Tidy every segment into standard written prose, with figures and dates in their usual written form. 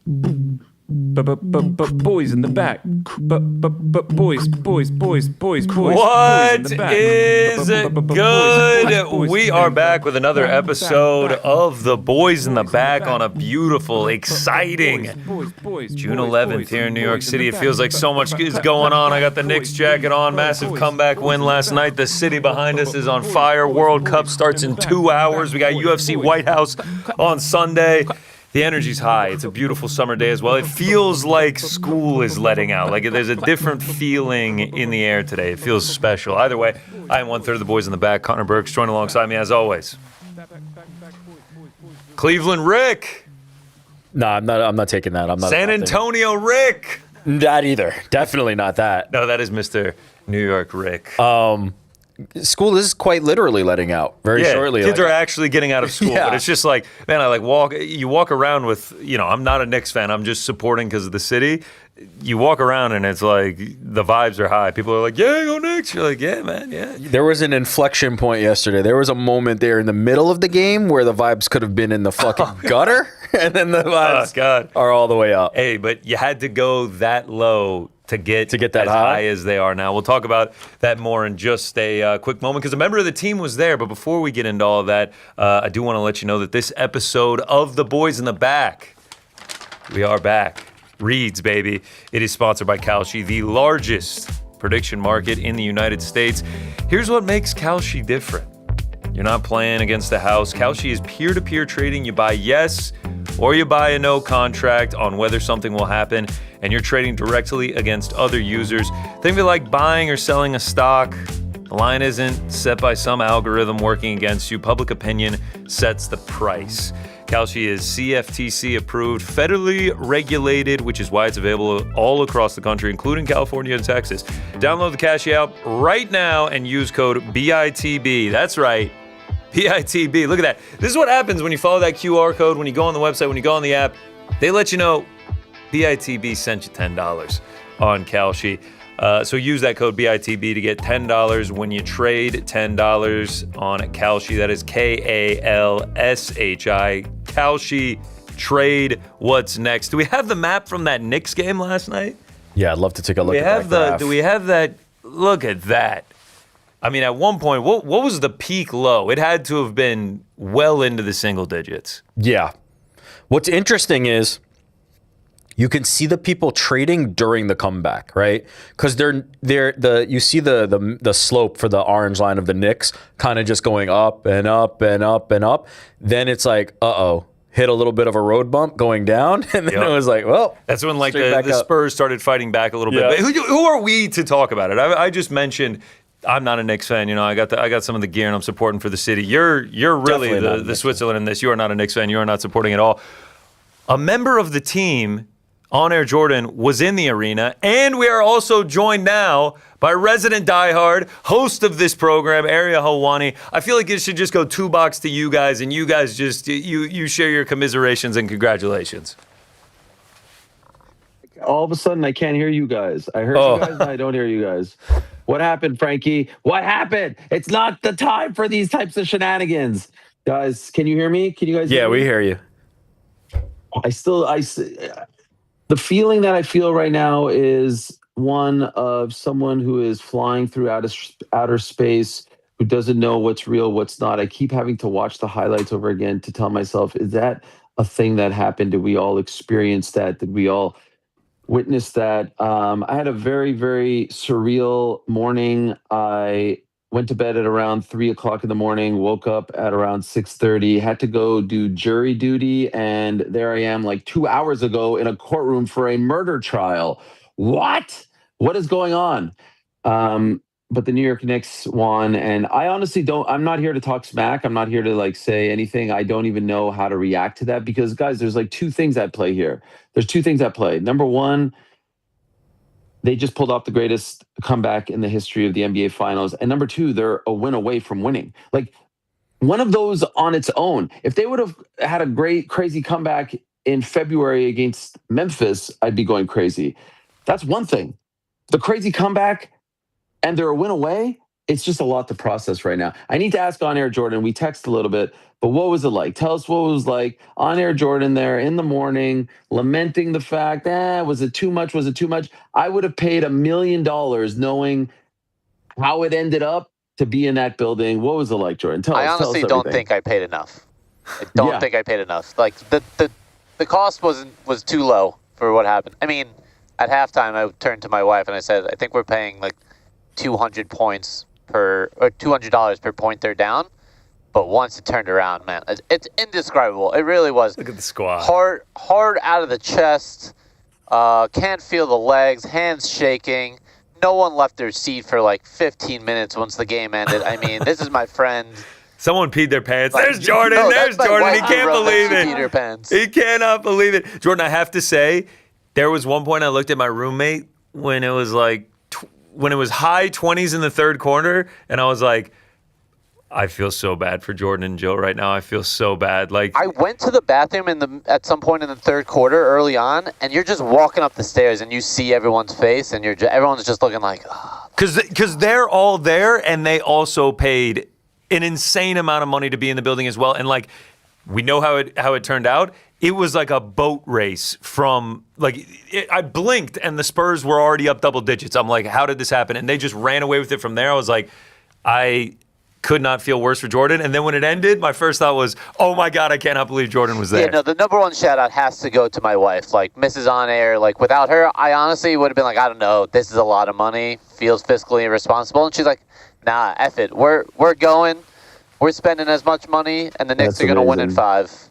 Boys in the back. Boys What in the back. is good? We are back with another episode of The Boys in the Back on a beautiful, exciting June 11th here in New York City. It feels like so much is going on. I got the Knicks jacket on. Massive comeback win last night. The city behind us is on fire. World Cup starts in 2 hours. We got UFC White House on Sunday. The energy's high. It's a beautiful summer day as well. It feels like school is letting out. Like there's a different feeling in the air today. It feels special. Either way, I am one-third of the boys in the back. Connor Burks joined alongside me as always. Cleveland Rick. No, I'm not taking that. I'm not. San Antonio Rick. That either. Definitely not that. No, that is Mr. New York Rick. School is quite literally letting out very shortly. Kids are actually getting out of school, but it's just like, man, you walk around with, I'm not a Knicks fan. I'm just supporting because of the city. You walk around and it's like the vibes are high. People are like, yeah, go Knicks. You're like, yeah, man, yeah. There was an inflection point yesterday. There was a moment there in the middle of the game where the vibes could have been in the fucking gutter, and then the vibes are all the way up. Hey, but you had to go that low to get that as high as they are now. We'll talk about that more in just a quick moment because a member of the team was there. But before we get into all of that, I do want to let you know that this episode of The Boys in the Back, we are back. Reads, baby. It is sponsored by Kalshi, the largest prediction market in the United States. Here's what makes Kalshi different. You're not playing against the house. Kalshi is peer-to-peer trading. You buy yes or you buy a no contract on whether something will happen, and you're trading directly against other users. Think of it like buying or selling a stock. The line isn't set by some algorithm working against you. Public opinion sets the price. Kalshi is CFTC approved, federally regulated, which is why it's available all across the country, including California and Texas. Download the Kalshi app right now and use code BITB. That's right, BITB. Look at that. This is what happens when you follow that QR code, when you go on the website, when you go on the app. They let you know BITB sent you $10 on Kalshi. So use that code BITB to get $10 when you trade $10 on Kalshi. That is Kalshi. Kalshi, trade what's next. Do we have the map from that Knicks game last night? Yeah, I'd love to take a look at that graph. Do we have that? Look at that. I mean, at one point, what was the peak low? It had to have been well into the single digits. Yeah. What's interesting is you can see the people trading during the comeback, right? Because you see the slope for the orange line of the Knicks kind of just going up and up and up and up. Then it's like, hit a little bit of a road bump going down, and then it was like, well, that's when like the Spurs started fighting back a little bit. But who are we to talk about it? I just mentioned I'm not a Knicks fan. I got some of the gear and I'm supporting for the city. You're really the Switzerland in this. You are not a Knicks fan. You are not supporting at all. A member of the team, On Air Jordan, was in the arena, and we are also joined now by resident diehard, host of this program, Ariel Helwani. I feel like it should just go 2 bucks to you guys, and you guys just you share your commiserations and congratulations. All of a sudden, I can't hear you guys. I heard you guys, and I don't hear you guys. What happened, Frankie? What happened? It's not the time for these types of shenanigans. Guys, can you hear me? Can you guys hear me? Yeah, we hear you. The feeling that I feel right now is one of someone who is flying through outer space, who doesn't know what's real, what's not. I keep having to watch the highlights over again to tell myself, is that a thing that happened? Did we all experience that? Did we all witness that? I had a very, very surreal morning. I went to bed at around 3 o'clock in the morning, woke up at around 6:30, had to go do jury duty. And there I am like 2 hours ago in a courtroom for a murder trial. What is going on? But the New York Knicks won. And I honestly I'm not here to talk smack. I'm not here to like say anything. I don't even know how to react to that because guys, there's like 2 things at play here. There's 2 things at play. Number one, they just pulled off the greatest comeback in the history of the NBA Finals. And number 2, they're a win away from winning. Like one of those on its own, if they would have had a great, crazy comeback in February against Memphis, I'd be going crazy. That's one thing. The crazy comeback and they're a win away, it's just a lot to process right now. I need to ask on air Jordan. We text a little bit, but what was it like? Tell us what it was like on air Jordan there in the morning, lamenting the fact, was it too much? Was it too much? I would have paid $1 million knowing how it ended up to be in that building. What was it like, Jordan? Tell I us honestly everything. don't think I paid enough. I don't think I paid enough. Like the cost was too low for what happened. I mean, at halftime, I turned to my wife and I said, I think we're paying like 200 points or $200 per point they're down. But once it turned around, man, it's indescribable. It really was. Look at the squad. Hard out of the chest. Can't feel the legs. Hands shaking. No one left their seat for like 15 minutes once the game ended. I mean, this is my friend. Someone peed their pants. Like, There's Jordan. no, There's that's my Jordan. wife He who can't wrote that believe she it. peed her pants. He cannot believe it. Jordan, I have to say, there was one point I looked at my roommate when it was like, when it was high 20s in the third quarter, and I was like, I feel so bad for Jordan and Jill right now. I feel so bad. Like, I went to the bathroom at some point in the third quarter early on, and you're just walking up the stairs, and you see everyone's face, and everyone's just looking like, because they're all there, and they also paid an insane amount of money to be in the building as well. And like, we know how it turned out. It was like a boat race from I blinked and the Spurs were already up double digits. I'm like, how did this happen? And they just ran away with it from there. I was like, I could not feel worse for Jordan. And then when it ended, my first thought was, oh my God, I cannot believe Jordan was there. Yeah, no, the number one shout out has to go to my wife. Like, Mrs. On Air, like, without her, I honestly would have been like, I don't know, this is a lot of money, feels fiscally irresponsible. And she's like, nah, F it. We're going. We're spending as much money, and the Knicks are going to win in 5.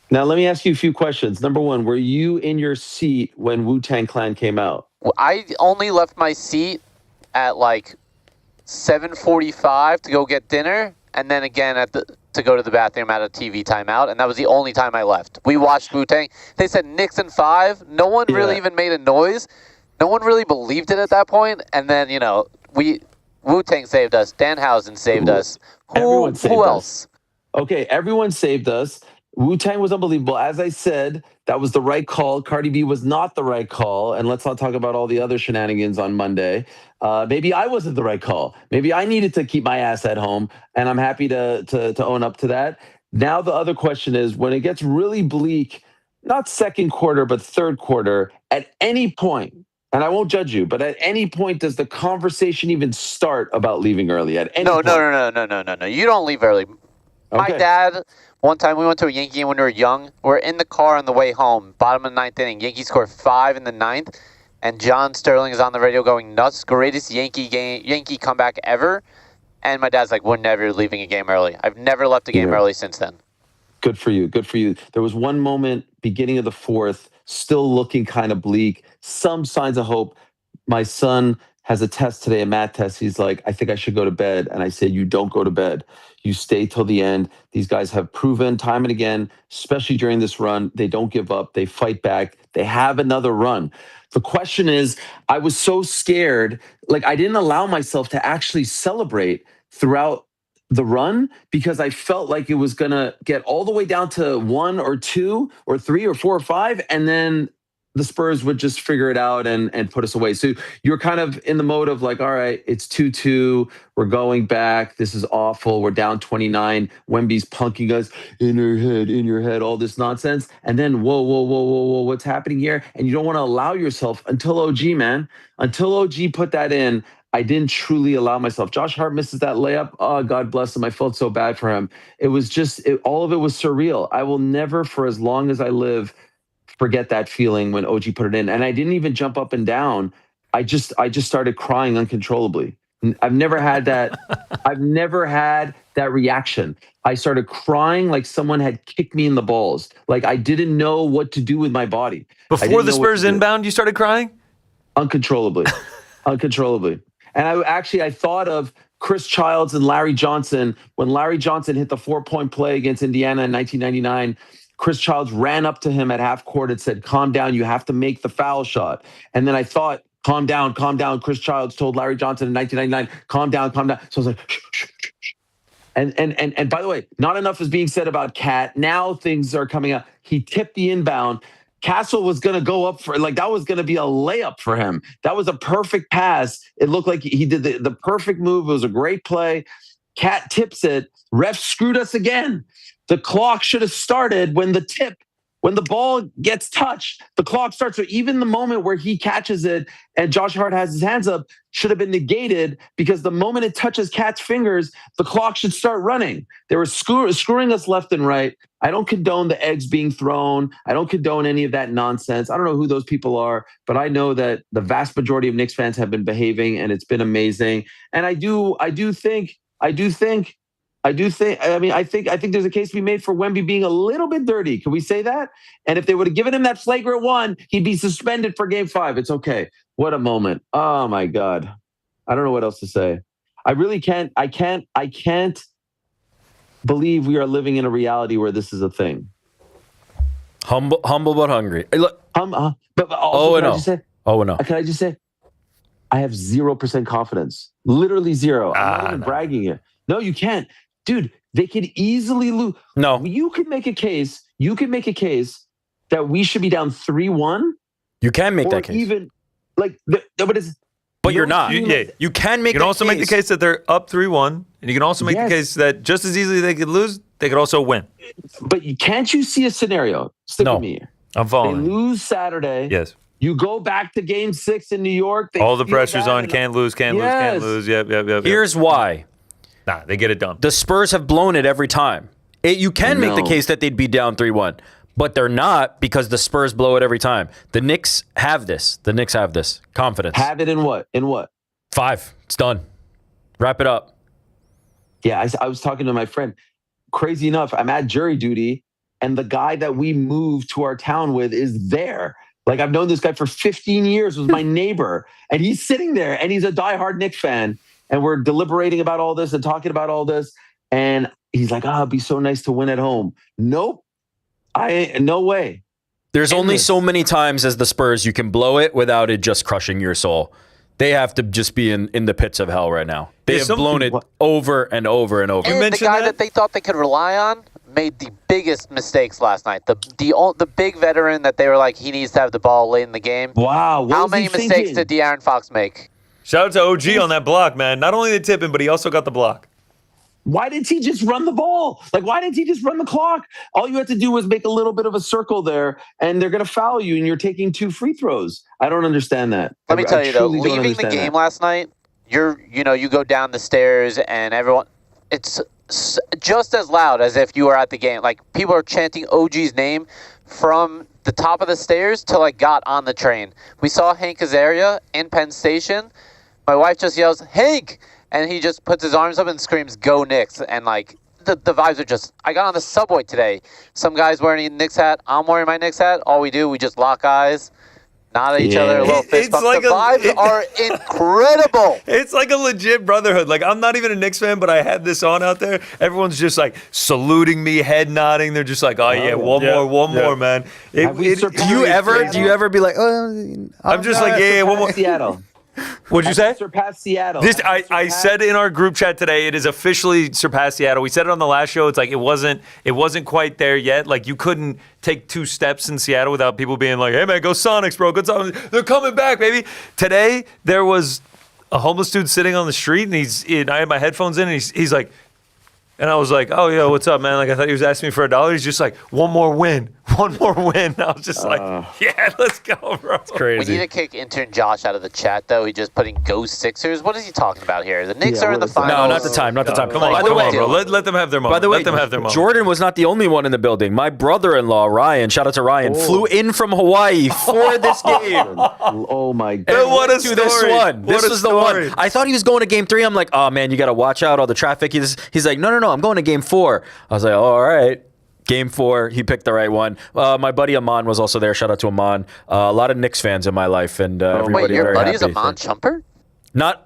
Now, let me ask you a few questions. Number one, were you in your seat when Wu-Tang Clan came out? I only left my seat at like 7:45 to go get dinner, and then again to go to the bathroom at a TV timeout, and that was the only time I left. We watched Wu-Tang. They said Knicks in 5. No one really even made a noise. No one really believed it at that point, and then, Wu-Tang saved us. Danhausen saved us. Everyone saved who us. else? Okay, everyone saved us. Wu-Tang was unbelievable. As I said, that was the right call. Cardi B was not the right call. And let's not talk about all the other shenanigans on Monday. Maybe I wasn't the right call. Maybe I needed to keep my ass at home. And I'm happy to own up to that. Now, the other question is, when it gets really bleak, not second quarter, but third quarter, at any point, and I won't judge you, but at any point, does the conversation even start about leaving early? At any point? No. You don't leave early. My dad, one time we went to a Yankee game when we were young. We're in the car on the way home, bottom of the 9th inning. Yankees score 5 in the 9th, and John Sterling is on the radio going nuts. Greatest Yankee comeback ever. And my dad's like, we're never leaving a game early. I've never left a game early since then. Good for you. Good for you. There was one moment, beginning of the fourth, still looking kind of bleak, some signs of hope. My son has a test today, a math test. He's like, I think I should go to bed. And I said, you don't go to bed. You stay till the end. These guys have proven time and again, especially during this run, they don't give up. They fight back. They have another run. The question is, I was so scared. Like, I didn't allow myself to actually celebrate throughout the run because I felt like it was going to get all the way down to 1 or 2 or 3 or 4 or 5. And then the Spurs would just figure it out and put us away. So you're kind of in the mode of like, all right, it's 2-2. We're going back. This is awful. We're down 29. Wemby's punking us in your head, all this nonsense. And then, whoa, what's happening here? And you don't want to allow yourself until OG put that in. I didn't truly allow myself. Josh Hart misses that layup. Oh, God bless him. I felt so bad for him. It was just, all of it was surreal. I will never, for as long as I live, forget that feeling when OG put it in. And I didn't even jump up and down. I just started crying uncontrollably. I've never had that. I've never had that reaction. I started crying like someone had kicked me in the balls. Like I didn't know what to do with my body. Before the Spurs inbound, you started crying? Uncontrollably. And I thought of Chris Childs and Larry Johnson. When Larry Johnson hit the 4-point play against Indiana in 1999, Chris Childs ran up to him at half court and said, calm down, you have to make the foul shot. And then I thought, calm down. Chris Childs told Larry Johnson in 1999, calm down. So I was like, shh. And by the way, not enough is being said about Cat. Now things are coming out. He tipped the inbound. Castle was going to go up for, like, that was going to be a layup for him. That was a perfect pass. It looked like he did the perfect move. It was a great play. Cat tips it. Ref screwed us again. The clock should have started when the ball gets touched, the clock starts. So even the moment where he catches it and Josh Hart has his hands up should have been negated, because the moment it touches Cat's fingers, the clock should start running. They were screwing us left and right. I don't condone the eggs being thrown. I don't condone any of that nonsense. I don't know who those people are, but I know that the vast majority of Knicks fans have been behaving, and it's been amazing. And I think there's a case to be made for Wemby being a little bit dirty. Can we say that? And if they would have given him that flagrant one, he'd be suspended for Game 5. It's okay. What a moment. Oh my God. I don't know what else to say. I really can't. I can't believe we are living in a reality where this is a thing. Humble but hungry. Hey, look. But also, no. Can I just say, I have 0% confidence. Literally zero. I'm not even bragging here. No, you can't. Dude, they could easily lose. No. You could make a case. That we should be down 3-1. You can make that case. Even like, but you're not. You can make. You can also make the case that they're up 3-1, and you can also make the case that just as easily they could lose, they could also win. But can't you see a scenario? Stick with me here. I'm following. They lose Saturday. Yes. You go back to Game 6 in New York. All the pressure's on. Can't lose. Yep. Here's why. Nah, they get it done. The Spurs have blown it every time. You can make the case that they'd be down 3-1, but they're not, because the Spurs blow it every time. The Knicks have this. Confidence. Have it in what? 5. It's done. Wrap it up. Yeah, I was talking to my friend. Crazy enough, I'm at jury duty, and the guy that we moved to our town with is there. Like, I've known this guy for 15 years, was my neighbor, and he's sitting there, and he's a diehard Knicks fan, and we're deliberating about all this and talking about all this, and he's like, it'd be so nice to win at home. Nope. No way. There's only so many times as the Spurs you can blow it without it just crushing your soul. They have to just be in the pits of hell right now. They have blown it over and over and over. And the guy that they thought they could rely on made the biggest mistakes last night. The big veteran that they were like, he needs to have the ball late in the game. Wow. How many mistakes did De'Aaron Fox make? Shout out to OG on that block, man. Not only the tipping, but he also got the block. Why didn't he just run the ball? Like, why didn't he just run the clock? All you had to do was make a little bit of a circle there, and they're going to foul you, and you're taking 2 free throws. I don't understand that. Let me tell you, though, leaving the game last night, you go down the stairs, and everyone, it's just as loud as if you were at the game. Like, people are chanting OG's name from the top of the stairs till I got on the train. We saw Hank Azaria in Penn Station. My wife just yells, "Hank!" And he just puts his arms up and screams, "Go Knicks!" And like the vibes are just. I got on the subway today. Some guy's wearing a Knicks hat. I'm wearing my Knicks hat. All we do, we just lock eyes, nod at each other, a little fist bump. Like the vibes are incredible. It's like a legit brotherhood. Like, I'm not even a Knicks fan, but I had this on out there. Everyone's just like saluting me, head nodding. They're just like, one more, man. Do you ever be like, I'm just like, one more. Seattle. What'd you say? Surpassed Seattle. I said in our group chat today, it is officially surpassed Seattle. We said it on the last show. It's like it wasn't quite there yet. Like, you couldn't take 2 steps in Seattle without people being like, "Hey man, go Sonics, bro! Go Sonics! They're coming back, baby!" Today there was a homeless dude sitting on the street, and I had my headphones in, and he's like. And I was like, "Oh, yeah, what's up, man?" Like, I thought he was asking me for $1. He's just like, one more win. I was just like, yeah, let's go, bro. It's crazy. We need to kick intern Josh out of the chat, though. He just putting Go Sixers. What is he talking about here? The Knicks are in the finals. No, not the time. Come on, bro. Let them have their moment. By the way, let them have their moment. Jordan was not the only one in the building. My brother-in-law, Ryan, shout out to Ryan, flew in from Hawaii for this game. Oh my God. What a story. This was the one. I thought he was going to Game 3. I'm like, oh man, you got to watch out all the traffic. He's like, no, I'm going to Game 4. I was like, oh, all right. Game 4, he picked the right one. My buddy Aman was also there. Shout out to Aman. A lot of Knicks fans in my life, and everybody your very buddy is happy. Aman Shumpert? Not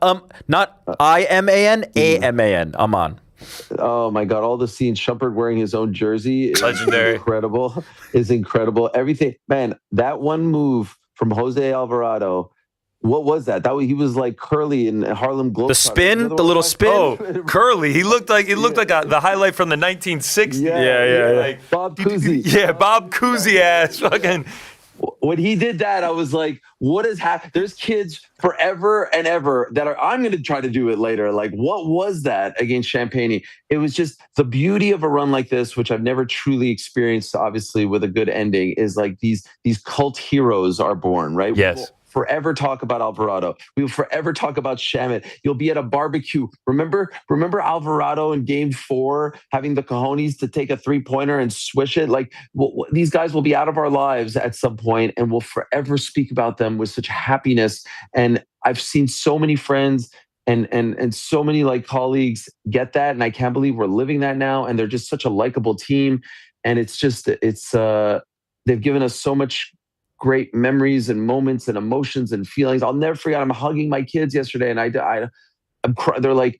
I-M-A-N, A-M-A-N. Aman. Oh my God! All the scenes, Shumpert wearing his own jersey, is legendary. Incredible. Everything, man. That one move from Jose Alvarado. What was that? He was like Curly in Harlem Globetrotters. The spin, the little spin. Oh, Curly. He looked like the highlight from the 1960s. Yeah. Like Bob Cousy. Yeah, Bob Cousy ass. Fucking. when he did that, I was like, what is happening? There's kids forever and ever that I'm going to try to do it later. Like, what was that against Champagne? It was just the beauty of a run like this, which I've never truly experienced, obviously, with a good ending, is like these cult heroes are born, right? Yes. Forever talk about Alvarado. We will forever talk about Shamit. You'll be at a barbecue. Remember Alvarado in Game 4 having the cojones to take a 3-pointer and swish it? Like, these guys will be out of our lives at some point, and we'll forever speak about them with such happiness. And I've seen so many friends and so many like colleagues get that, and I can't believe we're living that now. And they're just such a likable team, and they've given us so much great memories and moments and emotions and feelings. I'll never forget. I'm hugging my kids yesterday, and I'm crying. They're like,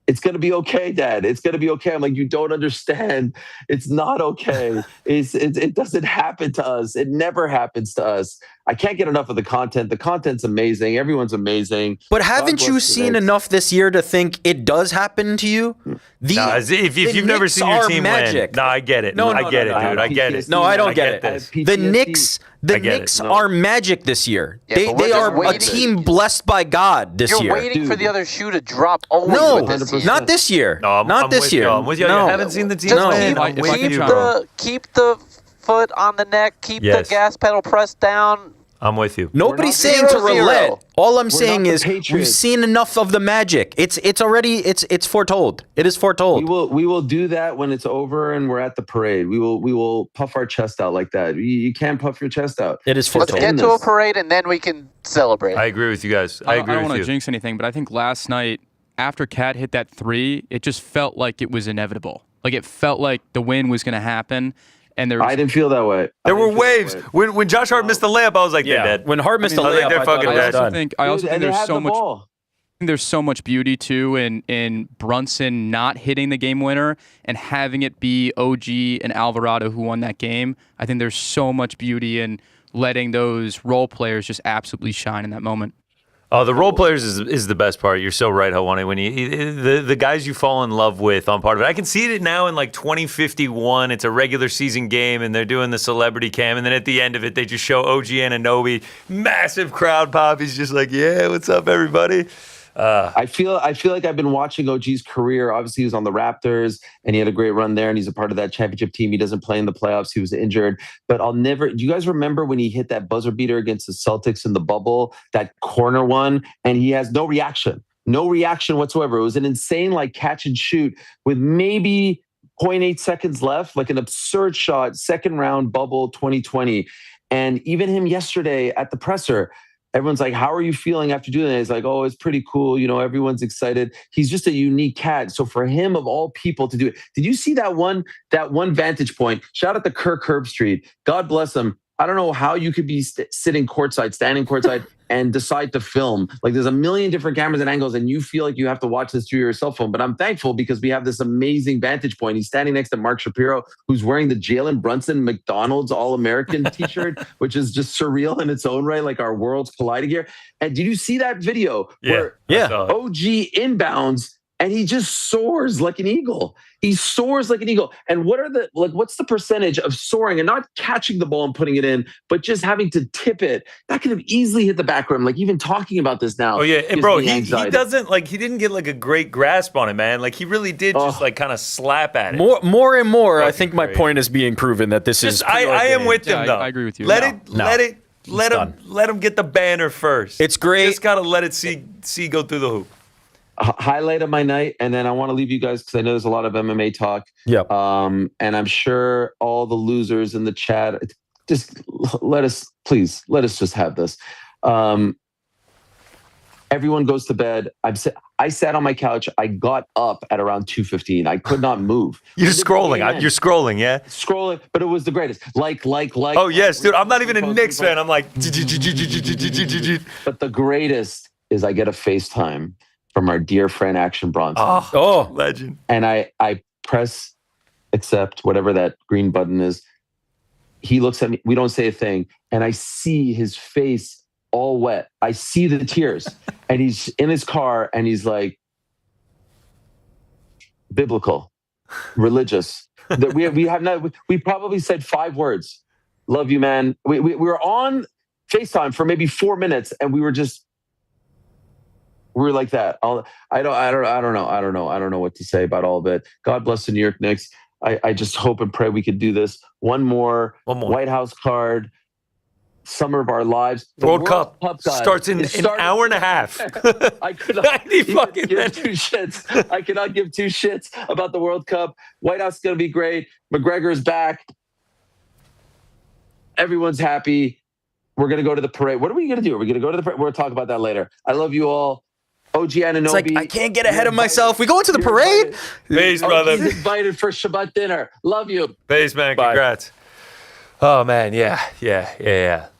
"It's gonna be okay, Dad. It's gonna be okay." I'm like, "You don't understand. It's not okay. It doesn't happen to us. It never happens to us." I can't get enough of the content. The content's amazing. Everyone's amazing. But haven't you seen enough this year to think it does happen to you? If you've never seen your team win, I get it. I get it, dude. I get it. No, I don't get this. it. The Knicks are magic this year. Yeah, they are a team blessed by God this year. You're waiting for the other shoe to drop. Always No, with this team. not this year. No, not this year. I'm with you. No. You haven't seen the team Just win. keep the foot on the neck. Keep the gas pedal pressed down. I'm with you. Nobody's saying to relent. All I'm saying is we've seen enough of the magic. It's foretold. It is foretold. We will do that when it's over and we're at the parade. We will puff our chest out like that. You can't puff your chest out. It is foretold. Let's get to a parade and then we can celebrate. I agree with you guys. I don't want to jinx anything, but I think last night after Cat hit that 3, it just felt like it was inevitable. Like it felt like the win was going to happen. And I didn't feel that way. There were waves. When Josh Hart missed the layup, I was like, they're dead. When Hart missed the layup, they're fucking dead. I also think there's so much beauty too in Brunson not hitting the game winner and having it be OG and Alvarado who won that game. I think there's so much beauty in letting those role players just absolutely shine in that moment. Oh, the role players is the best part. You're so right, Helwani. When the guys you fall in love with on part of it. I can see it now in like 2051. It's a regular season game, and they're doing the celebrity cam, and then at the end of it, they just show OG Anunoby, massive crowd pop. He's just like, "Yeah, what's up, everybody?" I feel like I've been watching OG's career. Obviously, he was on the Raptors, and he had a great run there, and he's a part of that championship team. He doesn't play in the playoffs. He was injured. But I'll never – do you guys remember when he hit that buzzer beater against the Celtics in the bubble, that corner one, and he has no reaction? No reaction whatsoever. It was an insane, like, catch and shoot with maybe 0.8 seconds left, like an absurd shot, second round bubble 2020. And even him yesterday at the presser – everyone's like, "How are you feeling after doing that?" He's like, "Oh, it's pretty cool. You know, everyone's excited." He's just a unique cat. So for him, of all people, to do it, did you see that one vantage point? Shout out to Kirk Herbstreit. God bless him. I don't know how you could be standing courtside, and decide to film. Like, there's a million different cameras and angles, and you feel like you have to watch this through your cell phone. But I'm thankful because we have this amazing vantage point. He's standing next to Mark Shapiro, who's wearing the Jalen Brunson McDonald's All-American t-shirt, which is just surreal in its own right, like our worlds colliding here. And did you see that video where OG inbounds and he just soars like an eagle? He soars like an eagle. And what's the percentage of soaring and not catching the ball and putting it in, but just having to tip it? That could have easily hit the back rim. Like, even talking about this now. Oh yeah, and bro, he doesn't he didn't get like a great grasp on it, man. Like, he really did just like kind of slap at it. More and more, I think my point is being proven that this is. I am with them though. I agree with you. Let him get the banner first. It's great. Just gotta let it see go through the hoop. Highlight of my night, and then I want to leave you guys because I know there's a lot of MMA talk. Yeah. And I'm sure all the losers in the chat, just let us just have this. Everyone goes to bed. I sat on my couch. I got up at around 2:15. I could not move. You're scrolling. You're scrolling, yeah? Scrolling, but it was the greatest. Like. Oh, yes, dude. I'm not even a Knicks fan. I'm like. But the greatest is I get a FaceTime from our dear friend Action Bronson. Oh, legend. And I press accept, whatever that green button is. He looks at me. We don't say a thing. And I see his face all wet. I see the tears. And he's in his car and he's like, biblical, religious. We probably said 5 words. Love you, man. We were on FaceTime for maybe 4 minutes, and we were like that. I don't know what to say about all of it. God bless the New York Knicks. I just hope and pray we could do this. One more. White House card. Summer of our lives. The World Cup starts in an hour and a half. I could not give 2 shits. I cannot give 2 shits about the World Cup. White House is going to be great. McGregor's back. Everyone's happy. We're going to go to the parade. What are we going to do? Are we going to go to the parade? We're going to talk about that later. I love you all. OG Anunoby. It's like, I can't get ahead of myself. We going to the parade? Peace, brother. He's invited for Shabbat dinner. Love you. Peace, man. Bye. Congrats. Oh man, yeah.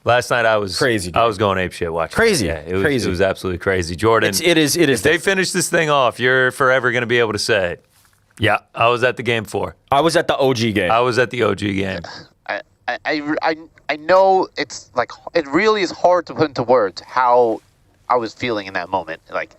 Last night I was crazy. Dude. I was going apeshit watching. Crazy, yeah, it crazy. was absolutely crazy. Jordan, it is. If they finish this thing off, you're forever going to be able to say, "Yeah, I was at the game 4. I was at the OG game. I was at the OG game." I know it's like it really is hard to put into words how I was feeling in that moment. Like,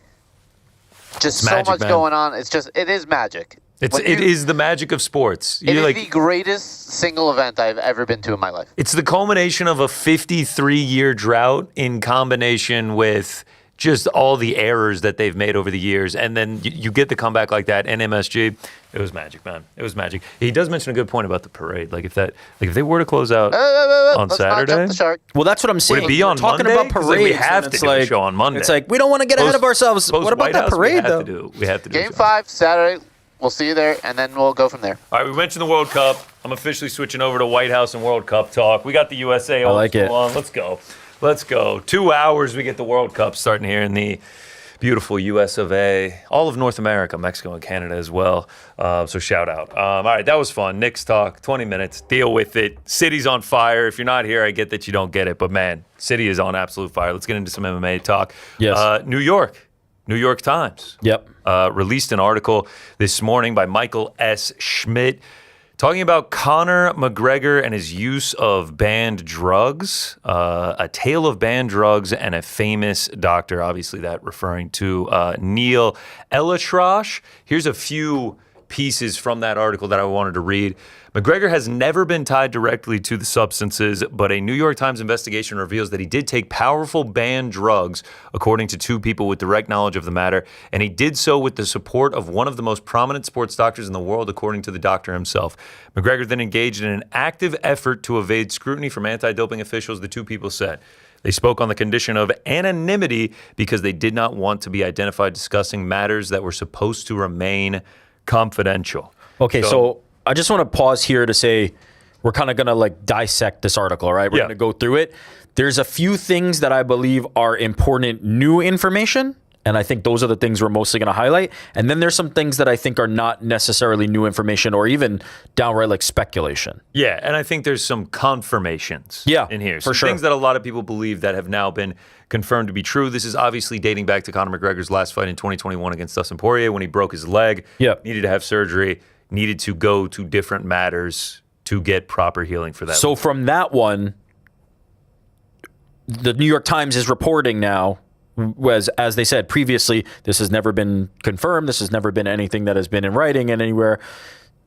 just so much going on. It is magic. It is the magic of sports. It is the greatest single event I've ever been to in my life. It's the culmination of a 53-year drought in combination with just all the errors that they've made over the years. And then you get the comeback like that in MSG. It was magic, man. It was magic. He does mention a good point about the parade. Like if they were to close out on Saturday. Well, that's what I'm saying. Would it be on talking Monday? about parades. Like we have to do a show on Monday. It's like we don't want to get ahead of ourselves. What about that parade, though? We have to do Game 5, Saturday. We'll see you there, and then we'll go from there. All right, we mentioned the World Cup. I'm officially switching over to White House and World Cup talk. We got the USA on. Let's go. 2 hours, we get the World Cup starting here in the beautiful US of A. All of North America, Mexico and Canada as well. So shout out. All right, that was fun. Knicks talk, 20 minutes. Deal with it. City's on fire. If you're not here, I get that you don't get it. But, man, City is on absolute fire. Let's get into some MMA talk. Yes. New York Times. Yep. Released an article this morning by Michael S. Schmidt talking about Conor McGregor and his use of banned drugs, a tale of banned drugs, and a famous doctor, obviously that referring to Neil Elatrosh. Here's a few pieces from that article that I wanted to read. McGregor has never been tied directly to the substances, but a New York Times investigation reveals that he did take powerful banned drugs, according to 2 people with direct knowledge of the matter, and he did so with the support of one of the most prominent sports doctors in the world, according to the doctor himself. McGregor then engaged in an active effort to evade scrutiny from anti-doping officials, the 2 people said. They spoke on the condition of anonymity because they did not want to be identified discussing matters that were supposed to remain confidential. Okay, so I just want to pause here to say we're kind of going to like dissect this article, right? We're going to go through it. There's a few things that I believe are important new information, and I think those are the things we're mostly going to highlight. And then there's some things that I think are not necessarily new information or even downright like speculation. Yeah, and I think there's some confirmations in here. For sure. Things that a lot of people believe that have now been confirmed to be true. This is obviously dating back to Conor McGregor's last fight in 2021 against Dustin Poirier when he broke his leg, needed to have surgery, needed to go to different matters to get proper healing for that. So from that one, the New York Times is reporting now, as they said previously, this has never been confirmed. This has never been anything that has been in writing and anywhere.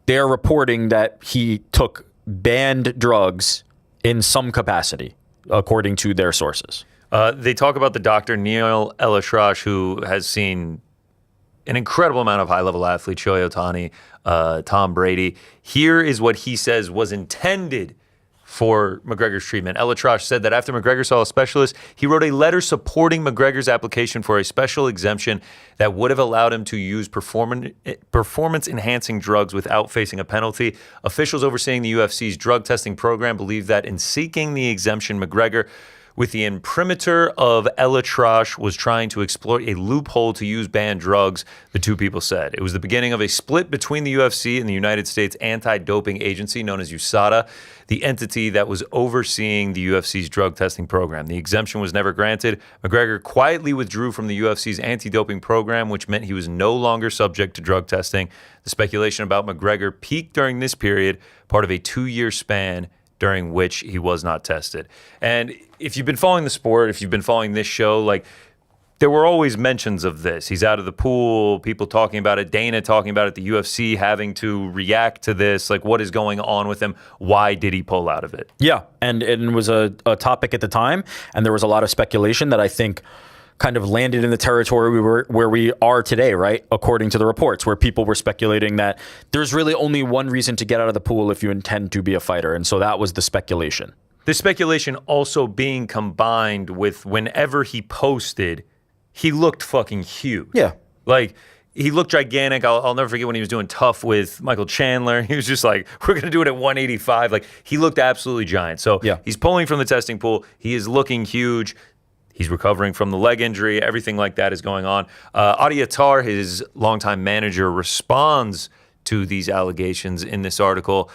They're reporting that he took banned drugs in some capacity, according to their sources. They talk about the doctor, Neil Elatrosh, who has seen an incredible amount of high-level athletes, Shohei Ohtani, Tom Brady. Here is what he says was intended for McGregor's treatment. Elatrosh said that after McGregor saw a specialist, he wrote a letter supporting McGregor's application for a special exemption that would have allowed him to use performance-enhancing drugs without facing a penalty. Officials overseeing the UFC's drug testing program believe that in seeking the exemption, McGregor, with the imprimatur of Elatrosh, was trying to exploit a loophole to use banned drugs, the 2 people said. It was the beginning of a split between the UFC and the United States anti-doping agency known as USADA, the entity that was overseeing the UFC's drug testing program. The exemption was never granted. McGregor quietly withdrew from the UFC's anti-doping program, which meant he was no longer subject to drug testing. The speculation about McGregor peaked during this period, part of a 2-year span during which he was not tested. And if you've been following the sport, if you've been following this show, like there were always mentions of this. He's out of the pool, people talking about it, Dana talking about it, the UFC having to react to this. Like, what is going on with him? Why did he pull out of it? Yeah, and it was a topic at the time, and there was a lot of speculation that I think kind of landed in the territory where we are today, right? According to the reports, where people were speculating that there's really only one reason to get out of the pool if you intend to be a fighter. And so that was the speculation. The speculation also being combined with whenever he posted, he looked fucking huge. Yeah. Like, he looked gigantic. I'll never forget when he was doing Tough with Michael Chandler. He was just like, we're going to do it at 185. Like, he looked absolutely giant. So yeah. He's pulling from the testing pool. He is looking huge. He's recovering from the leg injury. Everything like that is going on. Adi Attar, his longtime manager, responds to these allegations in this article,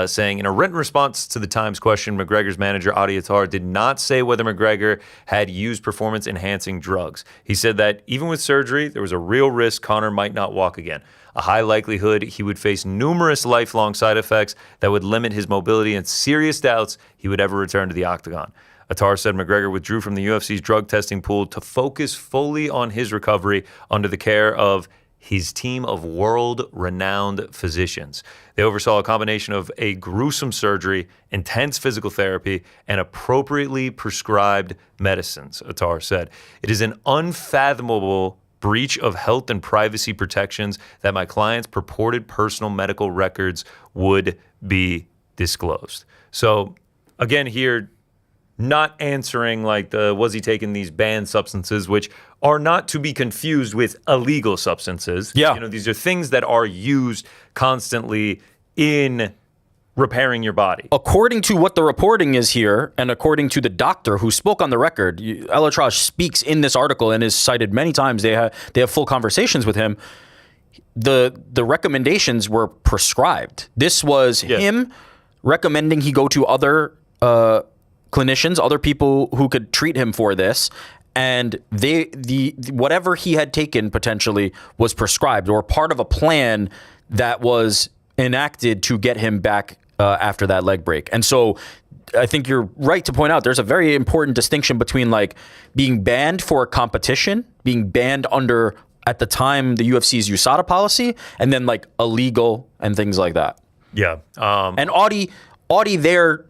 saying, in a written response to the Times question, McGregor's manager, Adi Attar, did not say whether McGregor had used performance-enhancing drugs. He said that even with surgery, there was a real risk Conor might not walk again. A high likelihood he would face numerous lifelong side effects that would limit his mobility and serious doubts he would ever return to the octagon. Attar said McGregor withdrew from the UFC's drug testing pool to focus fully on his recovery under the care of his team of world-renowned physicians. They oversaw a combination of a gruesome surgery, intense physical therapy, and appropriately prescribed medicines, Attar said. It is an unfathomable breach of health and privacy protections that my clients' purported personal medical records would be disclosed. So, again, here, not answering like was he taking these banned substances, which are not to be confused with illegal substances. Yeah. You know, these are things that are used constantly in repairing your body. According to what the reporting is here, and according to the doctor who spoke on the record, El-Atrash speaks in this article and is cited many times. They have full conversations with him. The recommendations were prescribed. This was him recommending he go to other clinicians, other people who could treat him for this, and the whatever he had taken potentially was prescribed or part of a plan that was enacted to get him back after that leg break. And so I think you're right to point out there's a very important distinction between like being banned for a competition, being banned under at the time the UFC's USADA policy, and then like illegal and things like that. Yeah. And Audi there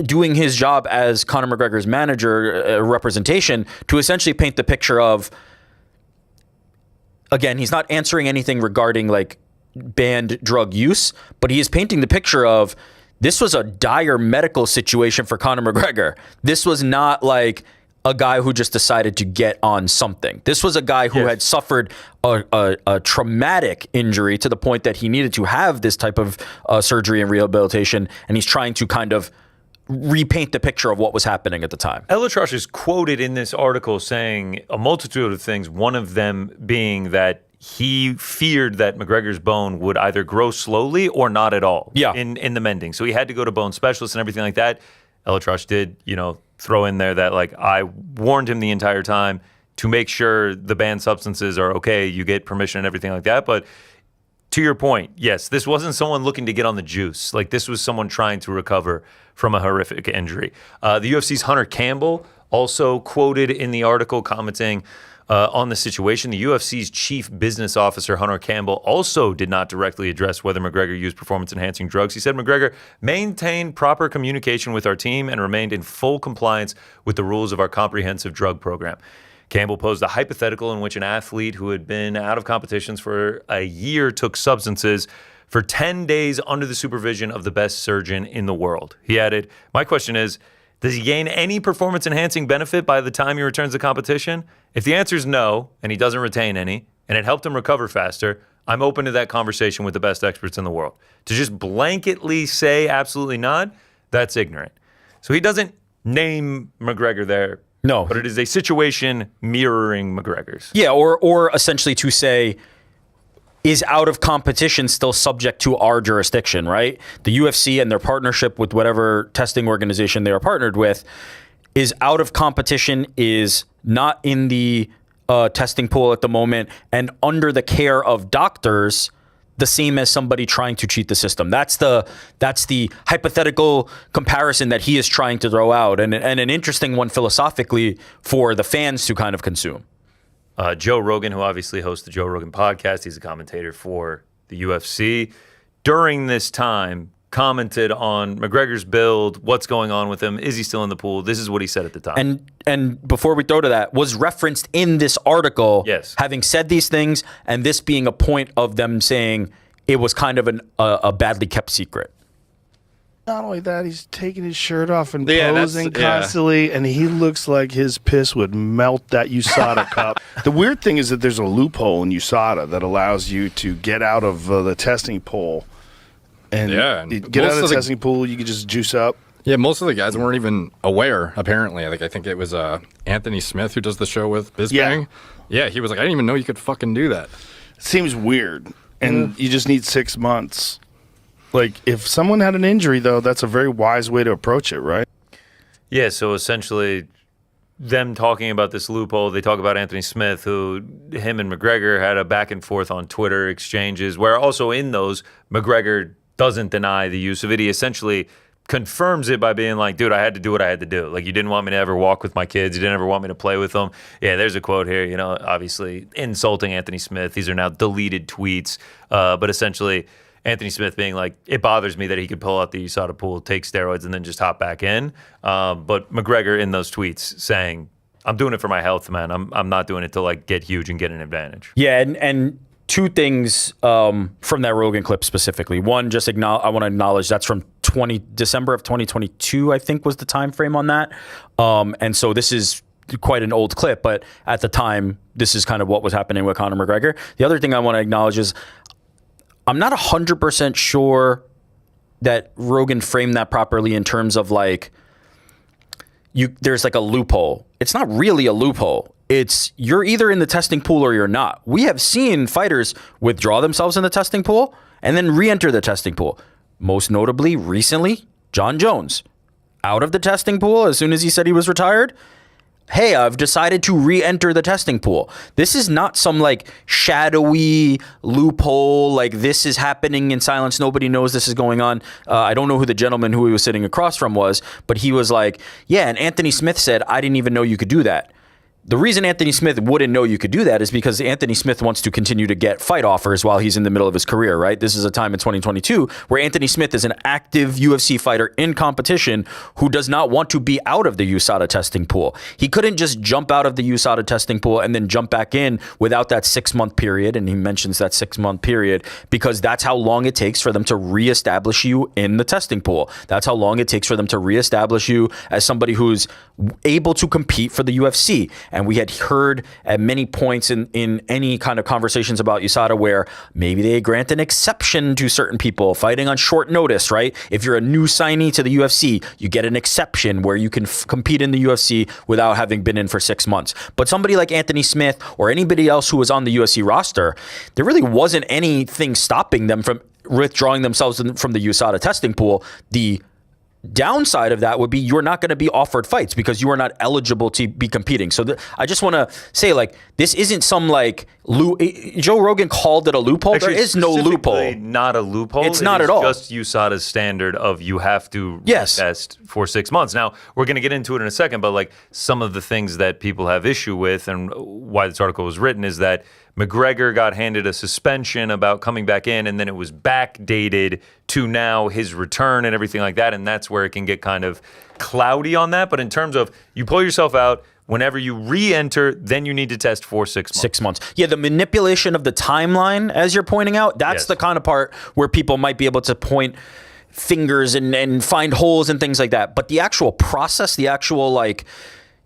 doing his job as Conor McGregor's manager representation to essentially paint the picture of, again, he's not answering anything regarding like banned drug use, but he is painting the picture of this was a dire medical situation for Conor McGregor. This was not like a guy who just decided to get on something. This was a guy who had suffered a traumatic injury to the point that he needed to have this type of surgery and rehabilitation, and he's trying to kind of repaint the picture of what was happening at the time. El-Atrash is quoted in this article saying a multitude of things, one of them being that he feared that McGregor's bone would either grow slowly or not at all in the mending. So he had to go to bone specialists and everything like that. El-Atrash did, throw in there that like I warned him the entire time to make sure the banned substances are okay, you get permission and everything like that. But to your point, yes, this wasn't someone looking to get on the juice. Like this was someone trying to recover from a horrific injury. The UFC's Hunter Campbell also quoted in the article commenting on the situation. The UFC's chief business officer, Hunter Campbell, also did not directly address whether McGregor used performance-enhancing drugs. He said McGregor maintained proper communication with our team and remained in full compliance with the rules of our comprehensive drug program. Campbell posed a hypothetical in which an athlete who had been out of competitions for a year took substances for 10 days under the supervision of the best surgeon in the world. He added, my question is, does he gain any performance-enhancing benefit by the time he returns to competition? If the answer is no, and he doesn't retain any, and it helped him recover faster, I'm open to that conversation with the best experts in the world. To just blanketly say absolutely not, that's ignorant. So he doesn't name McGregor there. No. But it is a situation mirroring McGregor's. Yeah, or essentially to say, is out of competition still subject to our jurisdiction, right? The UFC and their partnership with whatever testing organization they are partnered with is out of competition, is not in the testing pool at the moment, and under the care of doctors, the same as somebody trying to cheat the system. That's the hypothetical comparison that he is trying to throw out, and an interesting one philosophically for the fans to kind of consume. Joe Rogan, who obviously hosts the Joe Rogan podcast, he's a commentator for the UFC, during this time commented on McGregor's build, what's going on with him, is he still in the pool? This is what he said at the time. And before we throw to that, was referenced in this article, yes, having said these things, and this being a point of them saying it was kind of a badly kept secret. Not only that, he's taking his shirt off and posing constantly, and he looks like his piss would melt that USADA cup. The weird thing is that there's a loophole in USADA that allows you to get out of the testing pool. And get out of the testing pool, you can just juice up. Yeah, most of the guys weren't even aware, apparently. Like, I think it was Anthony Smith who does the show with Bizbang. Yeah, he was like, I didn't even know you could fucking do that. It seems weird. And you just need 6 months. Like, if someone had an injury, though, that's a very wise way to approach it, right? Yeah, so essentially them talking about this loophole, they talk about Anthony Smith, who him and McGregor had a back and forth on Twitter exchanges, where also in those, McGregor doesn't deny the use of it. He essentially confirms it by being like, dude, I had to do what I had to do. Like, you didn't want me to ever walk with my kids. You didn't ever want me to play with them. Yeah, there's a quote here, obviously insulting Anthony Smith. These are now deleted tweets. But essentially, Anthony Smith being like, it bothers me that he could pull out the USADA pool, take steroids, and then just hop back in. But McGregor in those tweets saying, I'm doing it for my health, man. I'm not doing it to, like, get huge and get an advantage. Yeah, and two things from that Rogan clip specifically. One, just I want to acknowledge that's from December of 2022, I think was the time frame on that. And so this is quite an old clip, but at the time, this is kind of what was happening with Conor McGregor. The other thing I want to acknowledge is I'm not 100% sure that Rogan framed that properly in terms of like, there's like a loophole. It's not really a loophole. It's you're either in the testing pool or you're not. We have seen fighters withdraw themselves in the testing pool and then re-enter the testing pool. Most notably, recently, John Jones, out of the testing pool as soon as he said he was retired. Hey, I've decided to re-enter the testing pool. This is not some like shadowy loophole, like this is happening in silence. Nobody knows this is going on. I don't know who the gentleman who he was sitting across from was, but he was like, yeah, and Anthony Smith said, I didn't even know you could do that. The reason Anthony Smith wouldn't know you could do that is because Anthony Smith wants to continue to get fight offers while he's in the middle of his career, right? This is a time in 2022 where Anthony Smith is an active UFC fighter in competition who does not want to be out of the USADA testing pool. He couldn't just jump out of the USADA testing pool and then jump back in without that 6-month period. And he mentions that 6-month period because that's how long it takes for them to reestablish you in the testing pool. That's how long it takes for them to reestablish you as somebody who's able to compete for the UFC. And we had heard at many points in any kind of conversations about USADA where maybe they grant an exception to certain people fighting on short notice, right? If you're a new signee to the UFC, you get an exception where you can compete in the UFC without having been in for 6 months. But somebody like Anthony Smith or anybody else who was on the UFC roster, there really wasn't anything stopping them from withdrawing themselves from the USADA testing pool. The downside of that would be you're not going to be offered fights because you are not eligible to be competing. So I just want to say, like, this isn't some like Joe Rogan called it a loophole. Actually, there is no loophole. Not a loophole. It's not at all. Just USADA's standard of you have to test for 6 months. Now we're going to get into it in a second, but like some of the things that people have issue with and why this article was written is that McGregor got handed a suspension about coming back in, and then it was backdated to now his return and everything like that, and that's where it can get kind of cloudy on that. But in terms of you pull yourself out, whenever you re-enter, then you need to test for 6 months. 6 months. Yeah, the manipulation of the timeline, as you're pointing out, that's the kind of part where people might be able to point fingers and find holes and things like that. But the actual process, the actual like,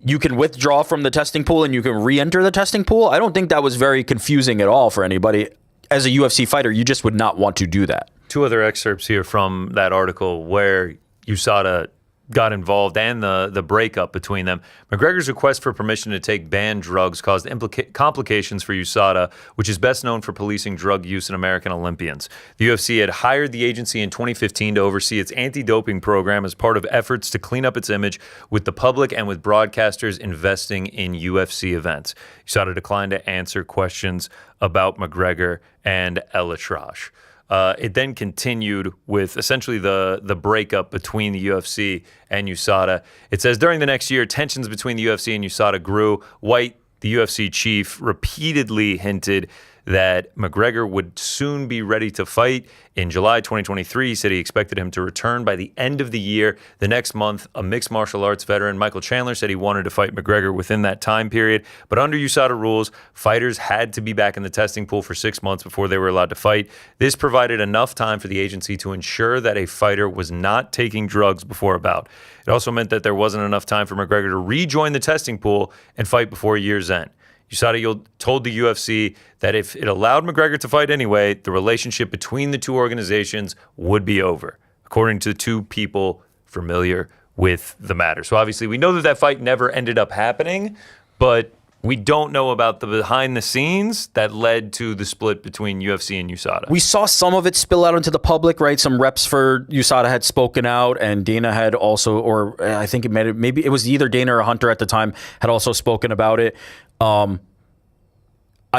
you can withdraw from the testing pool and you can re-enter the testing pool. I don't think that was very confusing at all for anybody. As a UFC fighter, you just would not want to do that. 2 other excerpts here from that article where USADA got involved and the breakup between them. McGregor's request for permission to take banned drugs caused complications for USADA, which is best known for policing drug use in American Olympians. The UFC had hired the agency in 2015 to oversee its anti-doping program as part of efforts to clean up its image with the public and with broadcasters investing in UFC events. USADA declined to answer questions about McGregor and Elatrash. It then continued with essentially the breakup between the UFC and USADA. It says, during the next year, tensions between the UFC and USADA grew. White the UFC chief repeatedly hinted that McGregor would soon be ready to fight. In July 2023, he said he expected him to return by the end of the year. The next month, a mixed martial arts veteran, Michael Chandler, said he wanted to fight McGregor within that time period. But under USADA rules, fighters had to be back in the testing pool for 6 months before they were allowed to fight. This provided enough time for the agency to ensure that a fighter was not taking drugs before a bout. It also meant that there wasn't enough time for McGregor to rejoin the testing pool and fight before year's end. USADA told the UFC that if it allowed McGregor to fight anyway, the relationship between the two organizations would be over, according to two people familiar with the matter. So obviously we know that that fight never ended up happening, but we don't know about the behind the scenes that led to the split between UFC and USADA. We saw some of it spill out into the public, right? Some reps for USADA had spoken out, and Dana had also, or I think maybe it was either Dana or Hunter at the time, had also spoken about it. I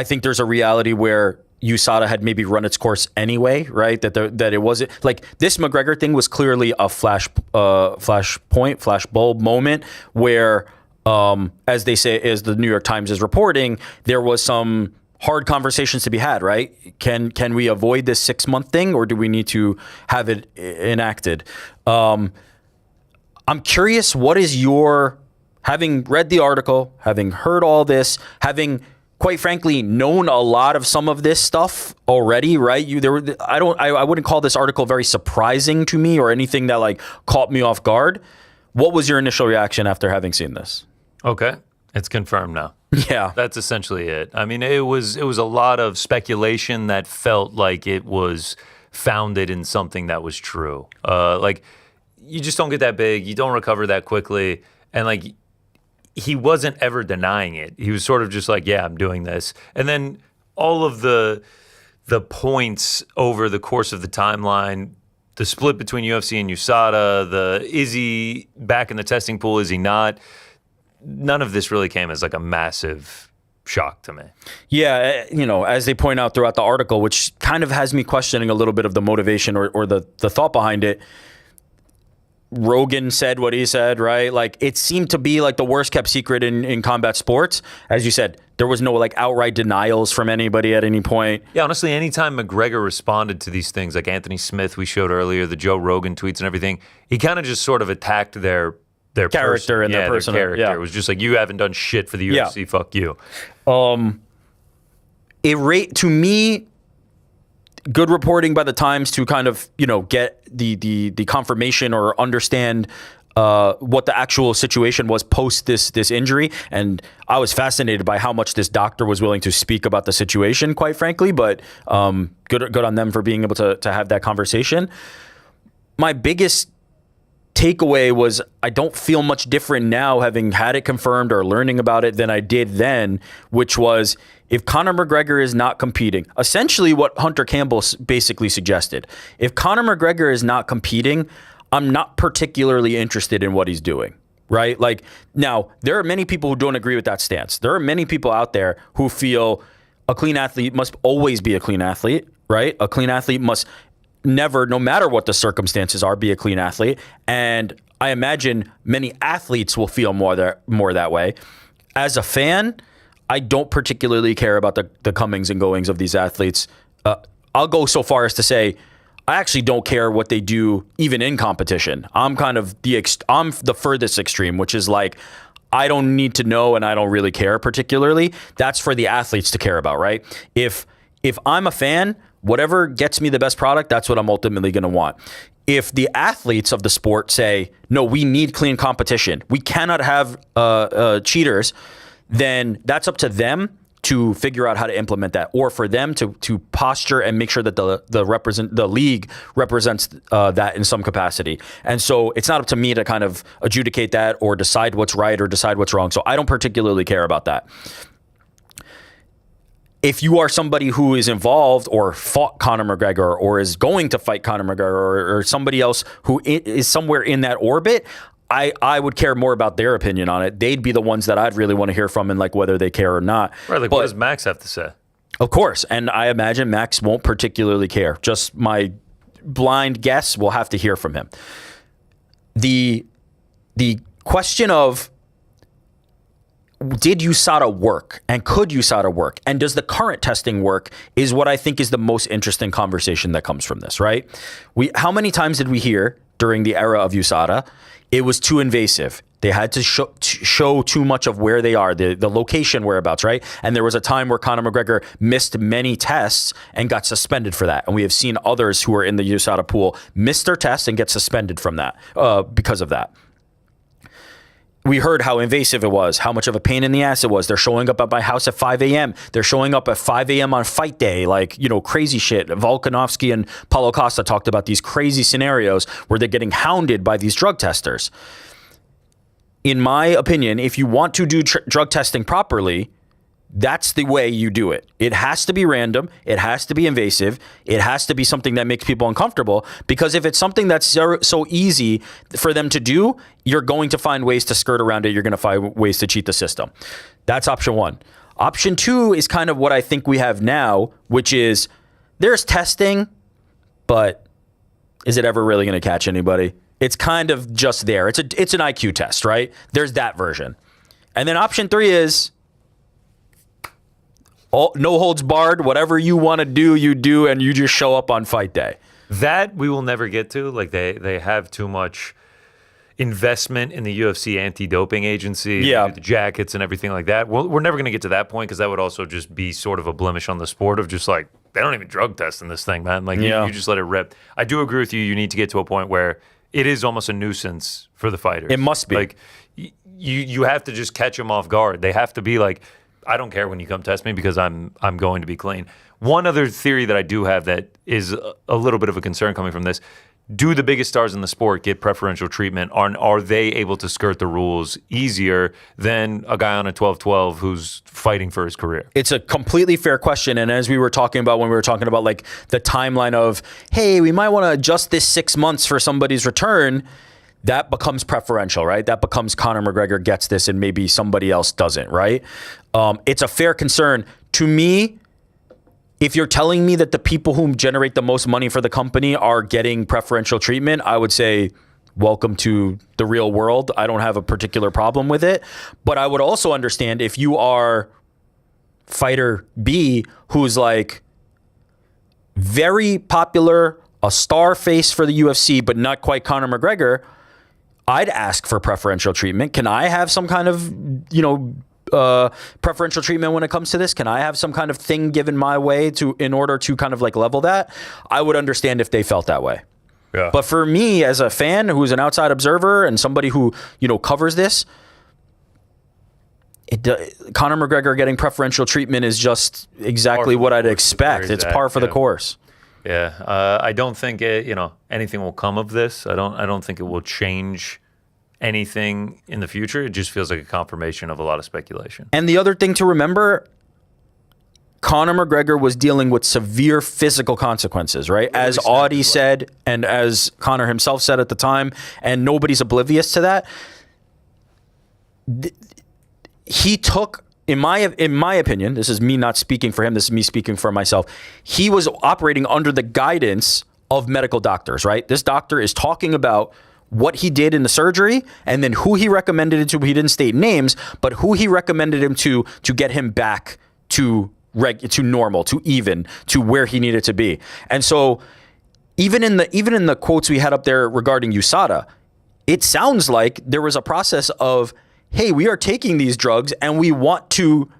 think there's a reality where USADA had maybe run its course anyway, right? That it wasn't like this McGregor thing was clearly a flashbulb moment where, as they say, as the New York Times is reporting, there was some hard conversations to be had, right? Can we avoid this 6-month thing, or do we need to have it enacted? I'm curious, what is your, having read the article, having heard all this, having quite frankly known a lot of some of this stuff already, right? I wouldn't call this article very surprising to me or anything that like caught me off guard. What was your initial reaction after having seen this? Okay, it's confirmed now. Yeah, that's essentially it. I mean, it was a lot of speculation that felt like it was founded in something that was true. Like, you just don't get that big, you don't recover that quickly, and like, he wasn't ever denying it. He was sort of just like, yeah, I'm doing this. And then all of the points over the course of the timeline, the split between UFC and USADA, is he back in the testing pool, is he not? None of this really came as like a massive shock to me. Yeah, as they point out throughout the article, which kind of has me questioning a little bit of the motivation or the thought behind it. Rogan said what he said, right? Like, it seemed to be like the worst kept secret in combat sports. As you said, there was no like outright denials from anybody at any point. Yeah, honestly, anytime McGregor responded to these things, like Anthony Smith we showed earlier, the Joe Rogan tweets and everything, he kind of just sort of attacked their character and their person. Their character. Yeah. It was just like, you haven't done shit for the UFC, yeah. Fuck you. To me, good reporting by the Times to kind of, get the confirmation or understand what the actual situation was post this injury. And I was fascinated by how much this doctor was willing to speak about the situation, quite frankly, but good on them for being able to have that conversation. My biggest takeaway was I don't feel much different now having had it confirmed or learning about it than I did then, which was if Conor McGregor is not competing, essentially what Hunter Campbell basically suggested, if Conor McGregor is not competing, I'm not particularly interested in what he's doing, right? Like, now, there are many people who don't agree with that stance. There are many people out there who feel a clean athlete must always be a clean athlete, right? A clean athlete must never, no matter what the circumstances are, be a clean athlete. And I imagine many athletes will feel more that way. As a fan, I don't particularly care about the comings and goings of these athletes. I'll go so far as to say I actually don't care what they do even in competition. I'm kind of I'm the furthest extreme, which is like, I don't need to know and I don't really care particularly. That's for the athletes to care about, right? If I'm a fan, whatever gets me the best product, that's what I'm ultimately going to want. If the athletes of the sport say, no, we need clean competition, we cannot have cheaters, then that's up to them to figure out how to implement that, or for them to posture and make sure that the league represents that in some capacity. And so it's not up to me to kind of adjudicate that or decide what's right or decide what's wrong. So I don't particularly care about that. If you are somebody who is involved or fought Conor McGregor or is going to fight Conor McGregor or somebody else who is somewhere in that orbit, I would care more about their opinion on it. They'd be the ones that I'd really want to hear from and like whether they care or not. Right, like, but what does Max have to say? Of course, and I imagine Max won't particularly care. Just my blind guess, we'll have to hear from him. The question of did USADA work, and could USADA work, and does the current testing work, is what I think is the most interesting conversation that comes from this, right? How many times did we hear during the era of USADA, it was too invasive? They had to show too much of where they are, the location whereabouts, right? And there was a time where Conor McGregor missed many tests and got suspended for that. And we have seen others who are in the USADA pool miss their tests and get suspended from that because of that. We heard how invasive it was, how much of a pain in the ass it was. They're showing up at my house at 5 a.m. They're showing up at 5 a.m. on fight day, like, crazy shit. Volkanovski and Paulo Costa talked about these crazy scenarios where they're getting hounded by these drug testers. In my opinion, if you want to do drug testing properly, that's the way you do it. It has to be random. It has to be invasive. It has to be something that makes people uncomfortable, because if it's something that's so easy for them to do, you're going to find ways to skirt around it. You're going to find ways to cheat the system. That's option one. Option two is kind of what I think we have now, which is there's testing, but is it ever really going to catch anybody? It's kind of just there. It's an IQ test, right? There's that version. And then option three is no holds barred. Whatever you want to do, you do, and you just show up on fight day. That we will never get to. Like they have too much investment in the UFC anti-doping agency, the jackets and everything like that. We're never going to get to that point, because that would also just be sort of a blemish on the sport of just like, they don't even drug test in this thing, man. Like you just let it rip. I do agree with you. You need to get to a point where it is almost a nuisance for the fighters. It must be. Like you have to just catch them off guard. They have to be like, I don't care when you come test me, because I'm going to be clean. One other theory that I do have that is a little bit of a concern coming from this: do the biggest stars in the sport get preferential treatment? Are they able to skirt the rules easier than a guy on a 12-12 who's fighting for his career? It's a completely fair question. And as we were talking about when we were talking about like the timeline of, hey, we might want to adjust this 6 months for somebody's return, that becomes preferential, right? That becomes Conor McGregor gets this and maybe somebody else doesn't, right? It's a fair concern. To me, if you're telling me that the people who generate the most money for the company are getting preferential treatment, I would say, welcome to the real world. I don't have a particular problem with it. But I would also understand if you are fighter B, who's like very popular, a star face for the UFC, but not quite Conor McGregor, I'd ask for preferential treatment. Can I have some kind of, preferential treatment when it comes to this? Can I have some kind of thing given my way in order to kind of like level that? I would understand if they felt that way. Yeah. But for me as a fan who's an outside observer and somebody who, covers this, Conor McGregor getting preferential treatment is just exactly what I'd expect. It's par for the course. Yeah. I don't think anything will come of this. I don't think it will change anything in the future. It just feels like a confirmation of a lot of speculation. And the other thing to remember, Conor McGregor was dealing with severe physical consequences, right? As Audie said, and as Conor himself said at the time, and nobody's oblivious to that. He took, in my opinion, this is me not speaking for him, this is me speaking for myself, he was operating under the guidance of medical doctors, right? This doctor is talking about what he did in the surgery, and then who he recommended it to. He didn't state names, but who he recommended him to get him back to normal, to where he needed to be. And so even in the quotes we had up there regarding USADA, it sounds like there was a process of, hey, we are taking these drugs and we want to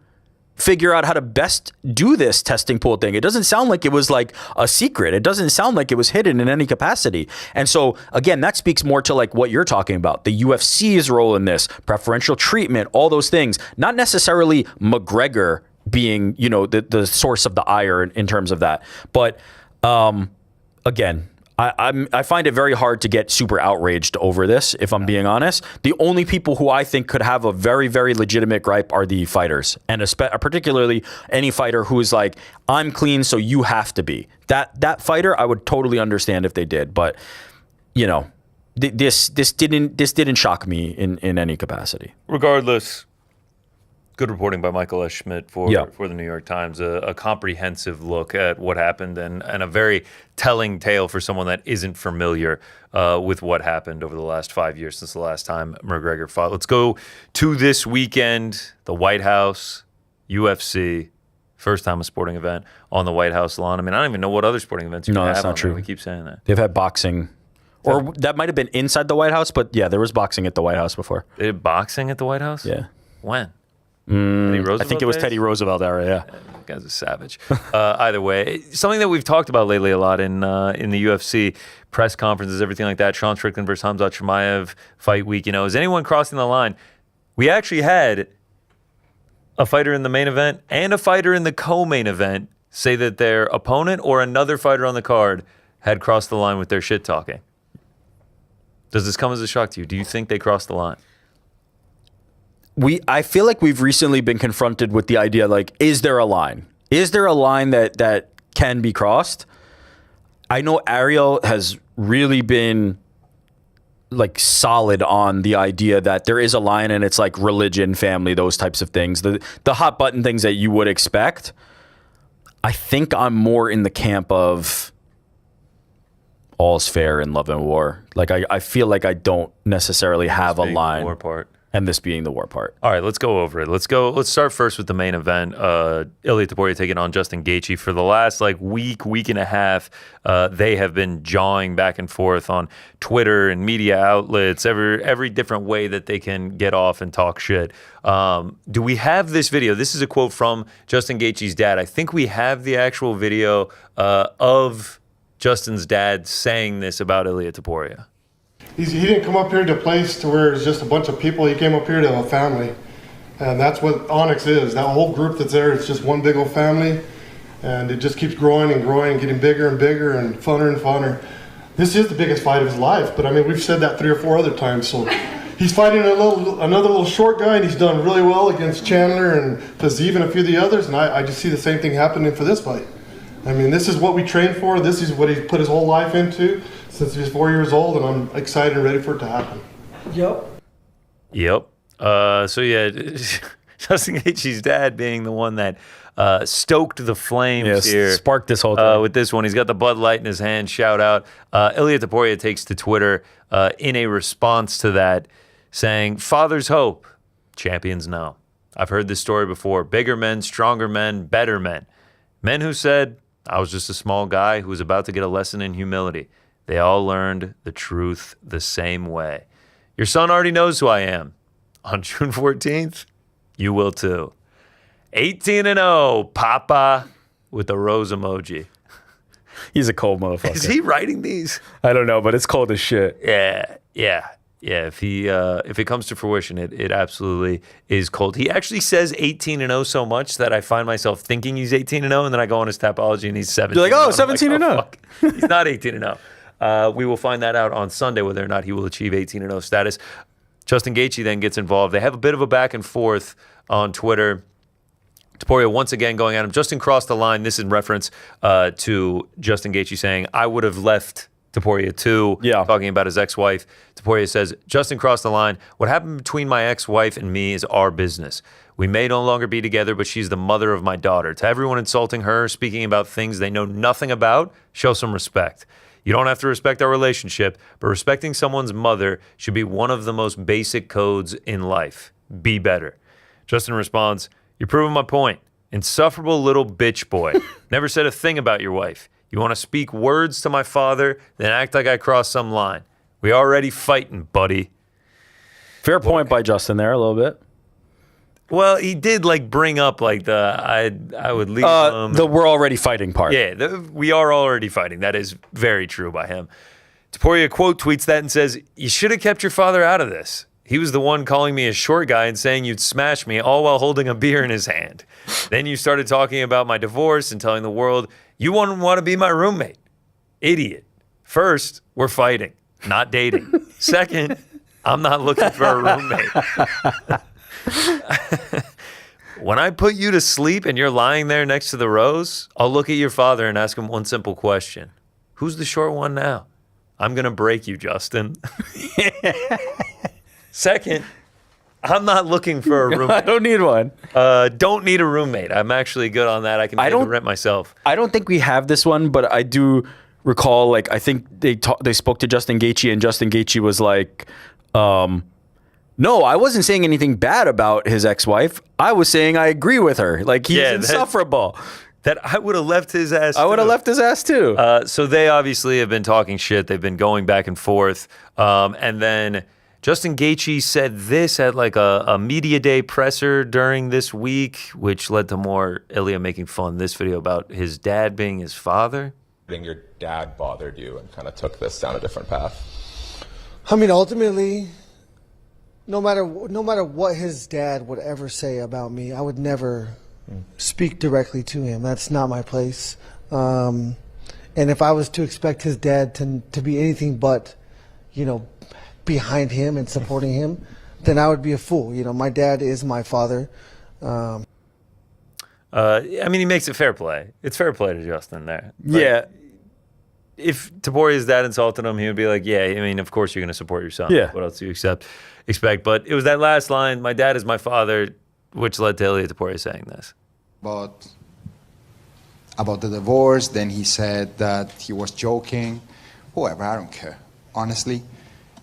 figure out how to best do this testing pool thing. It doesn't sound like it was like a secret. It doesn't sound like it was hidden in any capacity. And so again, that speaks more to like what you're talking about, the UFC's role in this, preferential treatment, all those things, not necessarily McGregor being, the source of the ire in terms of that. But again, I find it very hard to get super outraged over this, if I'm being honest. The only people who I think could have a very, very legitimate gripe are the fighters, and particularly any fighter who is like, I'm clean, so you have to be. That fighter, I would totally understand if they did, but this didn't shock me in any capacity. Regardless, Good reporting by Michael S. Schmidt for the New York Times. A comprehensive look at what happened and a very telling tale for someone that isn't familiar with what happened over the last 5 years since the last time McGregor fought. Let's go to this weekend, the White House, UFC. First time a sporting event on the White House lawn. I mean, I don't even know what other sporting events you have. No, that's not true. We keep saying that. They've had boxing. Or that might have been inside the White House, but yeah, there was boxing at the White House before. They did boxing at the White House? Yeah. When? I think it was Teddy Roosevelt era, yeah. That guy's a savage. Either way, something that we've talked about lately a lot in the UFC, press conferences, everything like that, Sean Strickland versus Khamzat Chimaev fight week, is anyone crossing the line? We actually had a fighter in the main event and a fighter in the co-main event say that their opponent or another fighter on the card had crossed the line with their shit talking. Does this come as a shock to you? Do you think they crossed the line? I feel like we've recently been confronted with the idea, like, is there a line? Is there a line that can be crossed? I know Ariel has really been like solid on the idea that there is a line, and it's like religion, family, those types of things. The hot button things that you would expect. I think I'm more in the camp of all's fair in love and war. Like I feel like I don't necessarily have a line. War part. And this being the war part. All right, let's go over it. Let's start first with the main event. Ilia Topuria taking on Justin Gaethje. For the last week and a half, they have been jawing back and forth on Twitter and media outlets, every different way that they can get off and talk shit. Do we have this video? This is a quote from Justin Gaethje's dad. I think we have the actual video of Justin's dad saying this about Ilia Topuria. He didn't come up here to a place to where it's just a bunch of people. He came up here to a family. And that's what Onyx is. That whole group that's there, it's just one big old family. And it just keeps growing and growing and getting bigger and bigger and funner. This is the biggest fight of his life. But I mean, we've said that 3 or 4 other times. So he's fighting another little short guy, and he's done really well against Chandler and Fazeev and a few of the others. And I just see the same thing happening for this fight. I mean, this is what we trained for. This is what he's put his whole life into since he was 4 years old, and I'm excited and ready for it to happen. Yep. So yeah, Justin Gaethje's dad being the one that stoked the flames here. Sparked this whole thing. With this one. He's got the Bud Light in his hand. Shout out. Ilia Topuria takes to Twitter in a response to that, saying, "Father's hope, champions know. I've heard this story before. Bigger men, stronger men, better men. Men who said, I was just a small guy who was about to get a lesson in humility. They all learned the truth the same way. Your son already knows who I am. On June 14th, you will too. 18-0, Papa," with the rose emoji. He's a cold motherfucker. Is he writing these? I don't know, but it's cold as shit. Yeah. If it comes to fruition, it absolutely is cold. He actually says 18-0 so much that I find myself thinking he's 18-0, and then I go on his Tapology and he's 17-0. You're like, oh, 17-0. Like, he's not 18-0. We will find that out on Sunday whether or not he will achieve 18-0 status. Justin Gaethje then gets involved. They have a bit of a back and forth on Twitter. Topuria once again going at him. Justin crossed the line. This is in reference to Justin Gaethje saying, I would have left Topuria too, talking about his ex-wife. Topuria says, Justin crossed the line. What happened between my ex-wife and me is our business. We may no longer be together, but she's the mother of my daughter. To everyone insulting her, speaking about things they know nothing about, show some respect. You don't have to respect our relationship, but respecting someone's mother should be one of the most basic codes in life. Be better. Justin responds, you're proving my point. Insufferable little bitch boy. Never said a thing about your wife. You want to speak words to my father, then act like I crossed some line. We already fighting, buddy. Fair point by Justin there a little bit. Well, he did bring up I would leave the we're already fighting part. Yeah, we are already fighting. That is very true by him. Topuria quote tweets that and says, you should have kept your father out of this. He was the one calling me a short guy and saying you'd smash me, all while holding a beer in his hand. Then you started talking about my divorce and telling the world you wouldn't want to be my roommate. Idiot. First, we're fighting, not dating. Second, I'm not looking for a roommate. When I put you to sleep and you're lying there next to the rose, I'll look at your father and ask him one simple question. Who's the short one now? I'm going to break you, Justin. Second, I'm not looking for a roommate. I don't need one. Don't need a roommate. I'm actually good on that. I can pay the rent myself. I don't think we have this one, but I do recall, like, I think they spoke to Justin Gaethje, and Justin Gaethje was like, no, I wasn't saying anything bad about his ex-wife. I was saying I agree with her. Like, he's insufferable. That I would have left his ass. I would have left his ass too. So they obviously have been talking shit. They've been going back and forth. And then Justin Gaethje said this at like a media day presser during this week, which led to more Ilya making fun in this video about his dad being his father. Your dad bothered you and kind of took this down a different path. I mean, ultimately, no matter what his dad would ever say about me, I would never speak directly to him. That's not my place. And if I was to expect his dad to be anything but, behind him and supporting him, then I would be a fool. My dad is my father. I mean, he makes it fair play. It's fair play to Justin there. Like, yeah. If Toporia's dad insulted him, he would be like, yeah, I mean, of course you're going to support your son. Yeah. What else do you expect? But it was that last line, my dad is my father, which led to Ilya Topuria saying this. About the divorce, then he said that he was joking. Whoever, I don't care. Honestly,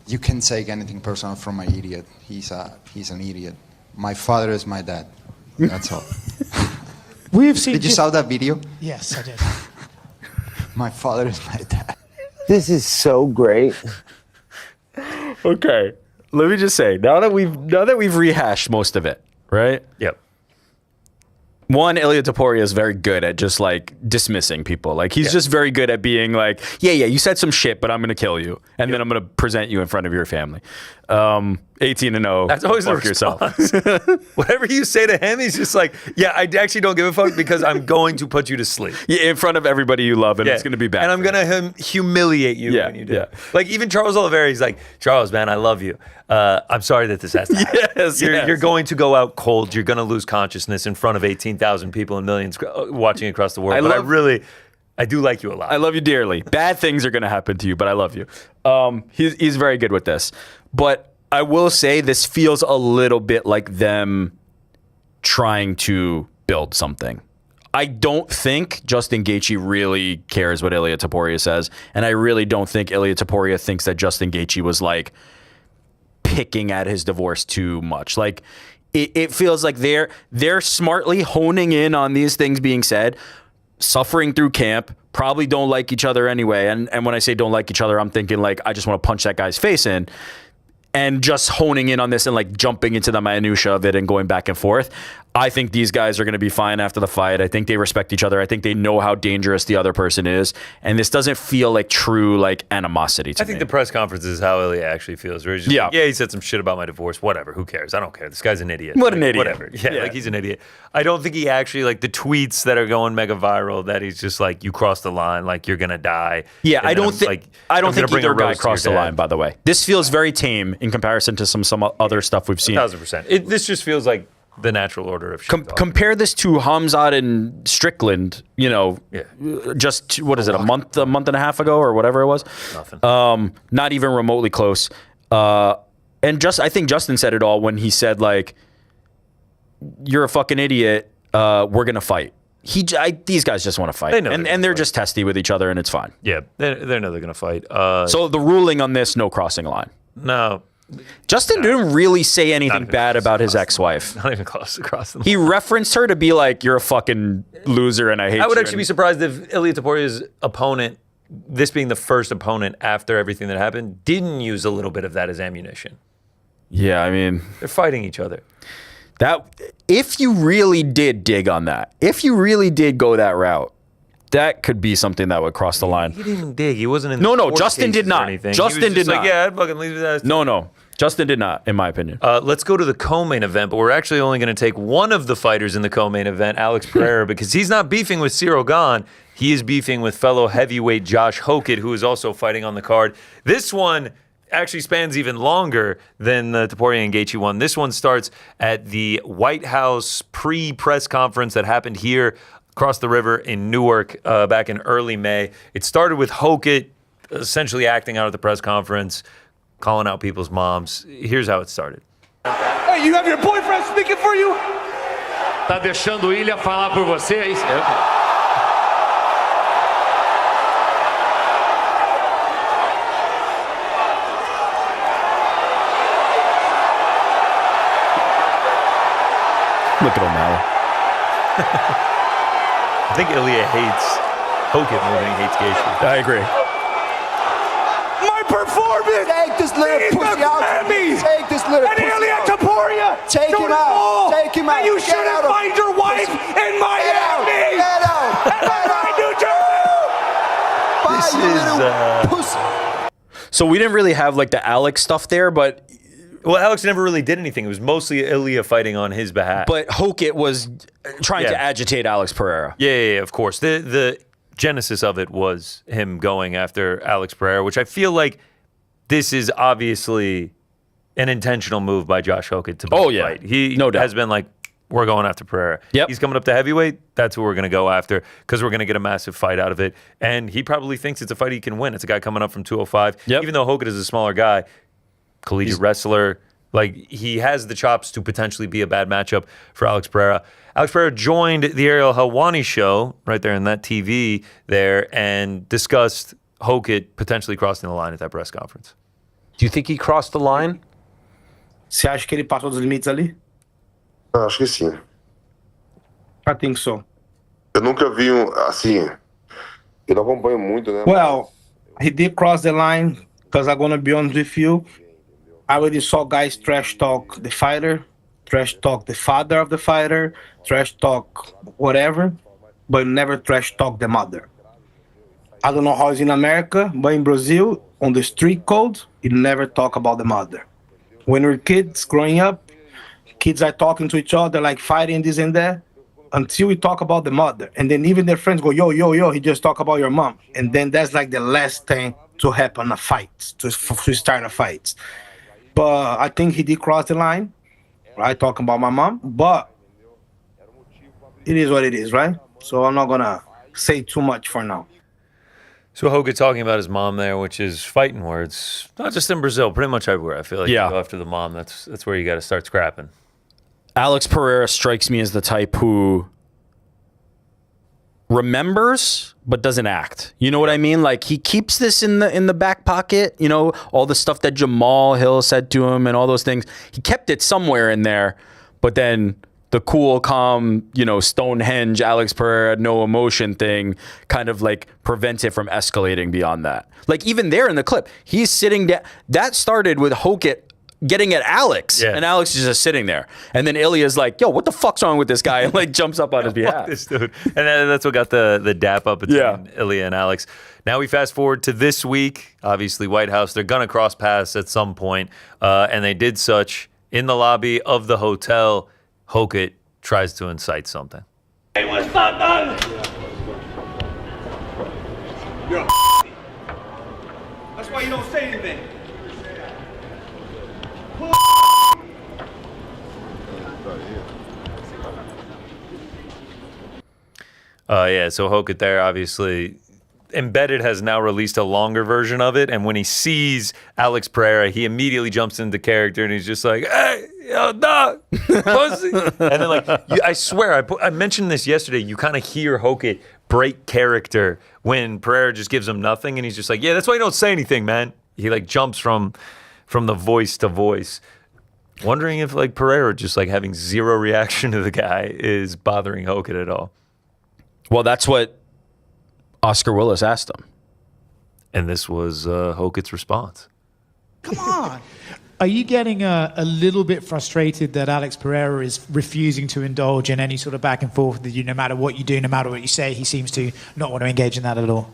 you can take anything personal from my idiot. He's an idiot. My father is my dad. That's all. Did you saw that video? Yes, I did. My father is my dad. This is so great. Okay. Let me just say, now that we've rehashed most of it, right? Yep. One, Ilya Topuria is very good at just like dismissing people. Like he's just very good at being like, yeah, you said some shit, but I'm gonna kill you, and then I'm gonna present you in front of your family. 18-0. That's always the response. Whatever you say to him, he's just like, yeah, I actually don't give a fuck because I'm going to put you to sleep. Yeah, in front of everybody you love, and it's gonna be bad. And I'm gonna humiliate you when you do. Yeah. Like even Charles Oliveira, he's like, Charles, man, I love you. I'm sorry that this has to happen. You're going to go out cold. You're going to lose consciousness in front of 18,000 people and millions watching across the world. I do like you a lot. I love you dearly. Bad things are going to happen to you, but I love you. He's very good with this. But I will say this feels a little bit like them trying to build something. I don't think Justin Gaethje really cares what Ilya Topuria says. And I really don't think Ilya Topuria thinks that Justin Gaethje was like picking at his divorce too much. Like it feels like they're smartly honing in on these things being said, suffering through camp, probably don't like each other anyway. And when I say don't like each other, I'm thinking like, I just want to punch that guy's face in. And just honing in on this and like jumping into the minutia of it and going back and forth. I think these guys are going to be fine after the fight. I think they respect each other. I think they know how dangerous the other person is. And this doesn't feel like true like animosity to me. I think the press conference is how Ilya actually feels. Where he's just like, he said some shit about my divorce. Whatever. Who cares? I don't care. This guy's an idiot. What an idiot. Whatever. Yeah, like he's an idiot. I don't think he actually, like the tweets that are going mega viral, that he's just like, you crossed the line, like you're going to die. Yeah, I don't think either guy crossed the line, by the way. This feels very tame in comparison to some other stuff we've seen. 1,000%. This just feels like the natural order of shit. Compare this to Hamzat and Strickland, just, what is it, a month and a half ago or whatever it was? Nothing. Not even remotely close. And I think Justin said it all when he said, like, you're a fucking idiot. We're going to fight. These guys just want to fight. And they're just testy with each other, and it's fine. Yeah, they know they're going to fight. So the ruling on this, no crossing line. No. Justin didn't really say anything bad about his ex-wife. Not even close to cross the line. He referenced her to be like, you're a fucking loser and I hate you. I would actually be surprised if Ilya Topuria's opponent, this being the first opponent after everything that happened, didn't use a little bit of that as ammunition. Yeah, I mean, they're fighting each other. If you really did dig on that, if you really did go that route, that could be something that would cross the line. He didn't even dig. He wasn't in. No, Justin did not. Justin did not. Like, yeah, I'd fucking leave that. No, Justin did not, in my opinion. Let's go to the co-main event, but we're actually only going to take one of the fighters in the co-main event, Alex Pereira, because he's not beefing with Cyril Gane. He is beefing with fellow heavyweight Josh Hokett, who is also fighting on the card. This one actually spans even longer than the Topuria and Gaethje one. This one starts at the White House pre-press conference that happened here across the river in Newark back in early May. It started with Hokett essentially acting out at the press conference, calling out people's moms. Here's how it started. Hey, you have your boyfriend speaking for you? Tá deixando o Ilha falar por você, é isso? Look at O'Malley. I think Ilya hates Hogan more than he hates Gaethje. I agree. My performance! Take this little pussy out. Take this little and pussy Ilya out. Taporia! Take him out. Take him out. And you Get shouldn't out of- find your wife in Miami! Get out. And I New Jersey! Bye, This you little is, pussy. So we didn't really have like the Alex stuff there, but well, Alex never really did anything. It was mostly Ilya fighting on his behalf. But Hokit was trying Yeah. to agitate Alex Pereira. Yeah, of course. The genesis of it was him going after Alex Pereira, which I feel like this is obviously an intentional move by Josh Hokit to fight. He No doubt. has been like, we're going after Pereira. Yep. He's coming up to heavyweight. That's who we're going to go after because we're going to get a massive fight out of it. And he probably thinks it's a fight he can win. It's a guy coming up from 205. Yep. Even though Hokit is a smaller guy, collegiate wrestler, like he has the chops to potentially be a bad matchup for Alex Pereira. Alex Pereira joined the Ariel Helwani show right there in that TV there and discussed Hokit potentially crossing the line at that press conference. Do you think he crossed the line? Você acha que ele passou dos limites ali? Acho que sim. I think so. Eu nunca vi assim. Eu não acompanho muito, né? Well, he did cross the line because I'm gonna be honest with you. I already saw guys trash talk the fighter, trash talk the father of the fighter, trash talk whatever, but never trash talk the mother. I don't know how it's in America, but in Brazil, on the street code, you never talk about the mother. When we're kids growing up, kids are talking to each other, like fighting this and that, until we talk about the mother. And then even their friends go, yo, yo, yo, he just talk about your mom. And then that's like the last thing to happen in a fight, to start a fight. But I think he did cross the line, right? Talking about my mom, but it is what it is, right? So I'm not gonna say too much for now. So Hokit talking about his mom there, which is fighting words, not just in Brazil, pretty much everywhere. I feel like you go after the mom, that's where you got to start scrapping. Alex Pereira strikes me as the type who remembers but doesn't act. You know what I mean? Like he keeps this in the back pocket, you know, all the stuff that Jamal Hill said to him and all those things. He kept it somewhere in there, but then the cool, calm, you know, Stonehenge, Alex Pereira, no emotion thing kind of like prevents it from escalating beyond that. Like even there in the clip, he's sitting down. That started with Hokit getting at Alex, and Alex is just sitting there. And then Ilya's like, yo, what the fuck's wrong with this guy? And like jumps up on his behalf. This dude. And that's what got the dap up between Ilya and Alex. Now we fast forward to this week. Obviously, White House, they're going to cross paths at some point. And they did such in the lobby of the hotel. Hokit tries to incite something. Hey, what's not done? You're a That's why you don't say anything. So Hokit there, obviously. Embedded has now released a longer version of it, and when he sees Alex Pereira, he immediately jumps into character, and he's just like, hey, yo, dog, pussy. And then, like, I swear, I mentioned this yesterday, you kind of hear Hokit break character when Pereira just gives him nothing, and he's just like, yeah, that's why you don't say anything, man. He, like, jumps from the voice to voice. Wondering if, like, Pereira just, like, having zero reaction to the guy is bothering Hokit at all. Well, that's what Oscar Willis asked him. And this was Hokit's response. Come on. Are you getting a little bit frustrated that Alex Pereira is refusing to indulge in any sort of back and forth with you, no matter what you do, no matter what you say? He seems to not want to engage in that at all.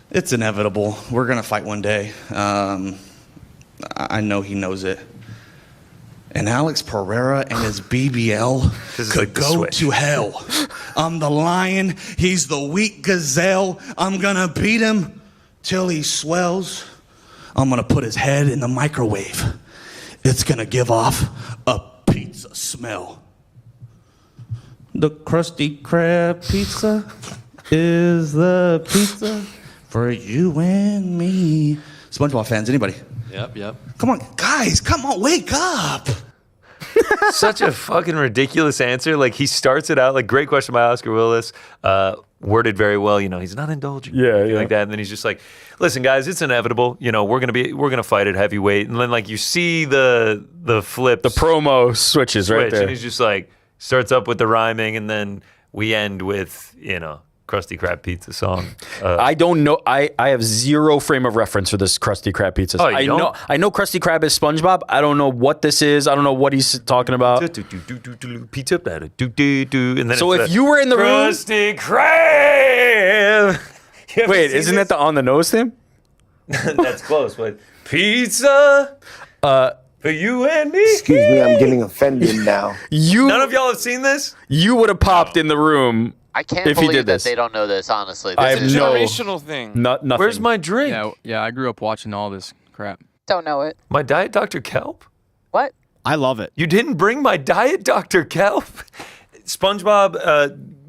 It's inevitable. We're going to fight one day. I know he knows it. And Alex Pereira and his BBL could go to hell. I'm the lion. He's the weak gazelle. I'm going to beat him till he swells. I'm going to put his head in the microwave. It's going to give off a pizza smell. The Krusty Krab pizza is the pizza for you and me. SpongeBob fans, anybody? Yep. Come on, guys, come on, wake up. Such a fucking ridiculous answer. Like, he starts it out like, great question by Oscar Willis. Worded very well. You know, he's not indulging. Yeah. Like that. And then he's just like, listen, guys, it's inevitable. You know, we're gonna fight at heavyweight. And then like you see the flip, the promo switches right there, and he's just like starts up with the rhyming, and then we end with Krusty Krab pizza song. I don't know. I have zero frame of reference for this Krusty Krab pizza. Oh, I know Krusty Krab is SpongeBob. I don't know what this is. I don't know what he's talking about. Pizza, and then so if you were in the room, Krusty Krab. Wait, isn't that the on the nose thing? That's close, but pizza. For you and me. Excuse me, I'm getting offended now. None of y'all have seen this? You would have popped in the room. I can't if he believe did that this. they don't know this, honestly. I have This is no generational thing. Nothing. Where's my drink? Yeah, I grew up watching all this crap. Don't know it. My Diet Dr. Kelp? What? I love it. You didn't bring my Diet Dr. Kelp? SpongeBob,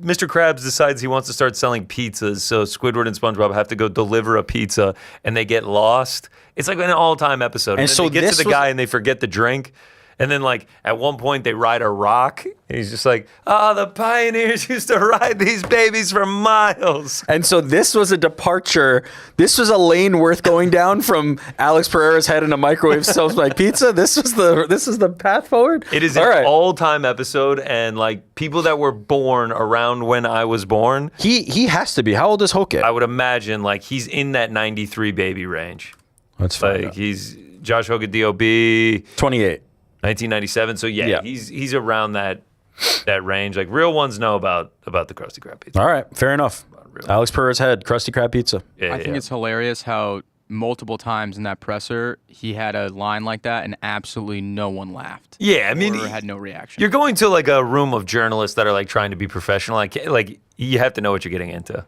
Mr. Krabs decides he wants to start selling pizzas, so Squidward and SpongeBob have to go deliver a pizza, and they get lost. It's like an all-time episode. And then so they get to the guy, and they forget the drink. And then, like, at one point, they ride a rock. And he's just like, the pioneers used to ride these babies for miles. And so this was a departure. This was a lane worth going down from Alex Pereira's head in a microwave sells like pizza. This is the path forward. It is an all-time episode, and like people that were born around when I was born. He has to be. How old is Hoke? I would imagine like he's in that 93 baby range. That's fine. Like he's Josh Hoke DOB 28. 1997. So yeah, he's around that range. Like real ones know about the Krusty Krab pizza. All right, fair enough. Alex Pereira's head, Krusty Krab pizza. I think it's hilarious how multiple times in that presser he had a line like that and absolutely no one laughed. Yeah, I mean, or had no reaction. You're going to like a room of journalists that are like trying to be professional. Like you have to know what you're getting into.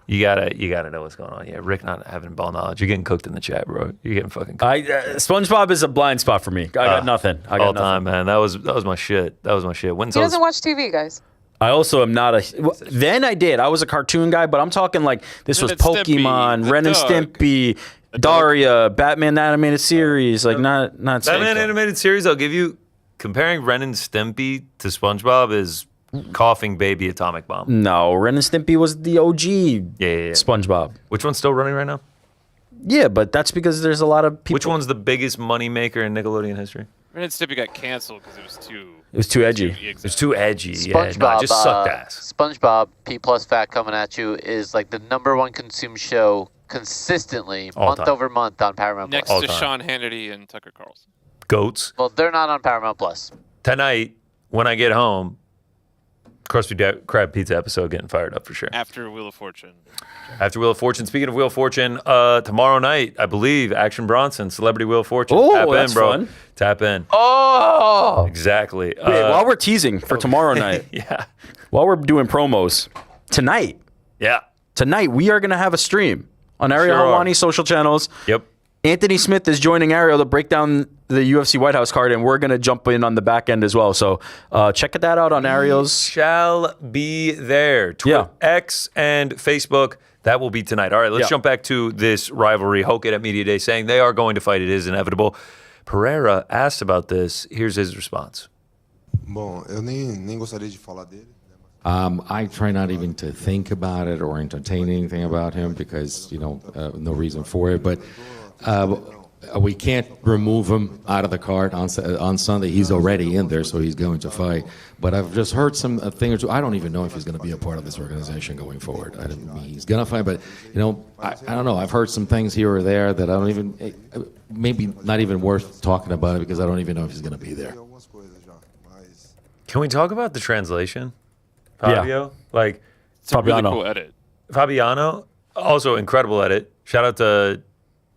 You gotta know what's going on. Yeah, Rick not having ball knowledge. You're getting cooked in the chat, bro. You're getting fucking cooked. SpongeBob is a blind spot for me. I got nothing. I got all nothing. time, man. That was my shit. That was my shit. He doesn't watch TV, guys. I also am not then I did. I was a cartoon guy, but I'm talking like this was Pokemon, Ren and Stimpy, Daria, Batman animated series. Like not Batman animated series. I'll give you comparing Ren and Stimpy to SpongeBob is coughing baby atomic bomb. No, Ren and Stimpy was the OG SpongeBob. Which one's still running right now? Yeah, but that's because there's a lot of people. Which one's the biggest money maker in Nickelodeon history? Ren and Stimpy got canceled because it was too edgy. It was too edgy. SpongeBob, Yeah, just sucked ass. SpongeBob, P plus Fat coming at you, is like the #1 consumed show consistently, month over month on Paramount next Plus. to Sean Hannity and Tucker Carlson. Goats. Well, they're not on Paramount Plus. Tonight, when I get home, Krusty Krab pizza episode getting fired up for sure. After Wheel of Fortune. After Wheel of Fortune. Speaking of Wheel of Fortune, tomorrow night, I believe, Action Bronson, Celebrity Wheel of Fortune. Oh, Tap that's in, bro. fun. Tap in. Oh! Exactly. Wait, while we're teasing for tomorrow night. Yeah. While we're doing promos, tonight. Yeah. Tonight, we are going to have a stream on Ariel Sure Helwani social channels. Yep. Anthony Smith is joining Ariel to break down the UFC White House card, and we're going to jump in on the back end as well. So check that out on Ariel's. Shall be there. Twitter, X, and Facebook. That will be tonight. All right, let's jump back to this rivalry. Hoke at Media Day saying they are going to fight. It is inevitable. Pereira asked about this. Here's his response. Bom, eu nem gostaria de falar dele. I try not even to think about it or entertain anything about him because, no reason for it. But we can't remove him out of the card on Sunday. He's already in there, so he's going to fight. But I've just heard some thing or two. I don't even know if he's going to be a part of this organization going forward. He's going to fight, but, I don't know. I've heard some things here or there that I don't even, maybe not even worth talking about it because I don't even know if he's going to be there. Can we talk about the translation? Fabio? Like, it's a really cool edit. Fabiano, also incredible edit. Shout out to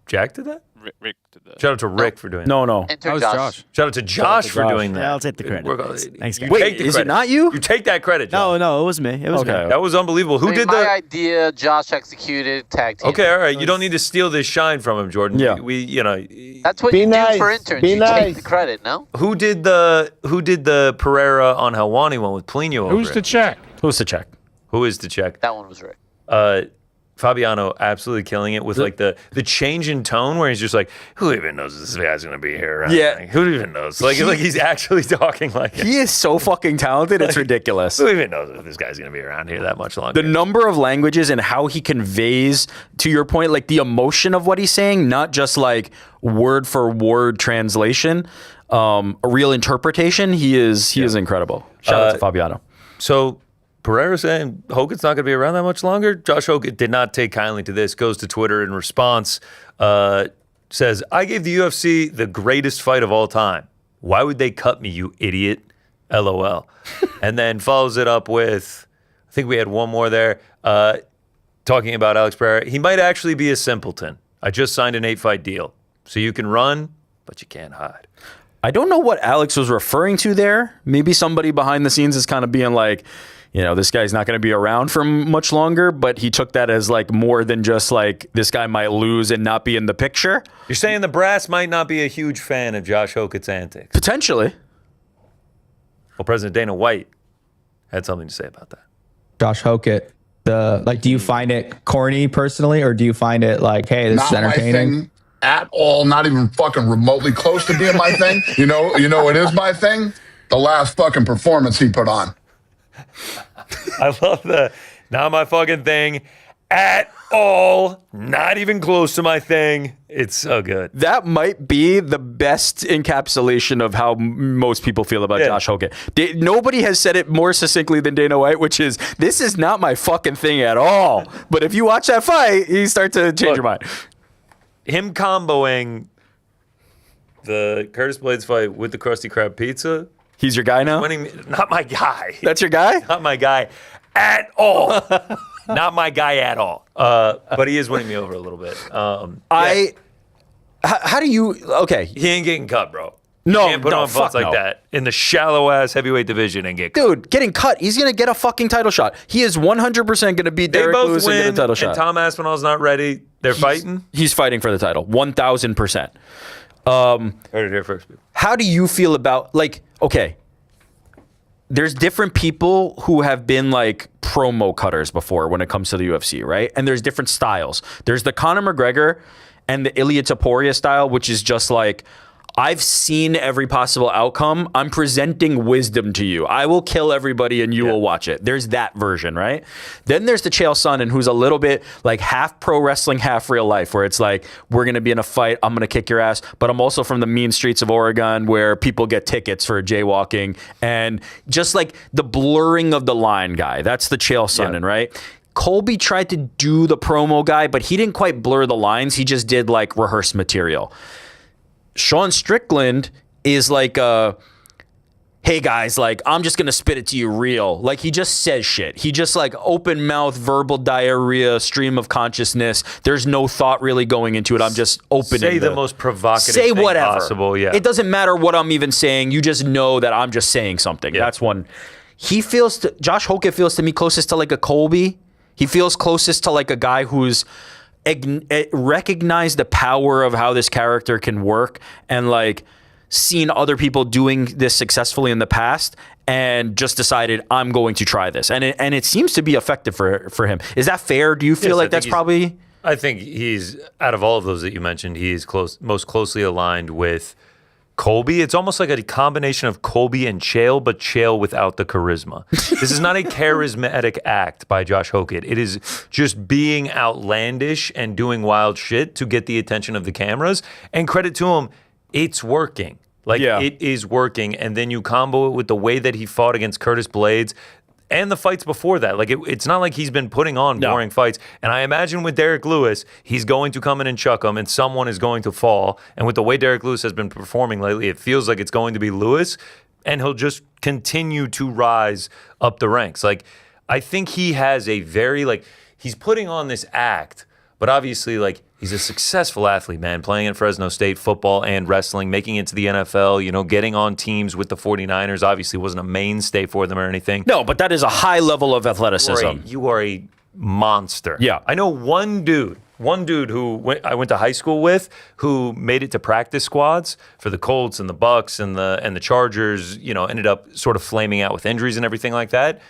Jack did that? Rick did that. Shout out to Rick for doing that. No. That was Josh. Shout out to Josh for doing that. Yeah, I'll take the credit. Thanks, guys. Wait, is it not you? You take that credit, John. No, it was me. It was me. That was unbelievable. Who did my the idea, Josh executed, tag team. Okay, all right. You don't need to steal this shine from him, Jordan. Yeah. That's what you do for interns. You take the credit, no? Who did the Pereira on Helwani one with Plino over Who's to check? Who's to check? Who is to check? That one was Rick. Fabiano absolutely killing it with like the change in tone where he's just like, who even knows this guy's gonna be here? Right? Yeah. Like, who even knows? Like he's actually talking like he is so fucking talented. It's ridiculous. Who even knows if this guy's gonna be around here that much longer? The number of languages and how he conveys, to your point, like the emotion of what he's saying, not just like word for word translation, a real interpretation. He is incredible. Shout out to Fabiano. So Pereira saying Hogan's not going to be around that much longer. Josh Hogan did not take kindly to this. Goes to Twitter in response. Says, I gave the UFC the greatest fight of all time. Why would they cut me, you idiot? LOL. And then follows it up with, I think we had one more there, talking about Alex Pereira. He might actually be a simpleton. I just signed an 8-fight deal. So you can run, but you can't hide. I don't know what Alex was referring to there. Maybe somebody behind the scenes is kind of being like, this guy's not going to be around for much longer, but he took that as like more than just like this guy might lose and not be in the picture. You're saying the brass might not be a huge fan of Josh Hokett's antics? Potentially. Well, President Dana White had something to say about that. Josh Hokett, do you find it corny personally, or do you find it like, hey, this is entertaining? My thing at all, not even fucking remotely close to being my thing. You know it is my thing? The last fucking performance he put on. I love the not my fucking thing at all, not even close to my thing. It's so good. That might be the best encapsulation of how most people feel about Josh Hogan. Nobody has said it more succinctly than Dana White, which is, this is not my fucking thing at all. But if you watch that fight, you start to change your mind. Him comboing the Curtis Blades fight with the Krusty Krab pizza. He's your guy now? Not my guy. That's your guy? Not my guy at all. Not my guy at all. But he is winning me over a little bit. How do you, okay. He ain't getting cut, bro. No, can't put on butts like that in the shallow-ass heavyweight division and get cut. Dude, getting cut. He's going to get a fucking title shot. He is 100% going to beat Derek Lewis and get a title shot. And Tom Aspinall's not ready. They're fighting? He's fighting for the title. 1,000%. Heard it here first. How do you feel about, okay, there's different people who have been like promo cutters before when it comes to the UFC, right? And there's different styles. There's the Conor McGregor and the Ilia Topuria style, which is just like, I've seen every possible outcome. I'm presenting wisdom to you. I will kill everybody and you will watch it. There's that version, right? Then there's the Chael Sonnen, who's a little bit like half pro wrestling, half real life, where it's like, we're going to be in a fight. I'm going to kick your ass. But I'm also from the mean streets of Oregon where people get tickets for jaywalking. And just like the blurring of the line guy. That's the Chael Sonnen, right? Colby tried to do the promo guy, but he didn't quite blur the lines. He just did like rehearsed material. Sean Strickland is like, hey guys, like, I'm just going to spit it to you real. Like, he just says shit. He just like open mouth, verbal diarrhea, stream of consciousness. There's no thought really going into it. I'm just opening. Say the most provocative say thing whatever possible. Yeah. It doesn't matter what I'm even saying. You just know that I'm just saying something. Yeah. That's one. Josh Hogan feels to me closest to like a Colby. He feels closest to like a guy who's recognize the power of how this character can work and like seen other people doing this successfully in the past and just decided I'm going to try this. And it seems to be effective for him. Is that fair? Do you feel like that's probably... I think he's, out of all of those that you mentioned, he's most closely aligned with Colby. It's almost like a combination of Colby and Chael, but Chael without the charisma. This is not a charismatic act by Josh Hogan. It is just being outlandish and doing wild shit to get the attention of the cameras. And credit to him, it's working. It is working. And then you combo it with the way that he fought against Curtis Blades and the fights before that. Like, it's not like he's been putting on boring fights. And I imagine with Derek Lewis, he's going to come in and chuck him, and someone is going to fall. And with the way Derek Lewis has been performing lately, it feels like it's going to be Lewis, and he'll just continue to rise up the ranks. Like, I think he has a very, he's putting on this act, but obviously, he's a successful athlete, man, playing at Fresno State football and wrestling, making it to the NFL, getting on teams with the 49ers. Obviously wasn't a mainstay for them or anything. No, but that is a high level of athleticism. You are a monster. Yeah. I know one dude who I went to high school with who made it to practice squads for the Colts and the Bucks and the Chargers, ended up sort of flaming out with injuries and everything like that.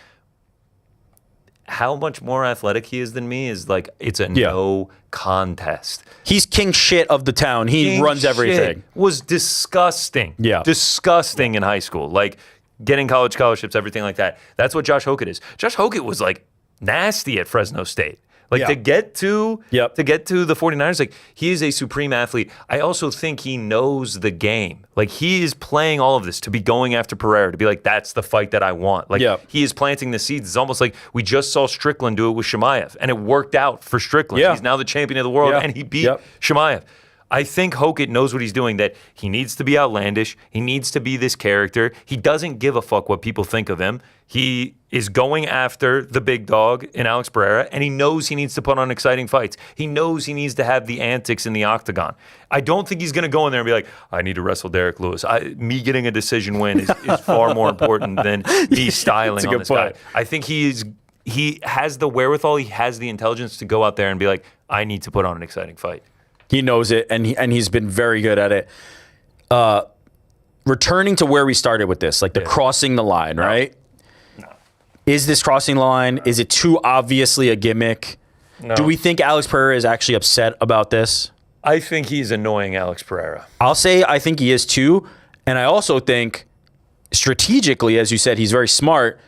how much more athletic he is than me is like it's a no contest. He's king shit of the town. He King runs everything. shit was disgusting. Yeah. Disgusting in high school. Like getting college scholarships, everything like that. That's what Josh Hokett is. Josh Hokett was like nasty at Fresno State. Like to get to the 49ers, like he is a supreme athlete. I also think he knows the game. Like he is playing all of this to be going after Pereira, to be like, that's the fight that I want. Like he is planting the seeds. It's almost like we just saw Strickland do it with Chimaev, and it worked out for Strickland. He's now the champion of the world, and he beat Chimaev. I think Hokett knows what he's doing, that he needs to be outlandish. He needs to be this character. He doesn't give a fuck what people think of him. He is going after the big dog in Alex Pereira, and he knows he needs to put on exciting fights. He knows he needs to have the antics in the octagon. I don't think he's going to go in there and be like, I need to wrestle Derek Lewis. Me getting a decision win is far more important than me styling on this guy. I think he has the wherewithal, he has the intelligence to go out there and be like, I need to put on an exciting fight. He knows it, and he's been very good at it. Returning to where we started with this, like the crossing the line, right? No. Is this crossing the line? No. Is it too obviously a gimmick? No. Do we think Alex Pereira is actually upset about this? I think he's annoying Alex Pereira. I'll say I think he is too, and I also think strategically, as you said, he's very smart.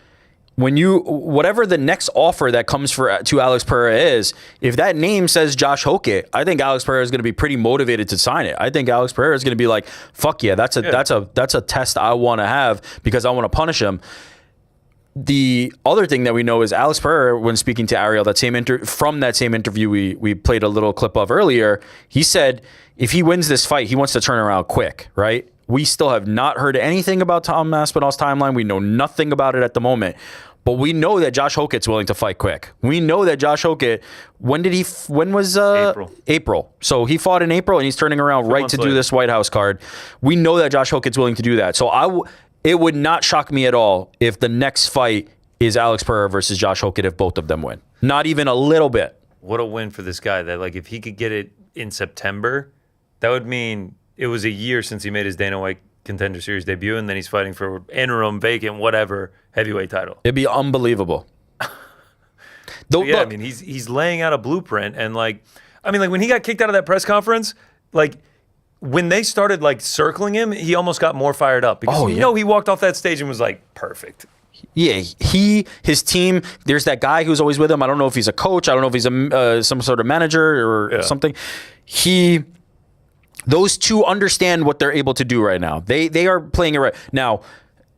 When whatever the next offer that comes to Alex Pereira is, if that name says Josh Hokett, I think Alex Pereira is going to be pretty motivated to sign it. I think Alex Pereira is going to be like, "Fuck yeah, that's a test I want to have because I want to punish him." The other thing that we know is Alex Pereira, when speaking to Ariel, from that same interview we played a little clip of earlier, he said if he wins this fight, he wants to turn around quick, right? We still have not heard anything about Tom Aspinall's timeline. We know nothing about it at the moment. But we know that Josh Hokett's willing to fight quick. We know that Josh Hokett, when was April. So he fought in April, and he's turning around right to do this White House card. We know that Josh Hokett's willing to do that. So it would not shock me at all if the next fight is Alex Pereira versus Josh Hokett if both of them win. Not even a little bit. What a win for this guy. That like if he could get it in September, that would mean it was a year since he made his Dana White Contender Series debut, and then he's fighting for interim, vacant, whatever heavyweight title. It'd be unbelievable. I mean, he's laying out a blueprint, and like when he got kicked out of that press conference, like when they started like circling him, he almost got more fired up because he walked off that stage and was like, perfect. Yeah, his team. There's that guy who's always with him. I don't know if he's a coach. I don't know if he's some sort of manager or something. Those two understand what they're able to do right now. They are playing it right. Now,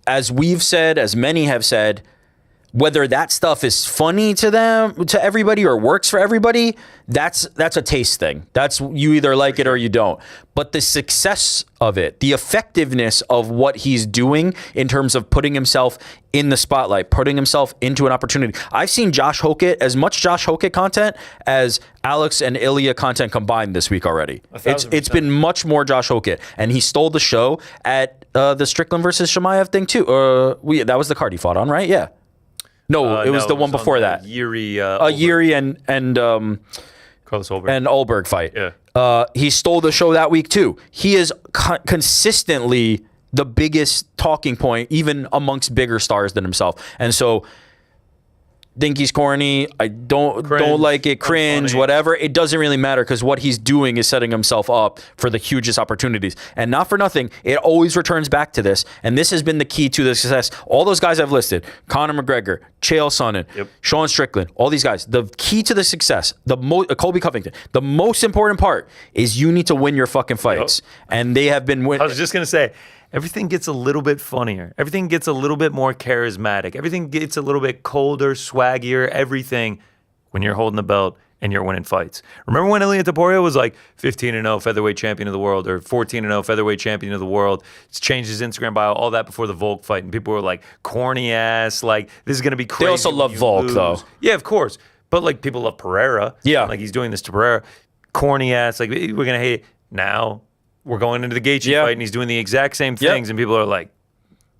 as we've said, as many have said, whether that stuff is funny to them, to everybody, or works for everybody, that's a taste thing. That's you either like it or you don't. But the success of it, the effectiveness of what he's doing in terms of putting himself in the spotlight, putting himself into an opportunity. I've seen Josh Hokett, as much Josh Hokett content as Alex and Ilya content combined this week already. It's been much more Josh Hokett, and he stole the show at the Strickland versus Chimaev thing too. That was the card he fought on, right? Yeah. No, it was the one before that. Yuri and Carlos Ulberg. And Ulberg fight. Yeah. He stole the show that week too. He is consistently the biggest talking point, even amongst bigger stars than himself. And so, think he's corny. I don't like it. Cringe, whatever. It doesn't really matter because what he's doing is setting himself up for the hugest opportunities. And not for nothing, it always returns back to this. And this has been the key to the success. All those guys I've listed, Conor McGregor, Chael Sonnen, Sean Strickland, all these guys. The key to the success, Colby Covington, the most important part is you need to win your fucking fights. And they have been winning. I was just going to say, everything gets a little bit funnier. Everything gets a little bit more charismatic. Everything gets a little bit colder, swaggier, everything when you're holding the belt and you're winning fights. Remember when Ilia Topuria was like 15-0 featherweight champion of the world or 14-0 featherweight champion of the world? It's changed his Instagram bio, all that before the Volk fight. And people were like, corny ass, like this is going to be crazy. They also love Volk though. Yeah, of course. But like people love Pereira. Yeah. Like he's doing this to Pereira. Corny ass, like we're going to hate it. Now we're going into the Gaethje fight, and he's doing the exact same things, and people are like,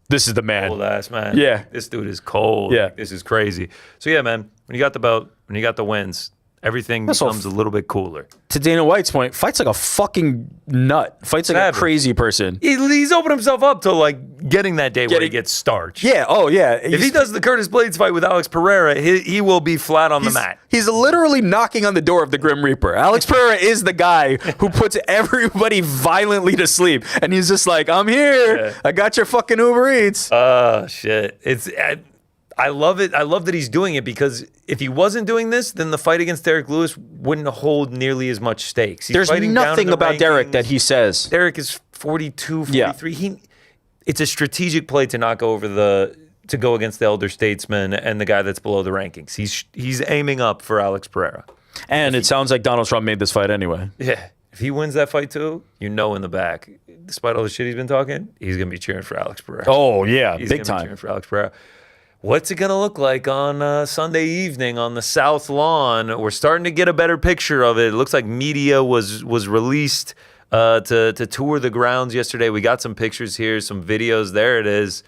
"This is the man, cold ass man. Yeah, this dude is cold. Yeah, like, this is crazy." So yeah, man, when you got the belt, when you got the wins, Everything becomes a little bit cooler. To Dana White's point, fights like a fucking nut. Fights like a crazy person. He's opened himself up to like getting that day where he gets starched. Yeah. Oh yeah. If he does the Curtis Blades fight with Alex Pereira, he will be flat on the mat. He's literally knocking on the door of the Grim Reaper. Alex Pereira is the guy who puts everybody violently to sleep, and he's just like, "I'm here. Yeah. I got your fucking Uber Eats." Oh shit! I love it. I love that he's doing it because if he wasn't doing this, then the fight against Derek Lewis wouldn't hold nearly as much stakes. There's nothing about Derek that he says. Derek is 42, 43. Yeah. It's a strategic play to not go over to go against the elder statesman and the guy that's below the rankings. He's aiming up for Alex Pereira. And it sounds like Donald Trump made this fight anyway. Yeah. If he wins that fight too, in the back, despite all the shit he's been talking, he's going to be cheering for Alex Pereira. Oh, yeah. He's big gonna time. Be cheering for Alex Pereira. What's it going to look like on Sunday evening on the South Lawn? We're starting to get a better picture of it. It looks like media was released to tour the grounds yesterday. We got some pictures here, some videos. There it is.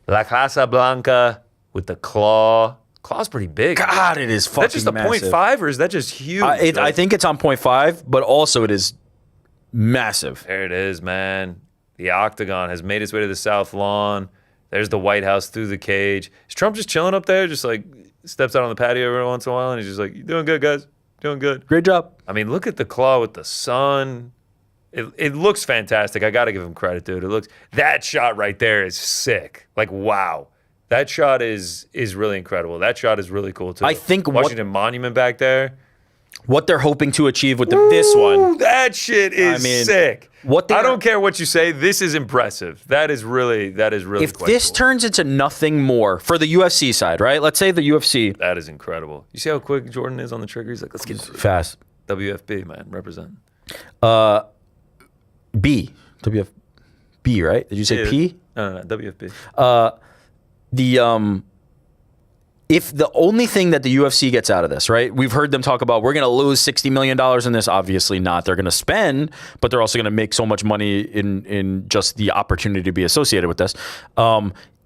La Casa Blanca with the claw. Claw's pretty big. God, it is fucking massive. Is that just a 0.5 or is that just huge? I think it's on 0.5, but also it is massive. There it is, man. The Octagon has made its way to the South Lawn. There's the White House through the cage. Is Trump just chilling up there? Just like steps out on the patio every once in a while and he's just like, "You doing good, guys? Doing good. Great job." I mean, look at the claw with the sun. It looks fantastic. I got to give him credit, dude. That shot right there is sick. Like, wow. That shot is really incredible. That shot is really cool, too. I think Washington Monument back there. What they're hoping to achieve with this one. That shit is sick. I don't care what you say. This is impressive. That is really If this turns into nothing more for the UFC side, right? Let's say the UFC. That is incredible. You see how quick Jordan is on the trigger? He's like, let's get fast. WFB, man. Represent. WFB, right? Did you say P? No, WFB. If the only thing that the UFC gets out of this, right? We've heard them talk about, we're going to lose $60 million in this. Obviously not. They're going to spend, but they're also going to make so much money in just the opportunity to be associated with this.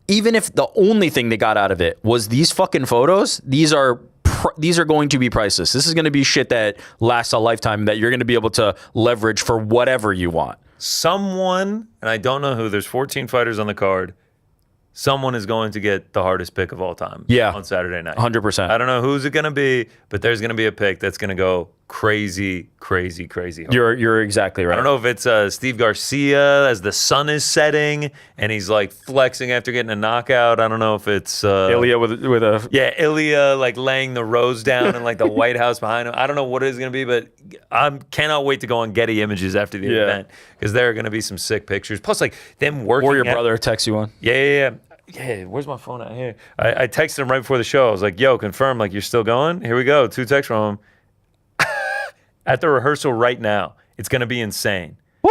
Even if the only thing they got out of it was these fucking photos, these are going to be priceless. This is going to be shit that lasts a lifetime that you're going to be able to leverage for whatever you want. Someone, and I don't know who, there's 14 fighters on the card. Someone is going to get the hardest pick of all time on Saturday night. 100%. I don't know who's it going to be, but there's going to be a pick that's going to go crazy, crazy, crazy hard. You're exactly right. I don't know if it's Steve Garcia as the sun is setting and he's like flexing after getting a knockout. I don't know if it's Ilya with a Ilya like laying the rose down and like the White House behind him. I don't know what it is going to be, but I cannot wait to go on Getty Images after the event because there are going to be some sick pictures. Plus, like them working. Or your brother texts you one. Yeah. Where's my phone out here? I texted him right before the show. I was like, "Yo, confirm. Like you're still going? Here we go. 2 texts from him." At the rehearsal right now. It's going to be insane. Woo!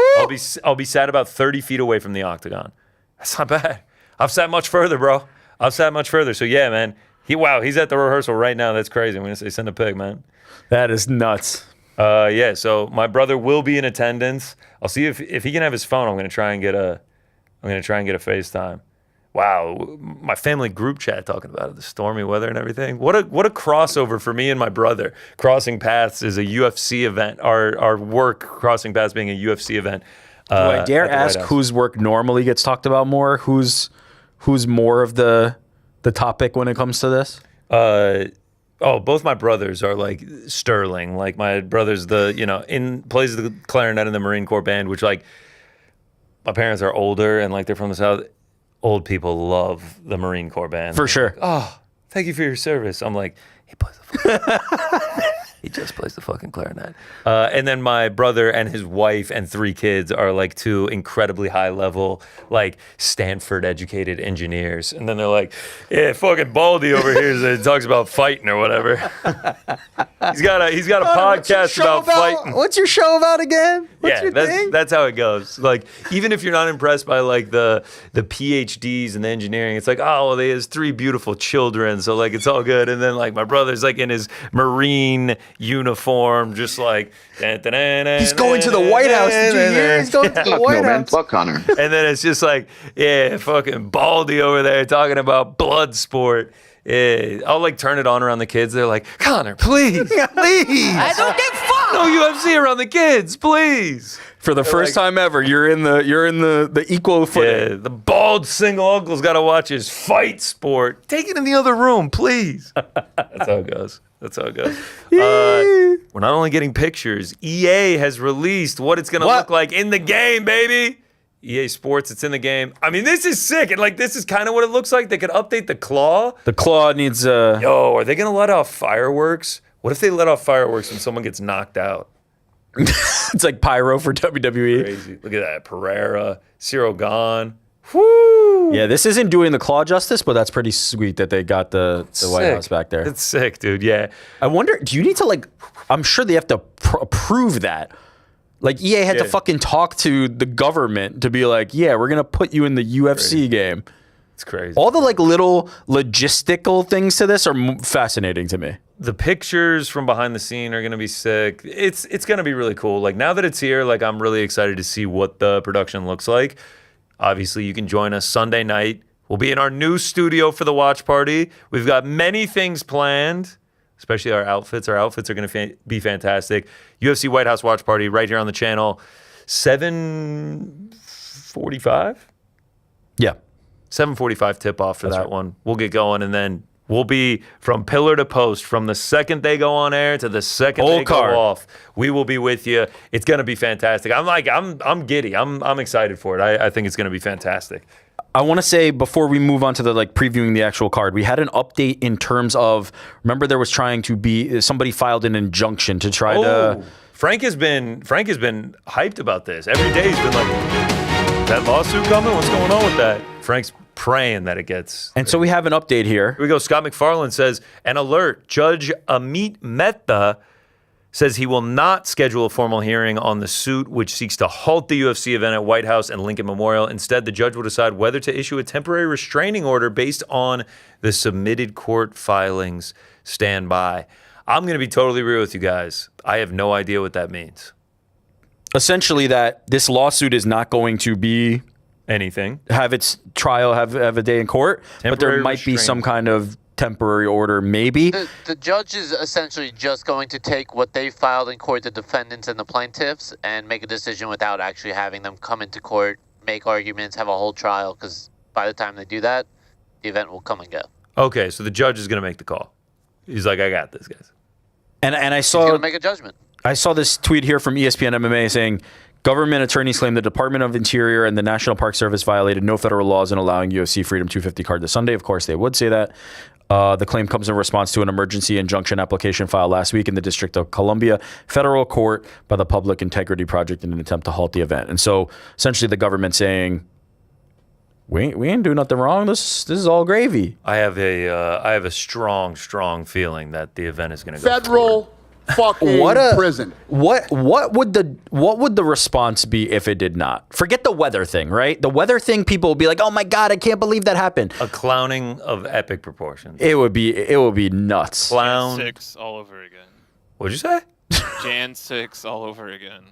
I'll be sat about 30 feet away from the octagon. That's not bad. I've sat much further, bro. I've sat much further. So yeah, man. He's at the rehearsal right now. That's crazy. I'm going to say send a pic, man. That is nuts. So my brother will be in attendance. I'll see if he can have his phone. I'm going to try and get a FaceTime. Wow, my family group chat talking about it, the stormy weather and everything. What a crossover for me and my brother. Crossing paths is a UFC event. Our work crossing paths being a UFC event. Do I dare ask whose work normally gets talked about more? Who's more of the topic when it comes to this? Both my brothers are like sterling. Like my brother's plays the clarinet in the Marine Corps band, which like my parents are older and like they're from the South. Old people love the Marine Corps band. For sure. Oh, thank you for your service. I'm like, he just plays the fucking clarinet. And then my brother and his wife and 3 kids are like 2 incredibly high level, like Stanford educated engineers. And then they're like, yeah, fucking Baldy over here talks about fighting or whatever. He's got a podcast about fighting. What's your show about again? That's how it goes. Like, even if you're not impressed by like the PhDs and the engineering, it's like, oh, well, he has 3 beautiful children, so like it's all good. And then like my brother's like in his Marine uniform, just like. He's going to the White House. Did you hear? He's going to the White House. Fuck Connor. And then it's just like, yeah, fucking Baldy over there talking about blood sport. Yeah, I'll like turn it on around the kids. They're like, Connor, please, please. I don't get fucked. No UFC around the kids, please. For the first time ever, you're in the equal footing. Yeah, the bald single uncle's got to watch his fight sport. Take it in the other room, please. That's how it goes. That's how it goes. We're not only getting pictures. EA has released what it's going to look like in the game, baby. EA Sports, it's in the game. I mean, this is sick. And like, this is kind of what it looks like. They could update the claw. The claw needs Yo, are they going to let off fireworks? What if they let off fireworks when someone gets knocked out? It's like pyro for WWE. Crazy. Look at that. Pereira, Ciro gone. Woo! Yeah, this isn't doing the claw justice, but that's pretty sweet that they got the White House back there. It's sick, dude. Yeah. I wonder, do you need to like, I'm sure they have to approve that. Like EA had to fucking talk to the government to be like, yeah, we're going to put you in the UFC game. It's crazy. All the like little logistical things to this are fascinating to me. The pictures from behind the scene are going to be sick. It's going to be really cool. Like now that it's here, like I'm really excited to see what the production looks like. Obviously, you can join us Sunday night. We'll be in our new studio for the watch party. We've got many things planned, especially our outfits. Our outfits are going to be fantastic. UFC White House watch party right here on the channel. 7:45? Yeah. 7:45 tip-off for that one. We'll get going, and then we'll be from pillar to post from the second they go on air to the second they go off. We will be with you. It's going to be fantastic. I'm giddy. I'm excited for it. I think it's going to be fantastic. I want to say before we move on to the like previewing the actual card, we had an update in terms of, remember there was trying to be, somebody filed an injunction to try to. Frank has been hyped about this. Every day he's been like, that lawsuit coming? What's going on with that? Frank's praying that it gets. And so we have an update here. Here we go. Scott McFarlane says, an alert. Judge Amit Mehta says he will not schedule a formal hearing on the suit which seeks to halt the UFC event at White House and Lincoln Memorial. Instead, the judge will decide whether to issue a temporary restraining order based on the submitted court filings. Stand by. I'm going to be totally real with you guys. I have no idea what that means. Essentially that this lawsuit is not going to be anything, have its trial, have a day in court, but there might be some kind of temporary order, maybe. The judge is essentially just going to take what they filed in court, the defendants and the plaintiffs, and make a decision without actually having them come into court, make arguments, have a whole trial, because by the time they do that, the event will come and go. Okay, so the judge is going to make the call. He's like, I got this, guys. And I saw... He's going to make a judgment. I saw this tweet here from ESPN MMA saying, government attorneys claim the Department of Interior and the National Park Service violated no federal laws in allowing UFC Freedom 250 card this Sunday. Of course, they would say that. The claim comes in response to an emergency injunction application filed last week in the District of Columbia Federal Court by the Public Integrity Project in an attempt to halt the event. And so essentially the government saying, we ain't doing nothing wrong. This is all gravy. I have a strong feeling that the event is going to go federal fucking prison. What would the response be if it did not? Forget the weather thing, right? The weather thing, people will be like, "Oh my god, I can't believe that happened." A clowning of epic proportions. It would be nuts. Clown. Jan 6 all over again. What'd you say? Jan 6 all over again.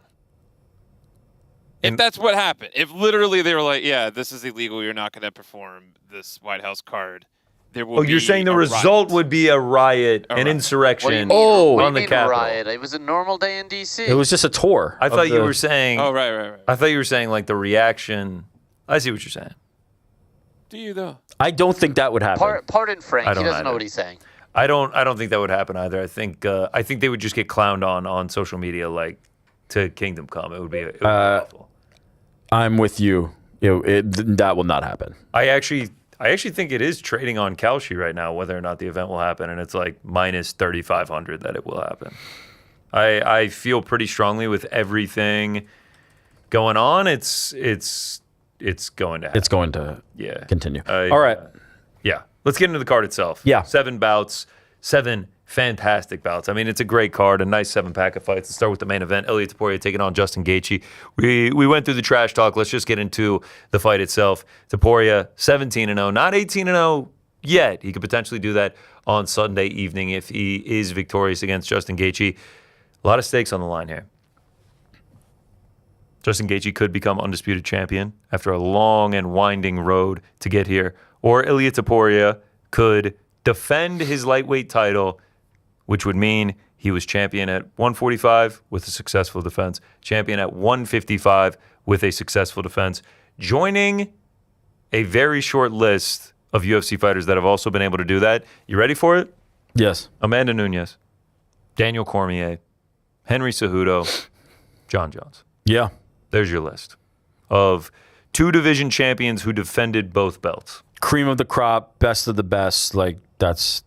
If that's what happened, if literally they were like, "Yeah, this is illegal. You're not going to perform this White House card." There will you're saying the result would be a riot, an insurrection on the Capitol. Riot? It was a normal day in D.C. It was just a tour. I thought you were saying... Oh, right. I thought you were saying like the reaction... I see what you're saying. Do you, though? I don't think that would happen. Pardon Frank. He doesn't know what he's saying. I don't think that would happen either. I think they would just get clowned on social media like to Kingdom Come. It would be awful. I'm with you. That will not happen. I actually think it is trading on Kalshi right now, whether or not the event will happen, and it's like minus 3,500 that it will happen. I feel pretty strongly with everything going on. It's going to happen. It's going to continue. All right. Yeah. Let's get into the card itself. Yeah. 7 bouts, 7 fantastic bouts. I mean, it's a great card, a nice 7-pack of fights. Let's start with the main event. Ilia Topuria taking on Justin Gaethje. We went through the trash talk. Let's just get into the fight itself. Topuria, 17-0, not 18-0 yet. He could potentially do that on Sunday evening if he is victorious against Justin Gaethje. A lot of stakes on the line here. Justin Gaethje could become undisputed champion after a long and winding road to get here. Or Ilia Topuria could defend his lightweight title, which would mean he was champion at 145 with a successful defense, champion at 155 with a successful defense, joining a very short list of UFC fighters that have also been able to do that. You ready for it? Yes. Amanda Nunes, Daniel Cormier, Henry Cejudo, John Jones. Yeah. There's your list of 2 division champions who defended both belts. Cream of the crop, best of the best. Like, that's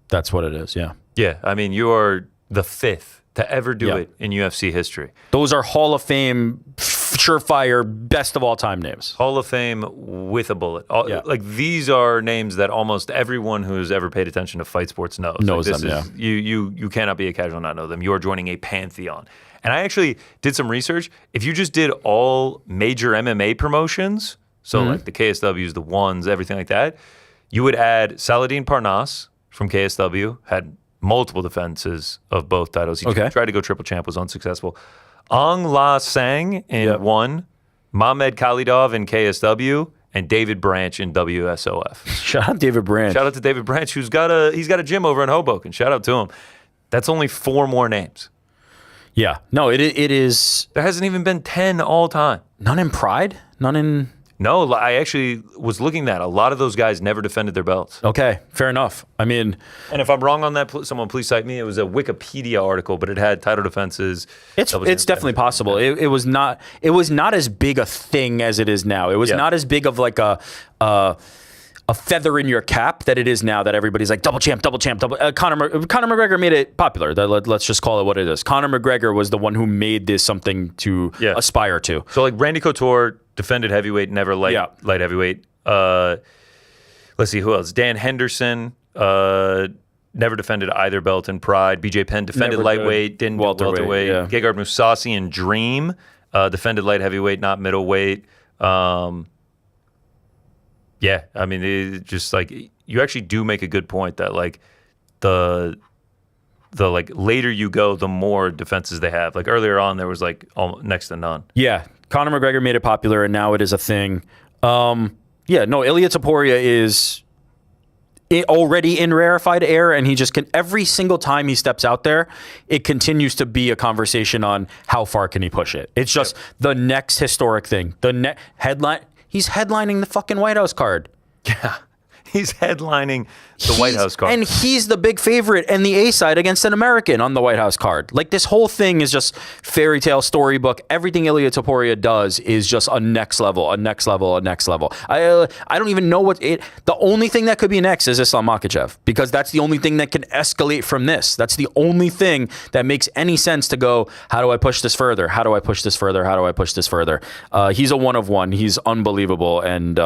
what it is, yeah. Yeah, I mean, you are the 5th to ever do it in UFC history. Those are Hall of Fame, surefire, best of all time names. Hall of Fame with a bullet. Like, these are names that almost everyone who's ever paid attention to fight sports knows. Them. You cannot be a casual and not know them. You are joining a pantheon. And I actually did some research. If you just did all major MMA promotions, so like the KSWs, the ones, everything like that, you would add Saladin Parnasse from KSW, had multiple defenses of both titles. He tried to go triple champ, was unsuccessful. Aung La Sang in one, Mamed Khalidov in KSW, and David Branch in WSOF. Shout out David Branch. Shout out to David Branch, he's got a gym over in Hoboken. Shout out to him. That's only 4 more names. Yeah. No, it is. There hasn't even been 10 all time. None in Pride? None in. No, I actually was looking at a lot of those guys never defended their belts. Okay, fair enough. I mean, and if I'm wrong on that, someone please cite me. It was a Wikipedia article, but it had title defenses. It's definitely possible. It was not as big a thing as it is now. It was not as big of like a feather in your cap that it is now, that everybody's like double champ. Conor McGregor made it popular. Let's just call it what it is. Conor McGregor was the one who made this something to aspire to. So like Randy Couture defended heavyweight, never light heavyweight. Let's see who else. Dan Henderson never defended either belt in Pride. BJ Penn defended lightweight, didn't do welterweight. Gegard Mousasi in Dream defended light heavyweight, not middleweight. Yeah, I mean, it just like, you actually do make a good point that like the like later you go, the more defenses they have. Like earlier on, there was like next to none. Yeah, Conor McGregor made it popular, and now it is a thing. Ilia Topuria is already in rarefied air, and he just can, every single time he steps out there, it continues to be a conversation on how far can he push it. It's just the next historic thing. The headline. He's headlining the fucking White House card. Yeah, he's headlining the White House card. And he's the big favorite and the A side against an American on the White House card. Like, this whole thing is just fairy tale, storybook. Everything Ilia Topuria does is just a next level. I don't even know the only thing that could be next is Islam Makhachev, because that's the only thing that can escalate from this. That's the only thing that makes any sense to go, how do I push this further? How do I push this further? How do I push this further? He's a one of one. He's unbelievable. And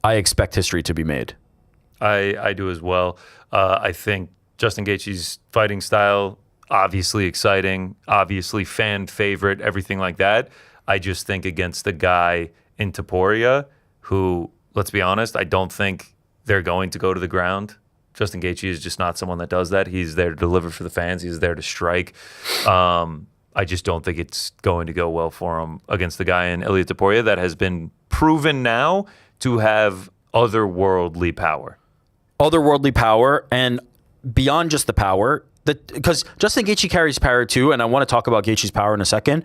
I expect history to be made. I do as well. I think Justin Gaethje's fighting style, obviously exciting, obviously fan favorite, everything like that. I just think against the guy in Topuria, who, let's be honest, I don't think they're going to go to the ground. Justin Gaethje is just not someone that does that. He's there to deliver for the fans. He's there to strike. I just don't think it's going to go well for him against the guy in Ilia Topuria that has been proven now to have otherworldly power. Otherworldly power, and beyond just the power, because Justin Gaethje carries power too, and I want to talk about Gaethje's power in a second,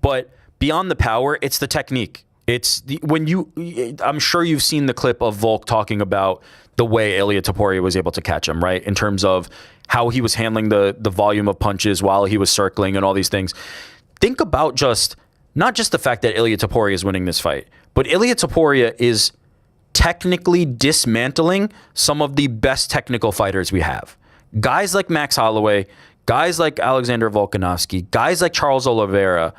but beyond the power, it's the technique. I'm sure you've seen the clip of Volk talking about the way Ilia Topuria was able to catch him, right? In terms of how he was handling the volume of punches while he was circling and all these things. Think about not just the fact that Ilia Topuria is winning this fight, but Ilia Topuria is technically dismantling some of the best technical fighters we have. Guys like Max Holloway, guys like Alexander Volkanovski, guys like Charles Oliveira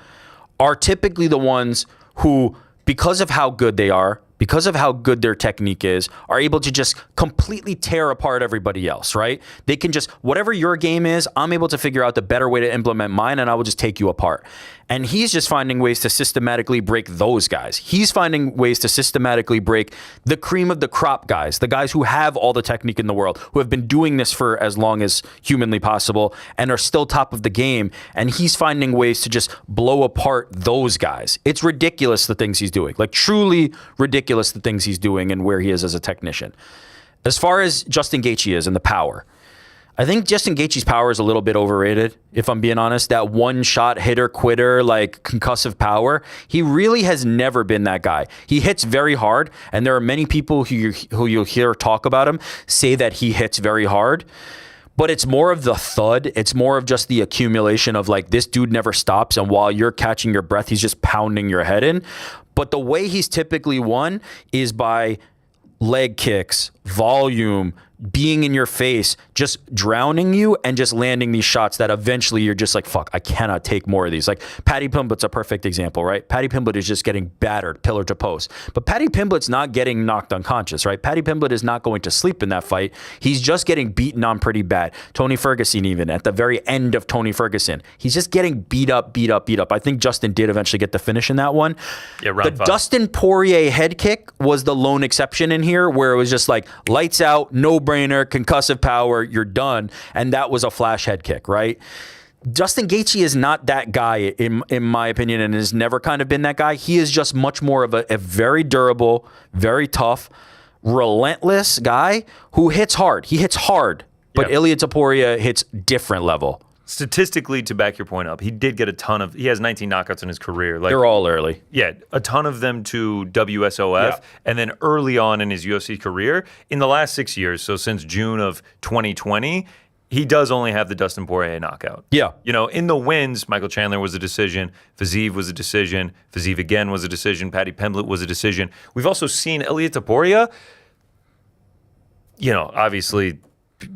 are typically the ones who, because of how good they are, because of how good their technique is, are able to just completely tear apart everybody else, right? They can just, whatever your game is, I'm able to figure out the better way to implement mine, and I will just take you apart. And he's just finding ways to systematically break those guys. He's finding ways to systematically break the cream of the crop guys, the guys who have all the technique in the world, who have been doing this for as long as humanly possible and are still top of the game. And he's finding ways to just blow apart those guys. It's ridiculous the things he's doing, like truly ridiculous the things he's doing and where he is as a technician. As far as Justin Gaethje is and the power, I think Justin Gaethje's power is a little bit overrated, if I'm being honest. That one-shot hitter-quitter, like concussive power, he really has never been that guy. He hits very hard, and there are many people who you'll hear talk about him say that he hits very hard. But it's more of the thud. It's more of just the accumulation of like, this dude never stops, and while you're catching your breath, he's just pounding your head in. But the way he's typically won is by leg kicks, volume, being in your face, just drowning you and just landing these shots that eventually you're just like, fuck, I cannot take more of these. Like Paddy Pimblett's a perfect example, right? Paddy Pimblett is just getting battered pillar to post. But Paddy Pimblett's not getting knocked unconscious, right? Paddy Pimblett is not going to sleep in that fight. He's just getting beaten on pretty bad. Tony Ferguson, even at the very end of Tony Ferguson, he's just getting beat up. I think Justin did eventually get the finish in that one. Yeah, round 5. Dustin Poirier head kick was the lone exception in here, where it was just like lights out, no brainer, concussive power, you're done. And that was a flash head kick, right? Justin Gaethje is not that guy, in my opinion, and has never kind of been that guy. He is just much more of a very durable, very tough, relentless guy who hits hard. He hits hard, but Ilia Topuria hits different level. Statistically, to back your point up, he did get he has 19 knockouts in his career. Like, they're all early. Yeah, a ton of them to WSOF. And then early on in his UFC career, in the last 6 years, so since June of 2020, he does only have the Dustin Poirier knockout. Yeah. You know, in the wins, Michael Chandler was a decision, Fiziev was a decision, Fiziev again was a decision, Paddy Pimblett was a decision. We've also seen Ilia Topuria, you know, obviously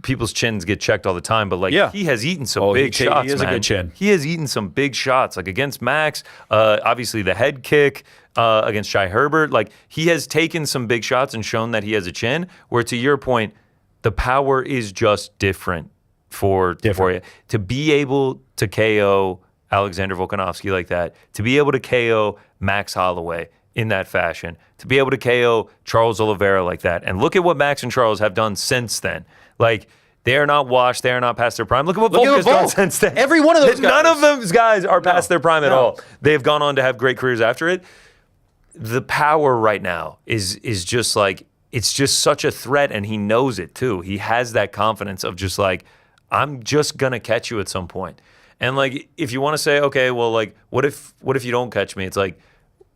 people's chins get checked all the time, but like he has eaten some big shots. He has a good chin. He has eaten some big shots, like against Max, obviously the head kick against Shai Herbert. Like he has taken some big shots and shown that he has a chin, where to your point, the power is just different for you. To be able to KO Alexander Volkanovski like that, to be able to KO Max Holloway in that fashion, to be able to KO Charles Oliveira like that. And look at what Max and Charles have done since then. Like, they are not washed. They are not past their prime. Look at what Volk has done since then. Every one of those guys. None of those guys are past their prime at all. They've gone on to have great careers after it. The power right now is just like, it's just such a threat, and he knows it too. He has that confidence of just like, I'm just going to catch you at some point. And like, if you want to say, okay, well, like, what if you don't catch me? It's like,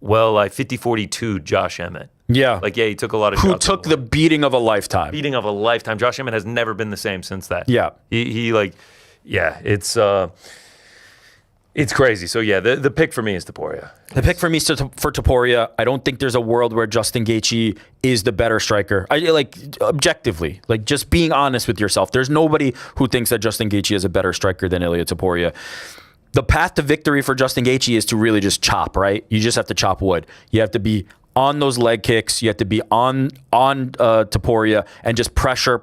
well, I 50-42 Josh Emmett. Yeah. Like, he took a lot of shots. Who took the beating of a lifetime. Beating of a lifetime. Josh Emmett has never been the same since that. Yeah. He like, yeah, it's crazy. So, yeah, the pick for me is Topuria. The pick for me is for Topuria. I don't think there's a world where Justin Gaethje is the better striker. Objectively, like just being honest with yourself, there's nobody who thinks that Justin Gaethje is a better striker than Ilia Topuria. The path to victory for Justin Gaethje is to really just chop, right? You just have to chop wood. You have to be on those leg kicks. You have to be on Topuria and just pressure.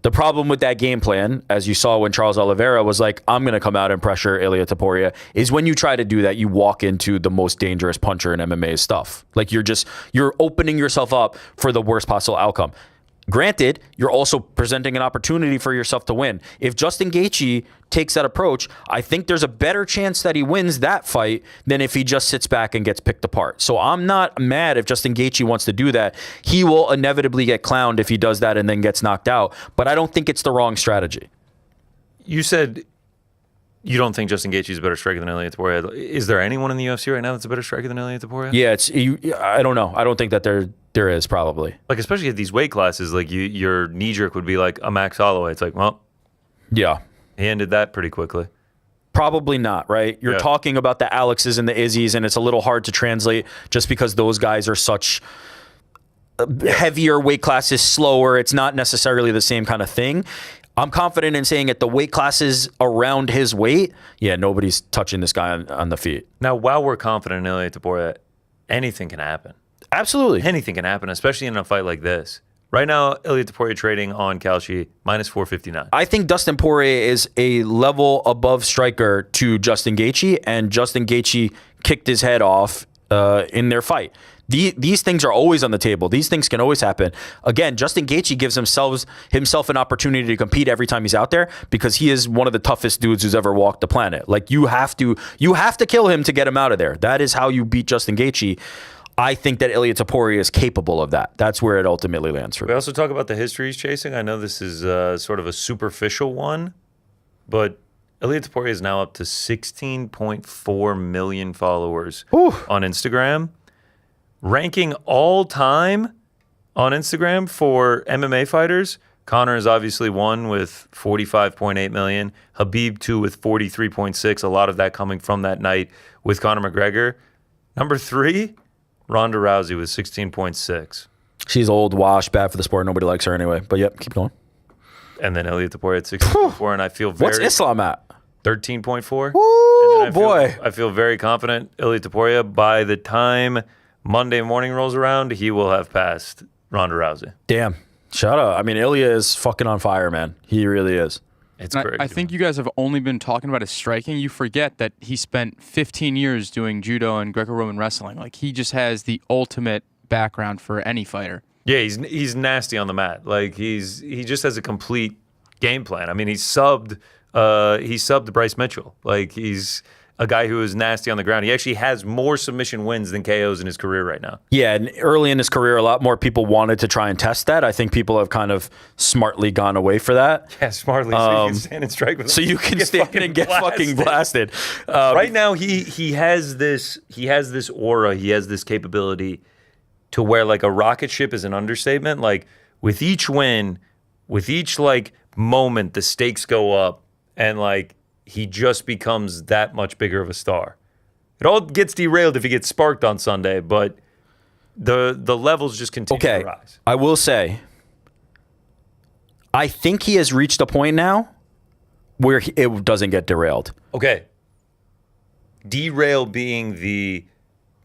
The problem with that game plan, as you saw when Charles Oliveira was like, I'm going to come out and pressure Ilia Topuria, is when you try to do that, you walk into the most dangerous puncher in MMA stuff. Like you're opening yourself up for the worst possible outcome. Granted, you're also presenting an opportunity for yourself to win. If Justin Gaethje takes that approach, I think there's a better chance that he wins that fight than if he just sits back and gets picked apart. So I'm not mad if Justin Gaethje wants to do that. He will inevitably get clowned if he does that and then gets knocked out. But I don't think it's the wrong strategy. You said you don't think Justin Gaethje is a better striker than Ilia Topuria. Is there anyone in the UFC right now that's a better striker than Ilia Topuria? Yeah, I don't know. I don't think that there is probably. Like, especially at these weight classes, like your knee jerk would be like a Max Holloway. It's like, well, yeah, he ended that pretty quickly. Probably not, right? You're talking about the Alexes and the Izzies, and it's a little hard to translate just because those guys are such heavier weight classes, slower. It's not necessarily the same kind of thing. I'm confident in saying at the weight classes around his weight, nobody's touching this guy on the feet. Now, while we're confident in Ilia Topuria, anything can happen. Absolutely. Anything can happen, especially in a fight like this, Right now, Ilia Topuria trading on Kalshi minus 459. I think Dustin Poirier is a level above striker to Justin Gaethje, and Justin Gaethje kicked his head off in their fight. These things are always on the table. These things can always happen. Again, Justin Gaethje gives himself an opportunity to compete every time he's out there because he is one of the toughest dudes who's ever walked the planet. Like you have to kill him to get him out of there. That is how you beat Justin Gaethje. I think that Ilia Topuria is capable of that. That's where it ultimately lands for me. We also talk about the history he's chasing. I know this is sort of a superficial one, but Ilia Topuria is now up to 16.4 million followers on Instagram. Ranking all time on Instagram for MMA fighters, Conor is obviously one with 45.8 million. Khabib 2 with 43.6. A lot of that coming from that night with Conor McGregor. Number 3, Ronda Rousey with 16.6. She's old, washed, bad for the sport. Nobody likes her anyway. But yep, keep going. And then Ilia Topuria at 16.4. And I feel very... What's Islam at? 13.4. Woo, boy. I feel very confident Ilia Topuria, by the time Monday morning rolls around, he will have passed Ronda Rousey. Damn. Shout out. I mean, Ilia is fucking on fire, man. He really is. It's crazy. I think you guys have only been talking about his striking. You forget that he spent 15 years doing judo and Greco-Roman wrestling. Like, he just has the ultimate background for any fighter. Yeah, he's nasty on the mat. Like, he just has a complete game plan. I mean, he subbed Bryce Mitchell. Like, he's a guy who is nasty on the ground. He actually has more submission wins than KOs in his career right now. Yeah, and early in his career, a lot more people wanted to try and test that. I think people have kind of smartly gone away for that. Yeah, smartly. So you can stand and strike with him. So you can stand and get fucking blasted. Right now, he has this aura. He has this capability to where, like, a rocket ship is an understatement. Like, with each win, with each, like, moment, the stakes go up, and, like, he just becomes that much bigger of a star. It all gets derailed if he gets sparked on Sunday, but the levels just continue to rise. I will say, I think he has reached a point now where it doesn't get derailed. Okay. Derail being the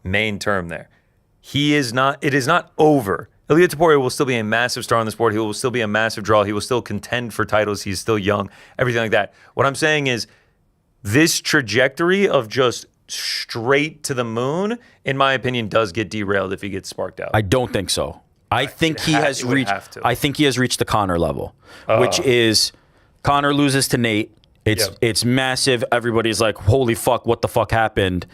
main term there. It is not over. Ilia Topuria will still be a massive star on the sport. He will still be a massive draw. He will still contend for titles. He's still young, everything like that. What I'm saying is this trajectory of just straight to the moon, in my opinion, does get derailed if he gets sparked out. I don't think so. I think he has reached the Conor level, which is Conor loses to Nate. It's massive. Everybody's like, holy fuck, what the fuck happened?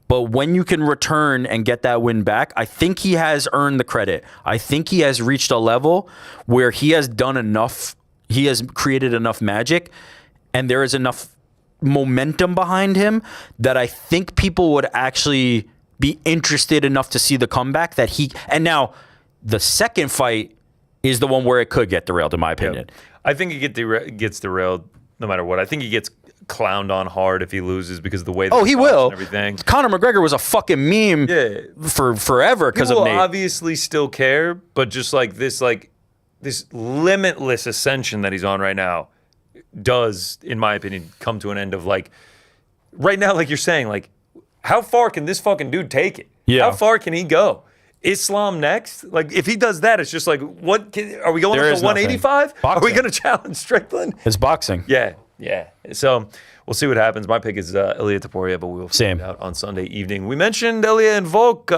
But when you can return and get that win back, I think he has earned the credit. I think he has reached a level where he has done enough. He has created enough magic, and there is enough momentum behind him that I think people would actually be interested enough to see the comeback that he. And now, the second fight is the one where it could get derailed, in my opinion. Yep. I think it gets derailed no matter what. I think he gets clowned on hard if he loses because of the way that he will. And everything. Conor McGregor was a fucking meme for forever because of Nate. People obviously still care, but just like this limitless ascension that he's on right now does, in my opinion, come to an end of, like, right now, like you're saying, like, how far can this fucking dude take it? Yeah. How far can he go? Islam next? Like, if he does that, it's just like, are we going up to 185? Are we going to challenge Strickland? It's boxing. Yeah. So we'll see what happens. My pick is Ilia Topuria, but we will find out on Sunday evening. We mentioned Ilia and Volk.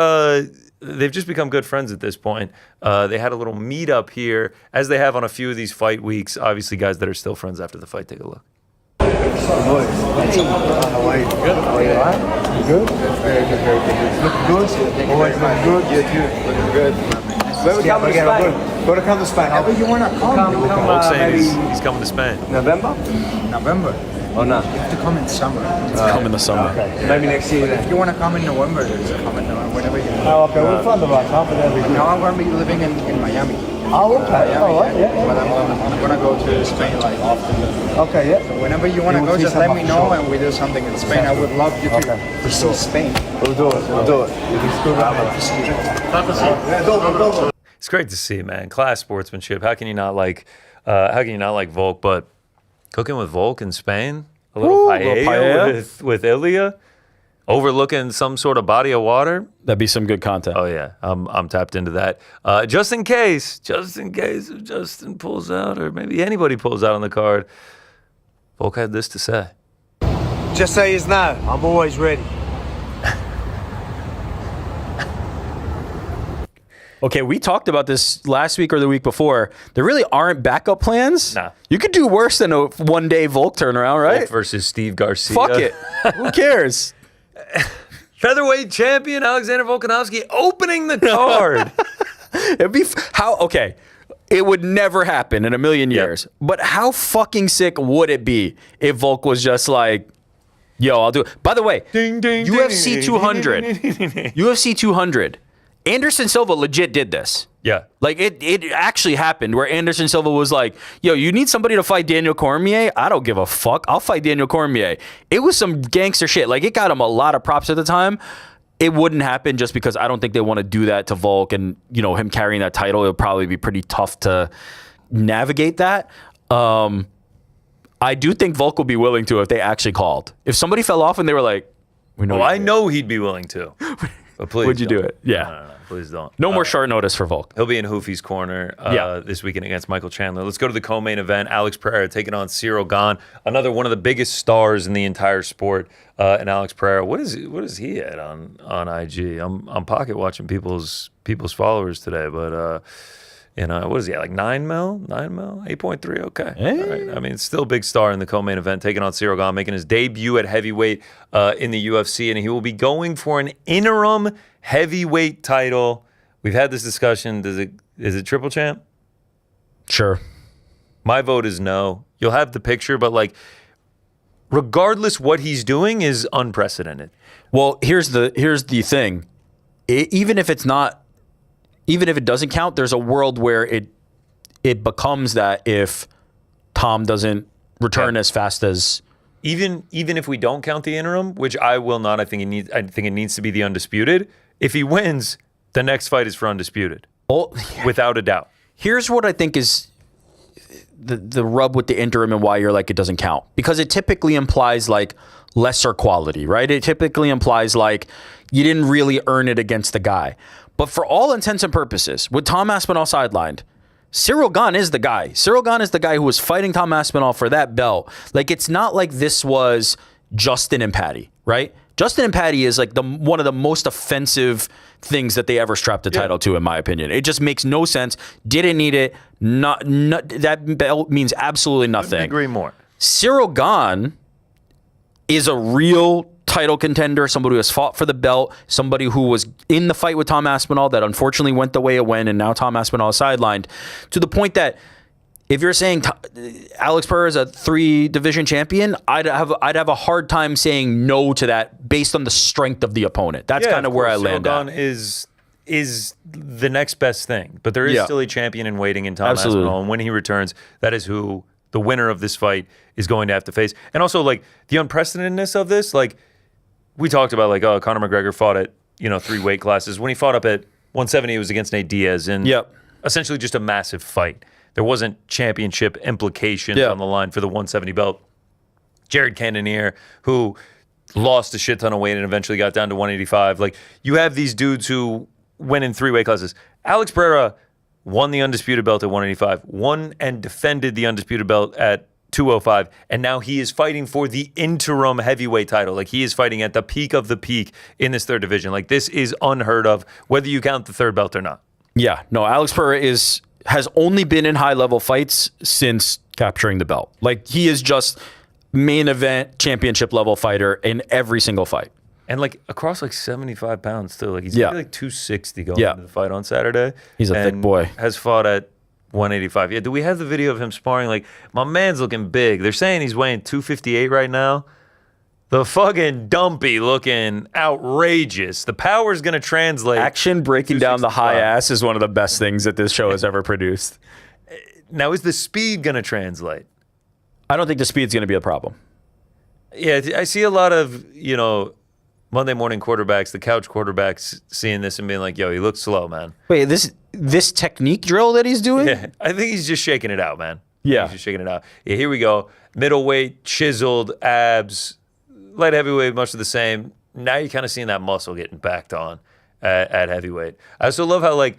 They've just become good friends at this point. They had a little meetup here, as they have on a few of these fight weeks. Obviously, guys that are still friends after the fight. Take a look. How are you? Good. How are you? Good? Very good, very good. Look good? Always look good? You too. Looking good. Where we coming to Spain? Go to come to Spain. However you want to come. Volk's saying he's coming to Spain. November? Or not? You have to come in summer. Come in the summer. Okay. Maybe next year then. If you want to come in November, just come in November, whenever you want. Oh, okay. We're from the right half of everything. Now I'm going to be living in Miami. Oh, okay. Miami, all right, yeah. But I'm going to go to Spain like often. Okay, yeah. So whenever you want to go, just let me know and we do something in Spain. I would love you to see Spain. We'll do it. We'll do it. It's great to see, man. Class sportsmanship. How can you not like Volk? But cooking with Volk in Spain, a little paella with Ilia. overlooking some sort of body of water. That'd be some good content. Oh yeah, I'm tapped into that. Just in case if Justin pulls out, or maybe anybody pulls out on the card, Volk had this to say. Just say it's no. I'm always ready. Okay, we talked about this last week or the week before. There really aren't backup plans. Nah. You could do worse than a one-day Volk turnaround, right? Volk versus Steve Garcia. Fuck it. Who cares? Featherweight champion Alexander Volkanovski opening the card. It'd be okay. It would never happen in a million years. But how fucking sick would it be if Volk was just like, yo, I'll do it. By the way, UFC 200. UFC 200. Anderson Silva legit did this. Yeah. Like, it actually happened where Anderson Silva was like, yo, you need somebody to fight Daniel Cormier? I don't give a fuck. I'll fight Daniel Cormier. It was some gangster shit. Like, it got him a lot of props at the time. It wouldn't happen just because I don't think they want to do that to Volk, and, you know, him carrying that title, it would probably be pretty tough to navigate that. I do think Volk will be willing to if they actually called. If somebody fell off and they were like, we know. Oh, I know he'd be willing to. But please would you don't. do it? Yeah. No, please don't. No more short notice for Volk. He'll be in Hoofy's corner this weekend against Michael Chandler. Let's go to the co-main event. Alex Pereira taking on Cyril Gane, another one of the biggest stars in the entire sport. And Alex Pereira, what is he at on IG? I'm pocket watching people's followers today, but you know, what is he at, like 9 mil, 8.3? Okay. Hey. All right. I mean, still a big star in the co-main event, taking on Cyril Gane, making his debut at heavyweight in the UFC, and he will be going for an interim heavyweight title. We've had this discussion. Is it triple champ? Sure. My vote is no. You'll have the picture, but like, regardless what he's doing is unprecedented. Well, here's the thing. Even if it doesn't count, there's a world where it becomes that if Tom doesn't return as fast as even if we don't count the interim, which I will not. I think it needs to be the undisputed. If he wins, the next fight is for undisputed. Well, without a doubt. Here's what I think is the rub with the interim and why you're like it doesn't count. Because it typically implies like lesser quality, right? It typically implies like you didn't really earn it against the guy. But for all intents and purposes, with Tom Aspinall sidelined, Cyril Gane is the guy. Cyril Gane is the guy who was fighting Tom Aspinall for that belt. Like, it's not like this was Justin and Patty, right? Justin and Patty is like one of the most offensive things that they ever strapped a title to, in my opinion. It just makes no sense. Didn't need it. Not that belt means absolutely nothing. Couldn't agree more. Cyril Gane is a real title contender, somebody who has fought for the belt, somebody who was in the fight with Tom Aspinall that unfortunately went the way it went, and now Tom Aspinall is sidelined, to the point that if you're saying Alex Pereira is a 3-division champion, I'd have a hard time saying no to that based on the strength of the opponent. That's kind of where I land at. Is the next best thing, but there is still a champion in waiting in Tom Aspinall, and when he returns, that is who the winner of this fight is going to have to face. And also, like, the unprecedentedness of this, like, we talked about, like, Conor McGregor fought at, 3 weight classes. When he fought up at 170, it was against Nate Diaz, and essentially just a massive fight. There wasn't championship implications on the line for the 170 belt. Jared Cannonier, who lost a shit ton of weight and eventually got down to 185. Like, you have these dudes who went in 3 weight classes. Alex Pereira won the undisputed belt at 185, won and defended the undisputed belt at 205, and now he is fighting for the interim heavyweight title. Like, he is fighting at the peak of the peak in this 3rd division. Like, this is unheard of, whether you count the 3rd belt or not. Yeah, no, Alex Pereira has only been in high-level fights since capturing the belt. Like, he is just main event championship level fighter in every single fight. And like across like 75 pounds too. Like, he's like 260 going into the fight on Saturday. He's a thick boy. Has fought at 185. Yeah, do we have the video of him sparring? Like, my man's looking big. They're saying he's weighing 258 right now. The fucking dumpy looking outrageous. The power's going to translate. Action breaking down the high ass is one of the best things that this show has ever produced. Now, is the speed going to translate? I don't think the speed's going to be a problem. Yeah, I see a lot of, Monday morning quarterbacks, the couch quarterbacks, seeing this and being like, yo, he looks slow, man. Wait, this technique drill that he's doing? Yeah, I think he's just shaking it out, man. Yeah. He's just shaking it out. Yeah, here we go. Middleweight, chiseled, abs, light heavyweight, much of the same. now you're kind of seeing that muscle getting backed on at heavyweight. I also love how, like,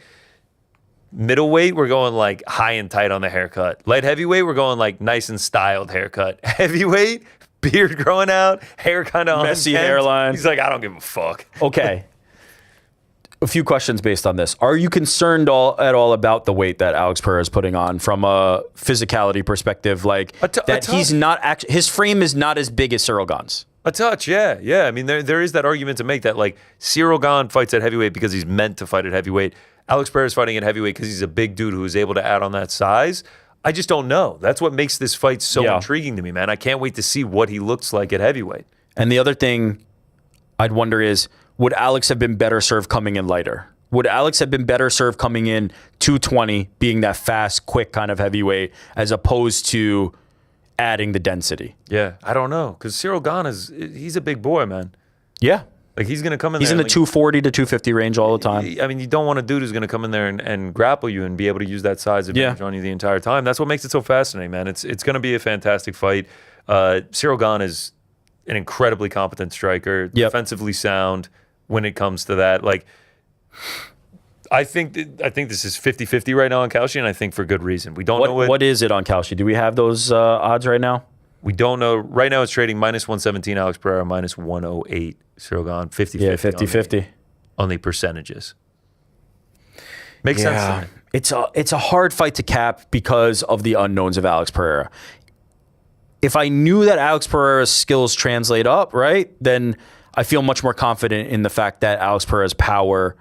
middleweight, we're going, like, high and tight on the haircut. Light heavyweight, we're going, like, nice and styled haircut. Heavyweight, beard growing out, hair kind of messy hairline. He's like, I don't give a fuck. Okay. A few questions based on this. Are you concerned at all about the weight that Alex Pereira is putting on from a physicality perspective? Like, that he's not actually, his frame is not as big as Ciryl Gane's. A touch, yeah. I mean, there is that argument to make that, like, Ciryl Gane fights at heavyweight because he's meant to fight at heavyweight. Alex Pereira is fighting at heavyweight because he's a big dude who is able to add on that size. I just don't know. That's what makes this fight so intriguing to me, man. I can't wait to see what he looks like at heavyweight. And the other thing I'd wonder is, would Alex have been better served coming in lighter? Would Alex have been better served coming in 220, being that fast, quick kind of heavyweight, as opposed to adding the density? Yeah, I don't know. Because Ciryl Gane he's a big boy, man. Yeah. Like, he's going to come in He's there. in the 240 to 250 range all the time. I mean, you don't want a dude who's going to come in there and grapple you and be able to use that size advantage on you the entire time. That's what makes it so fascinating, man. It's going to be a fantastic fight. Ciryl Gane is an incredibly competent striker, defensively sound when it comes to that. Like, I think this is 50-50 right now on Kalshi, and I think for good reason. We don't know what is it on Kalshi. Do we have those odds right now? We don't know. Right now it's trading -117 Alex Pereira, -108 Ciryl Gane, 50-50. Yeah, 50-50 on the percentages. Makes sense to me. It's a hard fight to cap because of the unknowns of Alex Pereira. If I knew that Alex Pereira's skills translate up, right, then I feel much more confident in the fact that Alex Pereira's power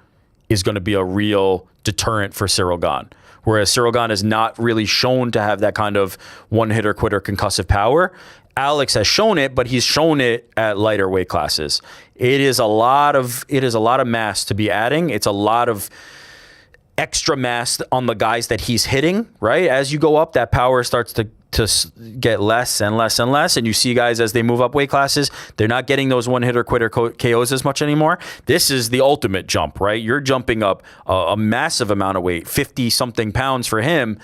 is going to be a real deterrent for Ciryl Gane. Whereas Ciryl Gane is not really shown to have that kind of one-hitter quitter concussive power. Alex has shown it, but he's shown it at lighter weight classes. It is a lot of mass to be adding. It's a lot of extra mass on the guys that he's hitting, right? As you go up, that power starts to get less and less and less, and you see guys as they move up weight classes, they're not getting those one-hitter quitter KOs as much anymore. This is the ultimate jump, right? You're jumping up a massive amount of weight, 50-something pounds for him,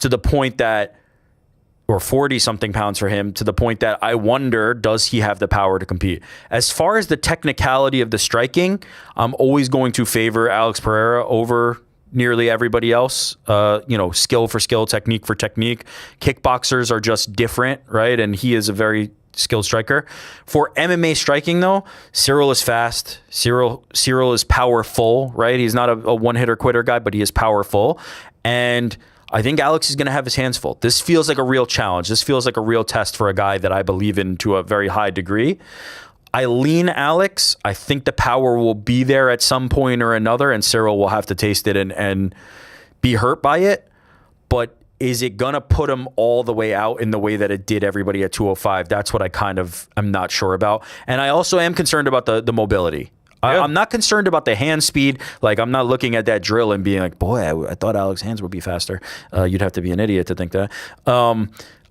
to the point that, or 40-something pounds for him, to the point that I wonder, does he have the power to compete? As far as the technicality of the striking, I'm always going to favor Alex Pereira over nearly everybody else, skill for skill, technique for technique. Kickboxers are just different, right? And he is a very skilled striker. For MMA striking, though, Ciryl is fast. Ciryl is powerful, right? He's not a one-hitter quitter guy, but he is powerful. And I think Alex is going to have his hands full. This feels like a real challenge. This feels like a real test for a guy that I believe in to a very high degree. I lean Alex. I think the power will be there at some point or another, and Ciryl will have to taste it and be hurt by it. But is it going to put him all the way out in the way that it did everybody at 205? That's what I'm not sure about. And I also am concerned about the mobility. Yeah. I'm not concerned about the hand speed. Like, I'm not looking at that drill and being like, boy, I thought Alex's hands would be faster. You'd have to be an idiot to think that.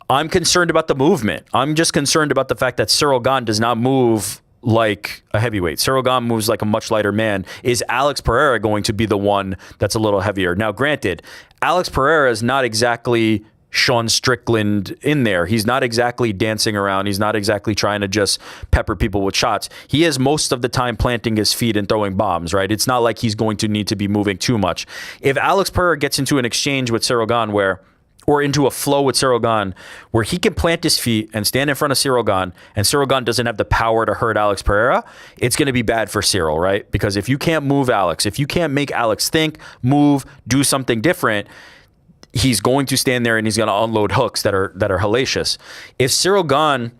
I'm concerned about the movement. I'm just concerned about the fact that Ciryl Gane does not move like a heavyweight. Ciryl Gane moves like a much lighter man. Is Alex Pereira going to be the one that's a little heavier? Now, granted, Alex Pereira is not exactly Sean Strickland in there. He's not exactly dancing around. He's not exactly trying to just pepper people with shots. He is most of the time planting his feet and throwing bombs, right? It's not like he's going to need to be moving too much. If Alex Pereira gets into an exchange with Ciryl Gane or into a flow with Ciryl Gane, where he can plant his feet and stand in front of Ciryl Gane, and Ciryl Gane doesn't have the power to hurt Alex Pereira, it's going to be bad for Ciryl, right? Because if you can't move Alex, if you can't make Alex think, move, do something different, he's going to stand there and he's going to unload hooks that are hellacious. If Ciryl Gane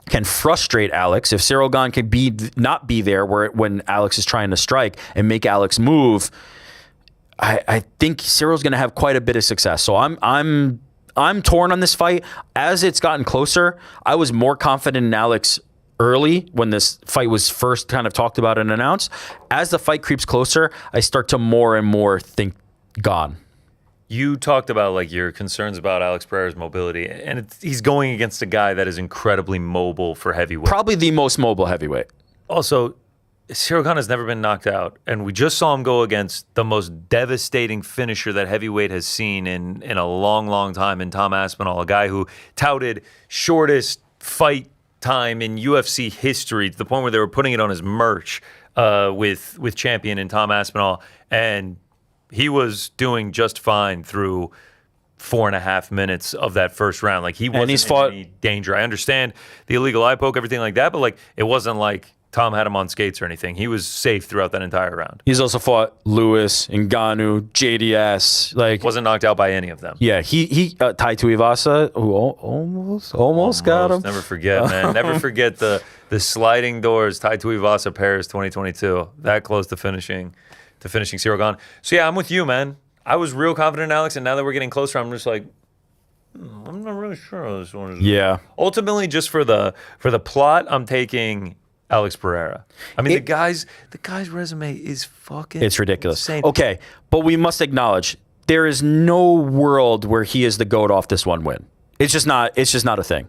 can frustrate Alex, if Ciryl Gane can not be there when Alex is trying to strike and make Alex move, I think Cyril's going to have quite a bit of success. So I'm torn on this fight. As it's gotten closer, I was more confident in Alex early when this fight was first kind of talked about and announced. As the fight creeps closer, I start to more and more think Gane. You talked about like your concerns about Alex Pereira's mobility, and he's going against a guy that is incredibly mobile for heavyweight. Probably the most mobile heavyweight. Also, Ciryl Gane has never been knocked out, and we just saw him go against the most devastating finisher that heavyweight has seen in a long, long time in Tom Aspinall, a guy who touted shortest fight time in UFC history, to the point where they were putting it on his merch with Champion and Tom Aspinall, and he was doing just fine through 4.5 minutes of that first round. Like, he wasn't in any danger. I understand the illegal eye poke, everything like that, but like, it wasn't like Tom had him on skates or anything. He was safe throughout that entire round. He's also fought Lewis, Ngannou, JDS. Like, wasn't knocked out by any of them. Yeah, he Tai Tuivasa, who almost got him. Never forget, man. Never forget the sliding doors. Tai Tuivasa Paris 2022. That close to finishing Cyril Gane. So yeah, I'm with you, man. I was real confident in Alex, and now that we're getting closer, I'm just like, I'm not really sure how this one is. Yeah. Ultimately, just for the plot, I'm taking Alex Pereira. I mean, the guy's resume is fucking It's ridiculous. insane. Okay, but we must acknowledge there is no world where he is the GOAT off this one win. It's just not a thing.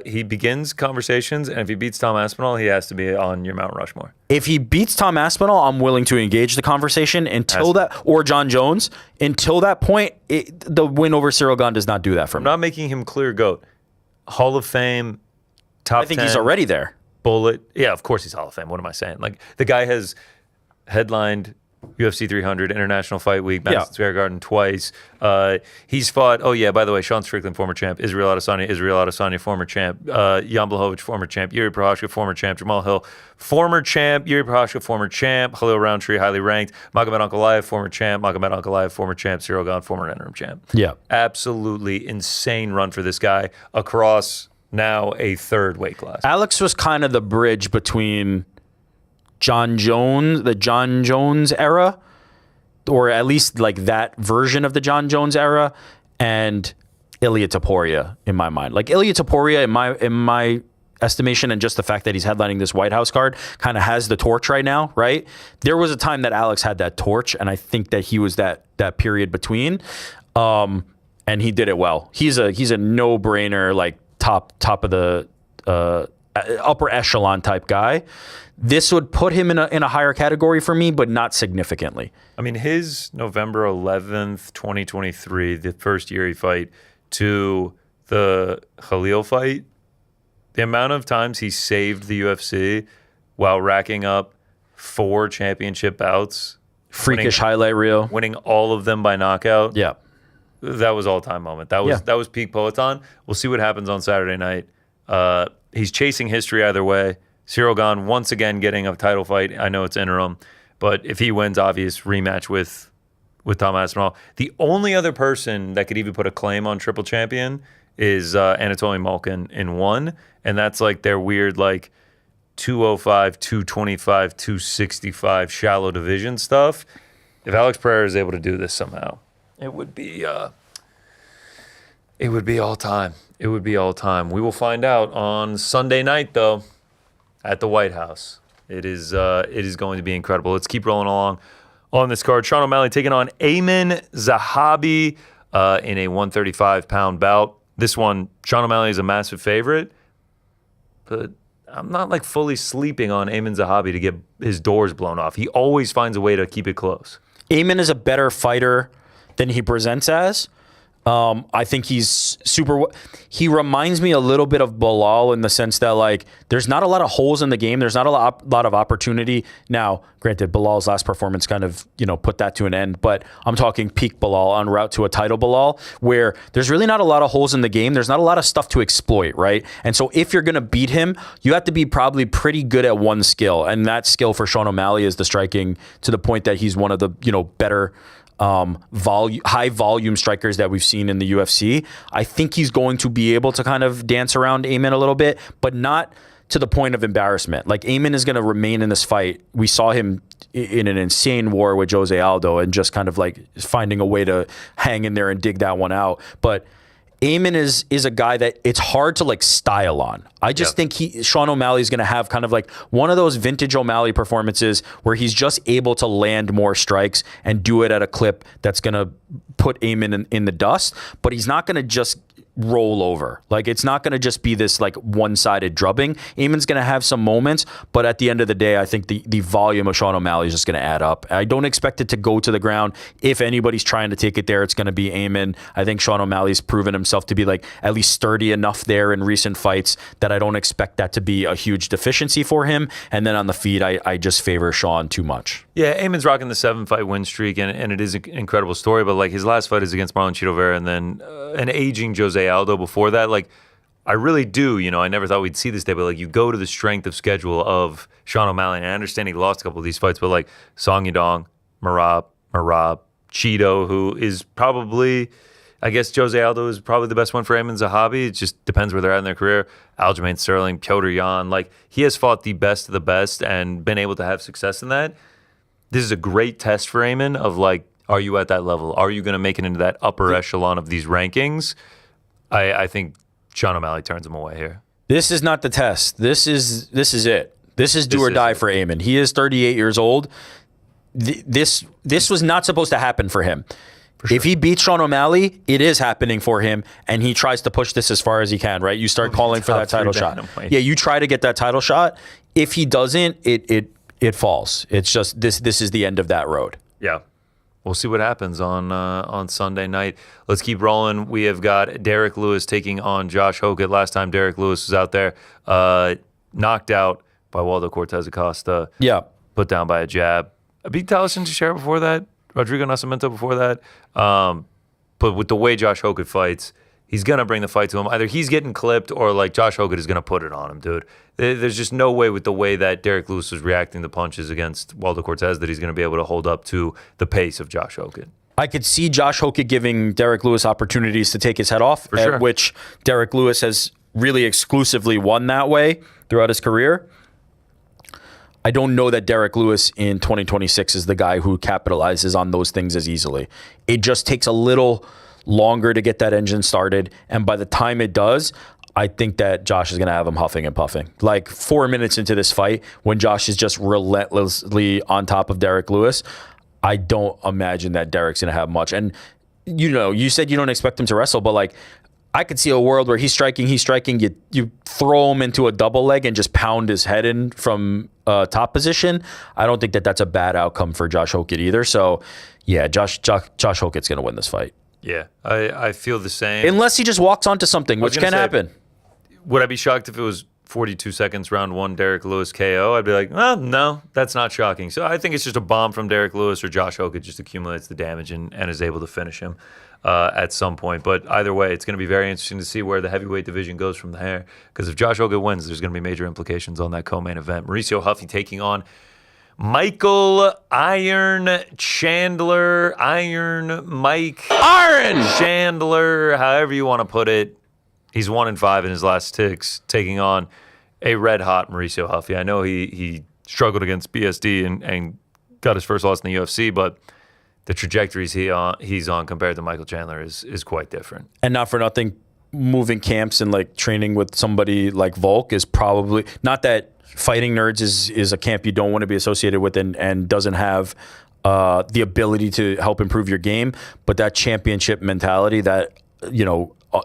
He begins conversations, and if he beats Tom Aspinall, he has to be on your Mount Rushmore. If he beats Tom Aspinall, I'm willing to engage the conversation until that, or John Jones. Until that point, the win over Cyril Gane does not do that for me. I'm not making him clear GOAT. Hall of Fame, top 10. I think he's already there. Bullet. Yeah, of course he's Hall of Fame. What am I saying? Like, the guy has headlined UFC 300, International Fight Week, Madison Square Garden twice. He's fought, by the way, Sean Strickland, former champ, Israel Adesanya, former champ, Jan Blachowicz, former champ, Yuri Prochazka, former champ, Jamal Hill, former champ, Yuri Prochazka, former champ, Khalil Roundtree, highly ranked, Magomed Ankalaev, former champ, former champ, Cyril Gane, former interim champ. Yeah. Absolutely insane run for this guy across now a third weight class. Alex was kind of the bridge between the John Jones era, or at least like that version of the John Jones era, and Ilia Topuria in my mind. Like, Ilia Topuria in my estimation, and just the fact that he's headlining this White House card, kind of has the torch right now, right? There was a time that Alex had that torch, and I think that he was that period between, and he did it well. He's a no-brainer, like top of the upper echelon type guy. This would put him in a higher category for me, but not significantly. I mean, his November 11th, 2023, the first Yuri fight, to the Khalil fight, the amount of times he saved the UFC while racking up 4 championship bouts. Freakish highlight reel. Winning all of them by knockout. Yeah. That was all-time moment. That was peak Poetan. We'll see what happens on Saturday night. He's chasing history either way. Cyril Gane once again getting a title fight. I know it's interim, but if he wins, obvious rematch with Tom Aspinall. The only other person that could even put a claim on triple champion is Anatoly Malkin in 1, and that's like their weird like 205, 225, 265 shallow division stuff. If Alex Pereira is able to do this somehow, it would be all time. It would be all time. We will find out on Sunday night, though, at the White House. It is going to be incredible. Let's keep rolling along on this card. Sean O'Malley taking on Amin Zahabi in a 135-pound bout. This one, Sean O'Malley is a massive favorite, but I'm not like fully sleeping on Amin Zahabi to get his doors blown off. He always finds a way to keep it close. Amin is a better fighter than he presents as. I think he's he reminds me a little bit of Bilal in the sense that, like, there's not a lot of holes in the game. There's not a lot of opportunity. Now, granted, Bilal's last performance kind of, put that to an end, but I'm talking peak Bilal en route to a title Bilal, where there's really not a lot of holes in the game. There's not a lot of stuff to exploit, right? And so if you're going to beat him, you have to be probably pretty good at one skill. And that skill for Sean O'Malley is the striking, to the point that he's one of the, better high volume strikers that we've seen in the UFC. I think he's going to be able to kind of dance around Amin a little bit, but not to the point of embarrassment. Like, Amin is going to remain in this fight. We saw him in an insane war with Jose Aldo and just kind of like finding a way to hang in there and dig that one out. But Amin is a guy that it's hard to like style on. I just think Sean O'Malley is going to have kind of like one of those vintage O'Malley performances where he's just able to land more strikes and do it at a clip that's going to put Amin in the dust. But he's not going to just roll over. Like, it's not going to just be this like one-sided drubbing. Eamon's going to have some moments, but at the end of the day, I think the volume of Sean O'Malley is just going to add up. I don't expect it to go to the ground. If anybody's trying to take it there, it's going to be Eamon. I think Sean O'Malley's proven himself to be like at least sturdy enough there in recent fights that I don't expect that to be a huge deficiency for him. And then on the feet, I just favor Sean too much. Yeah, Eamon's rocking the 7-fight win streak, and it is an incredible story. But like his last fight is against Marlon Chito Vera, and then an aging Jose Aldo before that. Like, I really do. I never thought we'd see this day, but like you go to the strength of schedule of Sean O'Malley, and I understand he lost a couple of these fights, but like Song Yadong, Merab, Chito, who is probably, I guess Jose Aldo is probably the best one for Eamon Zahabi. It just depends where they're at in their career. Aljamain Sterling, Piotr Jan, like he has fought the best of the best and been able to have success in that. This is a great test for Eamon of like, are you at that level? Are you going to make it into that upper echelon of these rankings? I think Sean O'Malley turns him away here. This is not the test. This is it. This is do or die for Eamon. He is 38 years old. This was not supposed to happen for him. Sure. If he beats Sean O'Malley, it is happening for him, and he tries to push this as far as he can, right? You start calling for that title shot. Yeah, you try to get that title shot. If he doesn't, it falls. It's just this is the end of that road. Yeah. We'll see what happens on Sunday night. Let's keep rolling. We have got Derek Lewis taking on Josh Hokett. Last time Derek Lewis was out there, knocked out by Waldo Cortez Acosta. Yeah. Put down by a jab. I beat Taliesin Teixeira before that. Rodrigo Nascimento before that. But with the way Josh Hokett fights, he's going to bring the fight to him. Either he's getting clipped or like Josh Hokett is going to put it on him, dude. There's just no way with the way that Derek Lewis was reacting to punches against Waldo Cortez that he's going to be able to hold up to the pace of Josh Hokett. I could see Josh Hokett giving Derek Lewis opportunities to take his head off, for sure. Which Derek Lewis has really exclusively won that way throughout his career. I don't know that Derek Lewis in 2026 is the guy who capitalizes on those things as easily. It just takes a little longer to get that engine started, and by the time it does, I think that Josh is going to have him huffing and puffing. Like 4 minutes into this fight, when Josh is just relentlessly on top of Derek Lewis, I don't imagine that Derek's going to have much. And, you said you don't expect him to wrestle, but like, I could see a world where he's striking, you throw him into a double leg and just pound his head in from top position. I don't think that that's a bad outcome for Josh Hokett either. So, yeah, Josh Hokett's going to win this fight. Yeah, I feel the same. Unless he just walks onto something, which can happen. Would I be shocked if it was 42 seconds, round one, Derek Lewis KO? I'd be like, well, no, that's not shocking. So I think it's just a bomb from Derek Lewis, or Josh Hokett just accumulates the damage and is able to finish him at some point. But either way, it's going to be very interesting to see where the heavyweight division goes from there. Because if Josh Hokett wins, there's going to be major implications on that co-main event. Mauricio Huffy taking on Michael Iron Chandler, Mike Chandler, however you want to put it. He's 1-5 in his last 6, taking on a red-hot Mauricio Huffy. I know he struggled against BSD and got his first loss in the UFC, but the trajectories he's on compared to Michael Chandler is quite different. And not for nothing, moving camps and like training with somebody like Volk is probably not that Fighting Nerds is a camp you don't want to be associated with and doesn't have the ability to help improve your game, but that championship mentality, that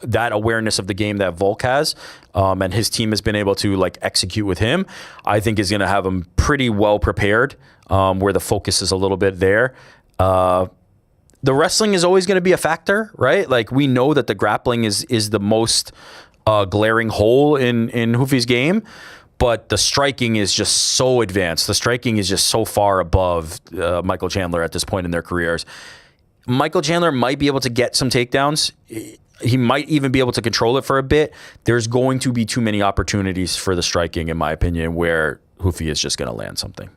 that awareness of the game that Volk has, and his team has been able to like execute with him, I think is going to have him pretty well prepared, where the focus is a little bit there. The wrestling is always going to be a factor, right? Like we know that the grappling is the most glaring hole in Hoofy's game, but the striking is just so advanced. The striking is just so far above Michael Chandler at this point in their careers. Michael Chandler might be able to get some takedowns. He might even be able to control it for a bit. There's going to be too many opportunities for the striking, in my opinion, where Hoofy is just going to land something.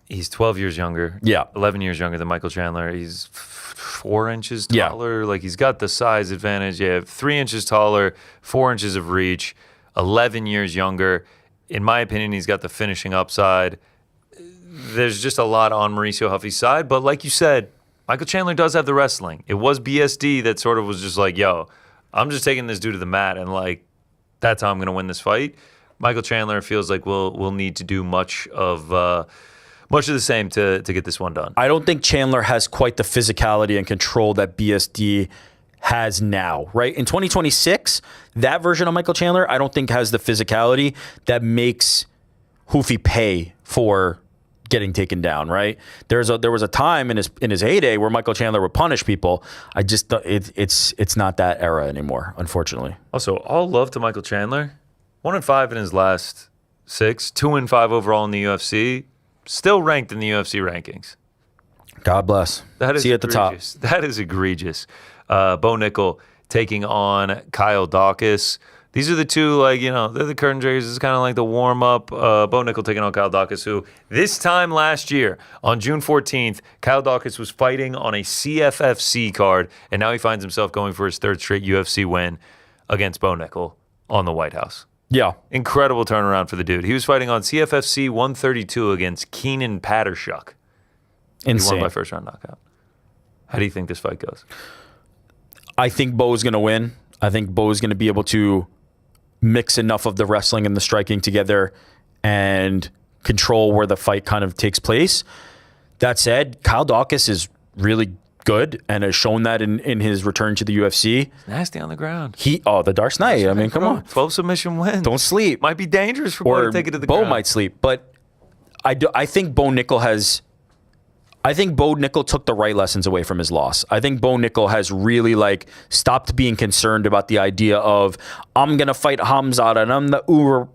He's 12 years younger. Yeah. 11 years younger than Michael Chandler. He's 4 inches taller. Yeah. Like he's got the size advantage. Yeah, 3 inches taller, 4 inches of reach, 11 years younger. In my opinion, he's got the finishing upside. There's just a lot on Mauricio Huffy's side, but like you said, Michael Chandler does have the wrestling. It was BSD that sort of was just like, yo, I'm just taking this dude to the mat, and like that's how I'm going to win this fight. Michael Chandler feels like we'll need to do much of the same to get this one done. I don't think Chandler has quite the physicality and control that BSD has now, right? In 2026, that version of Michael Chandler, I don't think has the physicality that makes Hoofy pay for getting taken down, right? There was a time in his heyday where Michael Chandler would punish people. I just it's not that era anymore, unfortunately. Also, all love to Michael Chandler. 1-5 in his last 6, 2-5 overall in the UFC. Still ranked in the UFC rankings. God bless. That is See you at the top. That is egregious. Bo Nickel taking on Kyle Dawkins. These are the two, they're the curtain raisers. It's kind of like the warm-up. Bo Nickel taking on Kyle Dawkins, who this time last year, on June 14th, Kyle Dawkins was fighting on a CFFC card, and now he finds himself going for his 3rd straight UFC win against Bo Nickel on the White House. Yeah. Incredible turnaround for the dude. He was fighting on CFFC 132 against Keenan Pattershuk. Insane. He won by first-round knockout. How do you think this fight goes? I think Bo's going to win. I think Bo's going to be able to mix enough of the wrestling and the striking together and control where the fight kind of takes place. That said, Kyle Dawkins is really good and has shown that in his return to the UFC. Nasty on the ground. The Dark Knight. I mean, come on. 12 submission wins. Don't sleep. Might be dangerous for Bo to take it to the ground. Bo might sleep, but I think Bo Nickel took the right lessons away from his loss. I think Bo Nickel has really stopped being concerned about the idea of I'm going to fight Hamzat and I'm the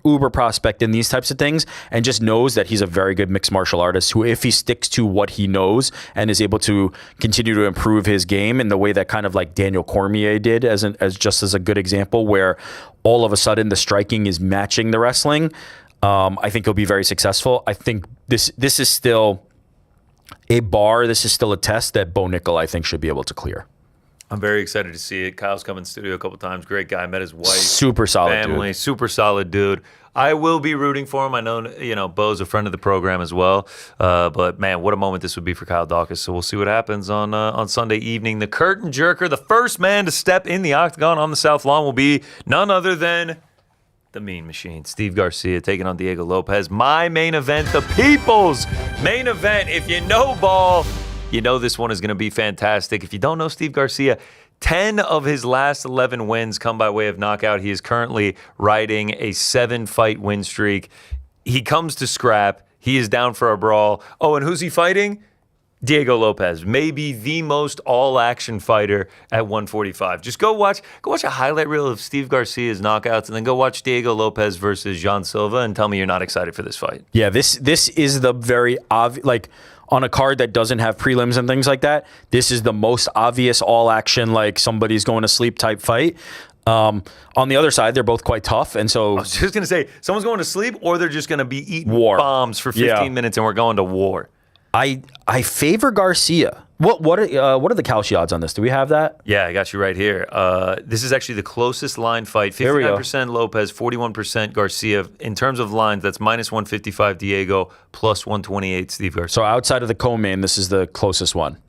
uber prospect and these types of things, and just knows that he's a very good mixed martial artist who, if he sticks to what he knows and is able to continue to improve his game in the way that kind of like Daniel Cormier did as a good example, where all of a sudden the striking is matching the wrestling, I think he'll be very successful. I think this is still a bar. This is still a test that Bo Nickel, I think, should be able to clear. I'm very excited to see it. Kyle's come in studio a couple times. Great guy. Met his wife. Super solid family. Dude. Super solid dude. I will be rooting for him. I know, Bo's a friend of the program as well. But, man, what a moment this would be for Kyle Dawkins. So we'll see what happens on Sunday evening. The curtain jerker, the first man to step in the octagon on the South Lawn will be none other than the Mean Machine, Steve Garcia, taking on Diego Lopez. My main event, the people's main event. If you know ball, you know this one is going to be fantastic. If you don't know Steve Garcia, 10 of his last 11 wins come by way of knockout. He is currently riding a 7-fight win streak. He comes to scrap. He is down for a brawl. Oh, and who's he fighting? Diego Lopez, maybe the most all-action fighter at 145. Just go watch a highlight reel of Steve Garcia's knockouts, and then go watch Diego Lopez versus Jean Silva, and tell me you're not excited for this fight. Yeah, this is the very obvious, on a card that doesn't have prelims and things like that, this is the most obvious all-action, somebody's going to sleep type fight. On the other side, they're both quite tough, and so... I was just going to say, someone's going to sleep, or they're just going to be eating bombs for 15 minutes, and we're going to war. I favor Garcia. What are the Kalshi odds on this? Do we have that? Yeah, I got you right here. This is actually the closest line fight. 59% Lopez, 41% Garcia. In terms of lines, that's minus 155 Diego, plus 128 Steve Garcia. So outside of the co-main, this is the closest one.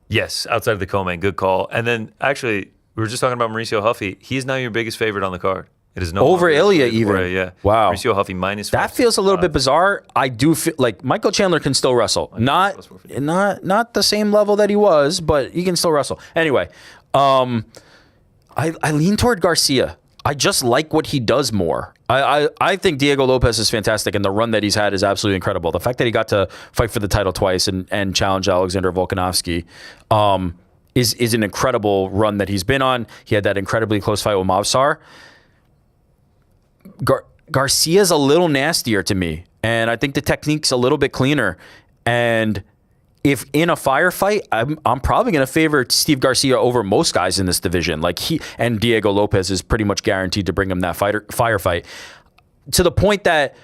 Yes, outside of the co-main. Good call. And then, actually, we were just talking about Mauricio Huffy. He is now your biggest favorite on the card. It is no over Ilya even. Yeah. Wow. Mauricio Huffy minus. That feels a little bit bizarre. I do feel like Michael Chandler can still wrestle. Not the same level that he was, but he can still wrestle. Anyway, I lean toward Garcia. I just like what he does more. I think Diego Lopez is fantastic, and the run that he's had is absolutely incredible. The fact that he got to fight for the title twice and challenge Alexander Volkanovski is an incredible run that he's been on. He had that incredibly close fight with Mavsar. Garcia's a little nastier to me, and I think the technique's a little bit cleaner. And if in a firefight, I'm probably going to favor Steve Garcia over most guys in this division. And Diego Lopez is pretty much guaranteed to bring him that firefight. To the point that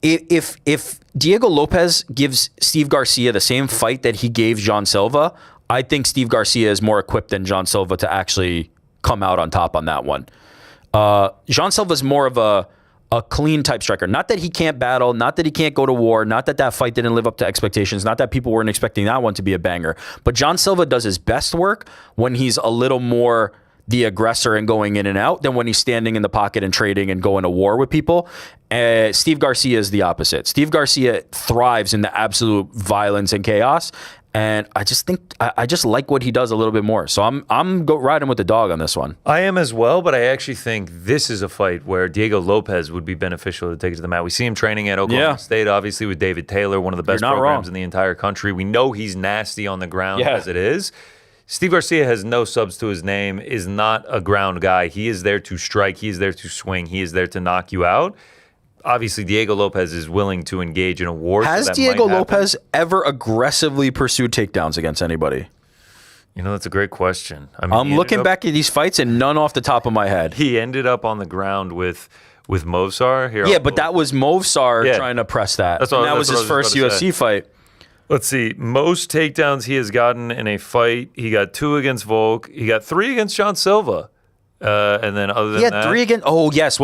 if Diego Lopez gives Steve Garcia the same fight that he gave Jean Silva, I think Steve Garcia is more equipped than Jean Silva to actually come out on top on that one. Jean Silva's more of a clean type striker. Not that he can't battle, not that he can't go to war, not that fight didn't live up to expectations, not that people weren't expecting that one to be a banger. But Jean Silva does his best work when he's a little more the aggressor and going in and out than when he's standing in the pocket and trading and going to war with people. Steve Garcia is the opposite. Steve Garcia thrives in the absolute violence and chaos, And I just think I just like what he does a little bit more. So I'm riding with the dog on this one. I am as well, but I actually think this is a fight where Diego Lopez would be beneficial to take it to the mat. We see him training at Oklahoma State, obviously, with David Taylor, one of the best programs in the entire country. We know he's nasty on the ground as it is. Steve Garcia has no subs to his name, is not a ground guy. He is there to strike. He is there to swing. He is there to knock you out. Obviously, Diego Lopez is willing to engage in a war. Has Diego Lopez ever aggressively pursued takedowns against anybody? You know, that's a great question. I mean, I'm looking back at these fights and none off the top of my head. He ended up on the ground with Movsar. Here, but that was Movsar trying to press that. That was his first UFC fight. Let's see. Most takedowns he has gotten in a fight. He got 2 against Volk. He got 3 against John Silva. And then other than that, he had 3 again. Oh yes,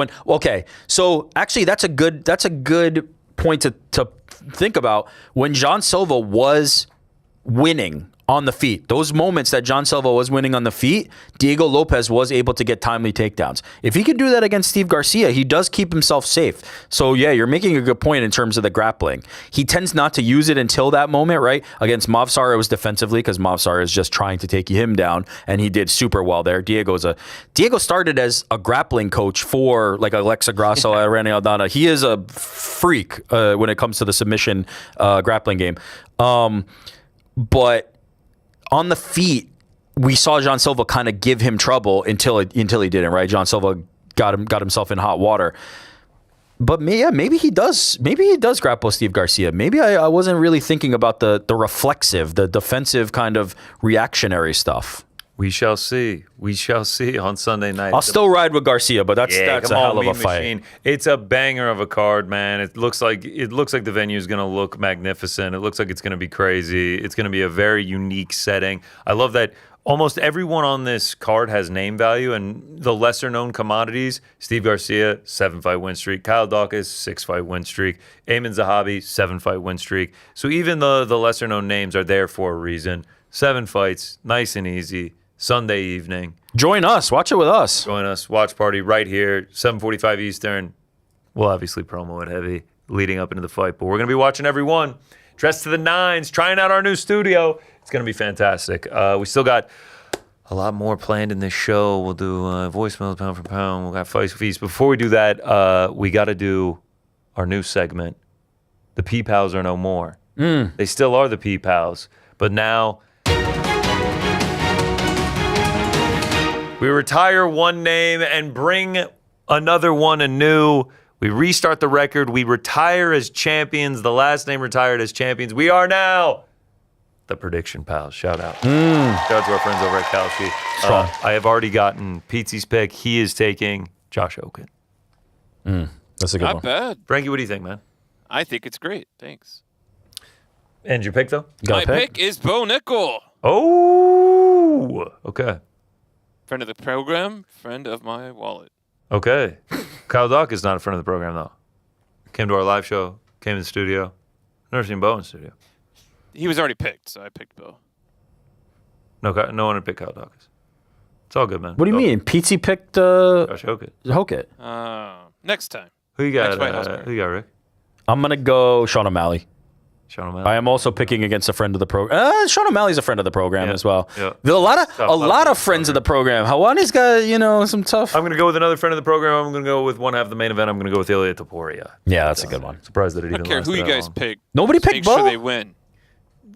So actually, that's a good point to think about. When John Silva was winning on the feet, those moments that John Silva was winning on the feet, Diego Lopez was able to get timely takedowns. If he could do that against Steve Garcia, he does keep himself safe. So yeah, you're making a good point in terms of the grappling. He tends not to use it until that moment, right? Against Movsar, it was defensively because Movsar is just trying to take him down, and he did super well there. Diego started as a grappling coach for like Alexa Grasso, Randy Aldana. He is a freak when it comes to the submission grappling game. But on the feet, we saw John Silva kind of give him trouble until he didn't, right? John Silva got himself in hot water. But maybe he does grapple Steve Garcia. Maybe I wasn't really thinking about the reflexive, the defensive kind of reactionary stuff. We shall see. We shall see on Sunday night. I'll still ride with Garcia, but that's a hell of a fight. Machine. It's a banger of a card, man. It looks like the venue is going to look magnificent. It looks like it's going to be crazy. It's going to be a very unique setting. I love that almost everyone on this card has name value, and the lesser known commodities: Steve Garcia, 7-fight win streak; Kyle Dawkins, 6-fight win streak; Ayman Zahabi, 7-fight win streak. So even the lesser known names are there for a reason. 7 fights, nice and easy. Sunday evening. Join us. Watch it with us. Join us. Watch party right here, 7:45 Eastern. We'll obviously promo it heavy leading up into the fight, but we're going to be watching everyone. Dressed to the nines, trying out our new studio. It's going to be fantastic. We still got a lot more planned in this show. We'll do voicemails pound for pound. We'll got Fight Feast. Before we do that, we got to do our new segment. The P-Pals are no more. They still are the P-Pals, but now we retire one name and bring another one anew. We restart the record. We retire as champions. The last name retired as champions. We are now the Prediction Pals. Shout out. Shout out to our friends over at Kalshi. I have already gotten Pete's pick. He is taking Josh Oken. That's a good one. Not bad. Frankie, what do you think, man? I think it's great. Thanks. And your pick, though? My pick is Bo Nickel. Oh, okay. Friend of the program, friend of my wallet. Okay. Kyle Dock is not a friend of the program, though. Came to our live show, came in the studio. Never seen Bo in the studio. He was already picked, so I picked Bo. No one would pick Kyle Dawkins. It's all good, man. What do you mean? Pizzi picked Josh Hokett. Next time. Who you got? Next White House Who you got, Rick? I'm going to go Sean O'Malley. Sean O'Malley. I am also picking against a friend of the program. Sean O'Malley's a friend of the program as well. Yeah. There's a lot of friends of the program. Helwani's got, some tough. I'm going to go with another friend of the program. I'm going to go with one half of the main event. I'm going to go with Ilya Taporia. Yeah, that's a good one. Surprised that it even I don't care who you guys pick. Nobody Just picked make Bo? sure they win.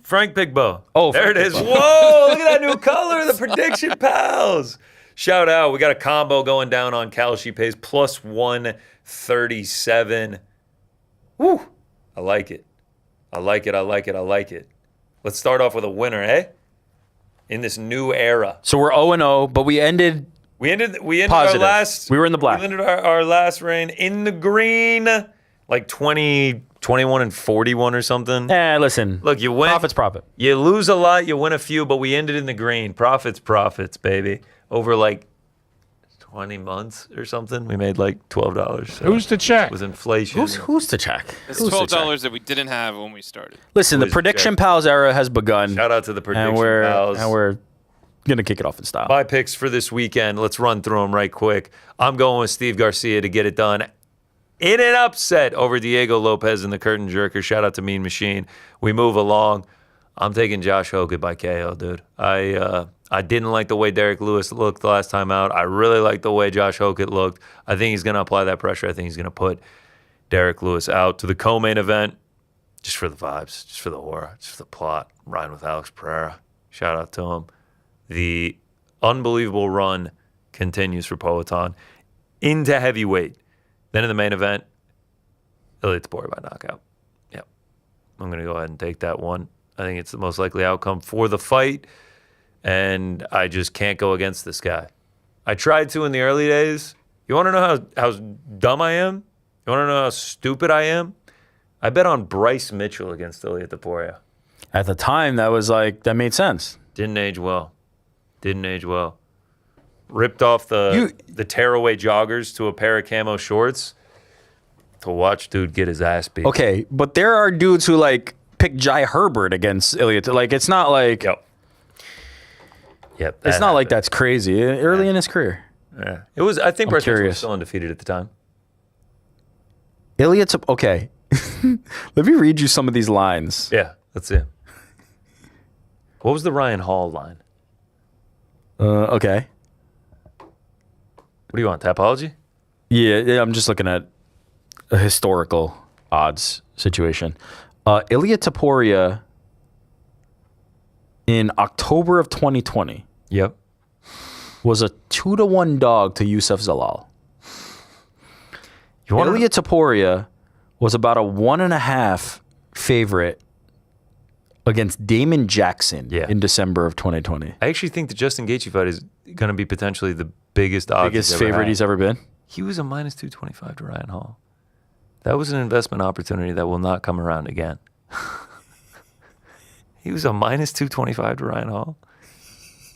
Frank picked Bo. Oh, there Frank it is. picked Bo. Whoa, look at that new color. The Prediction Pals. Shout out. We got a combo going down on Kalshi pays plus 137. Woo. I like it. I like it. Let's start off with a winner, eh? In this new era. So we're 0-0, but we ended positive. Our last. We were in the black. We ended our last reign in the green, like 20, 21, and 41 or something. Listen. Look, you win. Profit. You lose a lot, you win a few, but we ended in the green. Profits, baby. Over like 20 months or something, we made like $12. So who's to check? With inflation. Who's to check? It's $12 that we didn't have when we started. Listen, the Prediction Pals era has begun. Shout out to the Prediction Pals. And we're going to kick it off in style. My picks for this weekend, let's run through them right quick. I'm going with Steve Garcia to get it done in an upset over Diego Lopez and the Curtain Jerker. Shout out to Mean Machine. We move along. I'm taking Josh Hokett by KO, dude. I didn't like the way Derek Lewis looked the last time out. I really like the way Josh Hokett looked. I think he's going to apply that pressure. I think he's going to put Derek Lewis out. To the co-main event, just for the vibes, just for the horror, just for the plot. I'm riding with Alex Pereira. Shout out to him. The unbelievable run continues for Poatan into heavyweight. Then in the main event, Ilia Topuria by knockout. Yep. I'm going to go ahead and take that one. I think it's the most likely outcome for the fight, and I just can't go against this guy. I tried to in the early days. You want to know how dumb I am? You want to know how stupid I am? I bet on Bryce Mitchell against Ilia Topuria. At the time, that made sense. Didn't age well. Ripped off the tearaway joggers to a pair of camo shorts to watch dude get his ass beat. Okay, but there are dudes who pick Jai Herbert against Ilia. It's not like Yep. It's not like that's crazy early in his career. Yeah, it was. I think Bryce Mitchell was still undefeated at the time. Ilia Topuria. Okay, let me read you some of these lines. Yeah, let's see. What was the Ryan Hall line? Okay. What do you want, Tapology? Yeah, I'm just looking at a historical odds situation. Ilia Topuria in October of 2020. Yep. Was a 2-1 dog to Yusuf Zalal. Ilia Topuria was about a 1.5 favorite against Damon Jackson in December of 2020. I actually think the Justin Gaethje fight is going to be potentially the biggest odds. Biggest favorite he's ever been. He was a minus 225 to Ryan Hall. That was an investment opportunity that will not come around again. He was a minus 225 to Ryan Hall.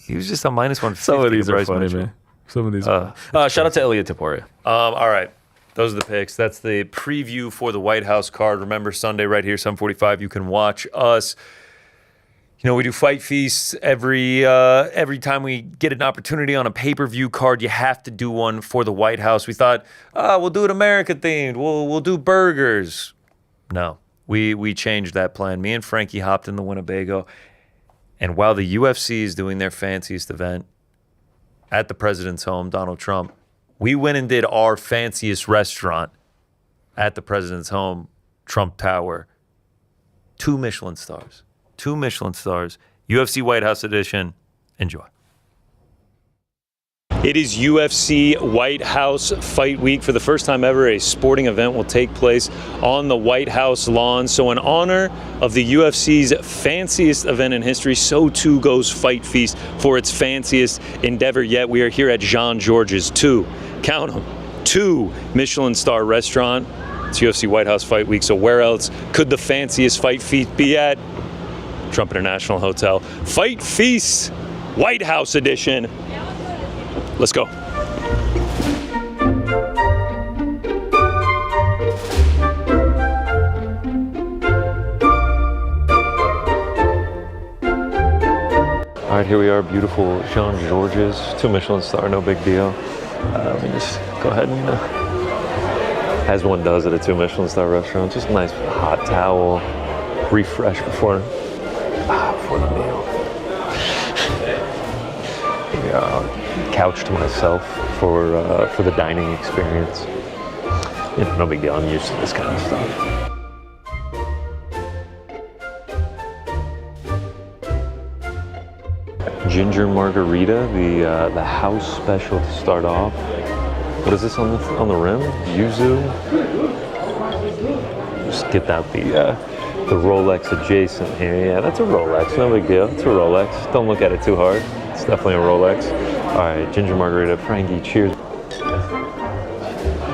He was just a minus 150. Some of these to Bryce are funny, Mitchell. man. Some of these. Shout out to Ilia Topuria. All right. Those are the picks. That's the preview for the White House card. Remember, Sunday right here, 7:45, you can watch us. You know, we do fight feasts every time we get an opportunity on a pay-per-view card. You have to do one for the White House. We thought, we'll do it America themed. We'll do burgers. No, we changed that plan. Me and Frankie hopped in the Winnebago, and while the UFC is doing their fanciest event at the president's home, Donald Trump, we went and did our fanciest restaurant at the president's home, Trump Tower. 2 Michelin stars. 2 Michelin stars. UFC White House edition. Enjoy. It is UFC White House Fight Week. For the first time ever, a sporting event will take place on the White House lawn. So in honor of the UFC's fanciest event in history, so too goes Fight Feast for its fanciest endeavor yet. We are here at Jean-Georges, 2 Michelin star restaurant. It's UFC White House Fight Week, so where else could the fanciest Fight Feast be at? Trump International Hotel. Fight Feast, White House edition. Let's go. All right, here we are, beautiful Jean-Georges, 2 Michelin star, no big deal. Let me just go ahead and, as one does at a 2 Michelin star restaurant, just a nice hot towel, refresh before the meal. Maybe a couch to myself for the dining experience. You know, no big deal. I'm used to this kind of stuff. Ginger margarita, the house special to start off. What is this on the rim? Yuzu. Just get out the Rolex adjacent here. Yeah, that's a Rolex. No big deal. It's a Rolex. Don't look at it too hard. It's definitely a Rolex. All right, ginger margarita. Frankie, cheers.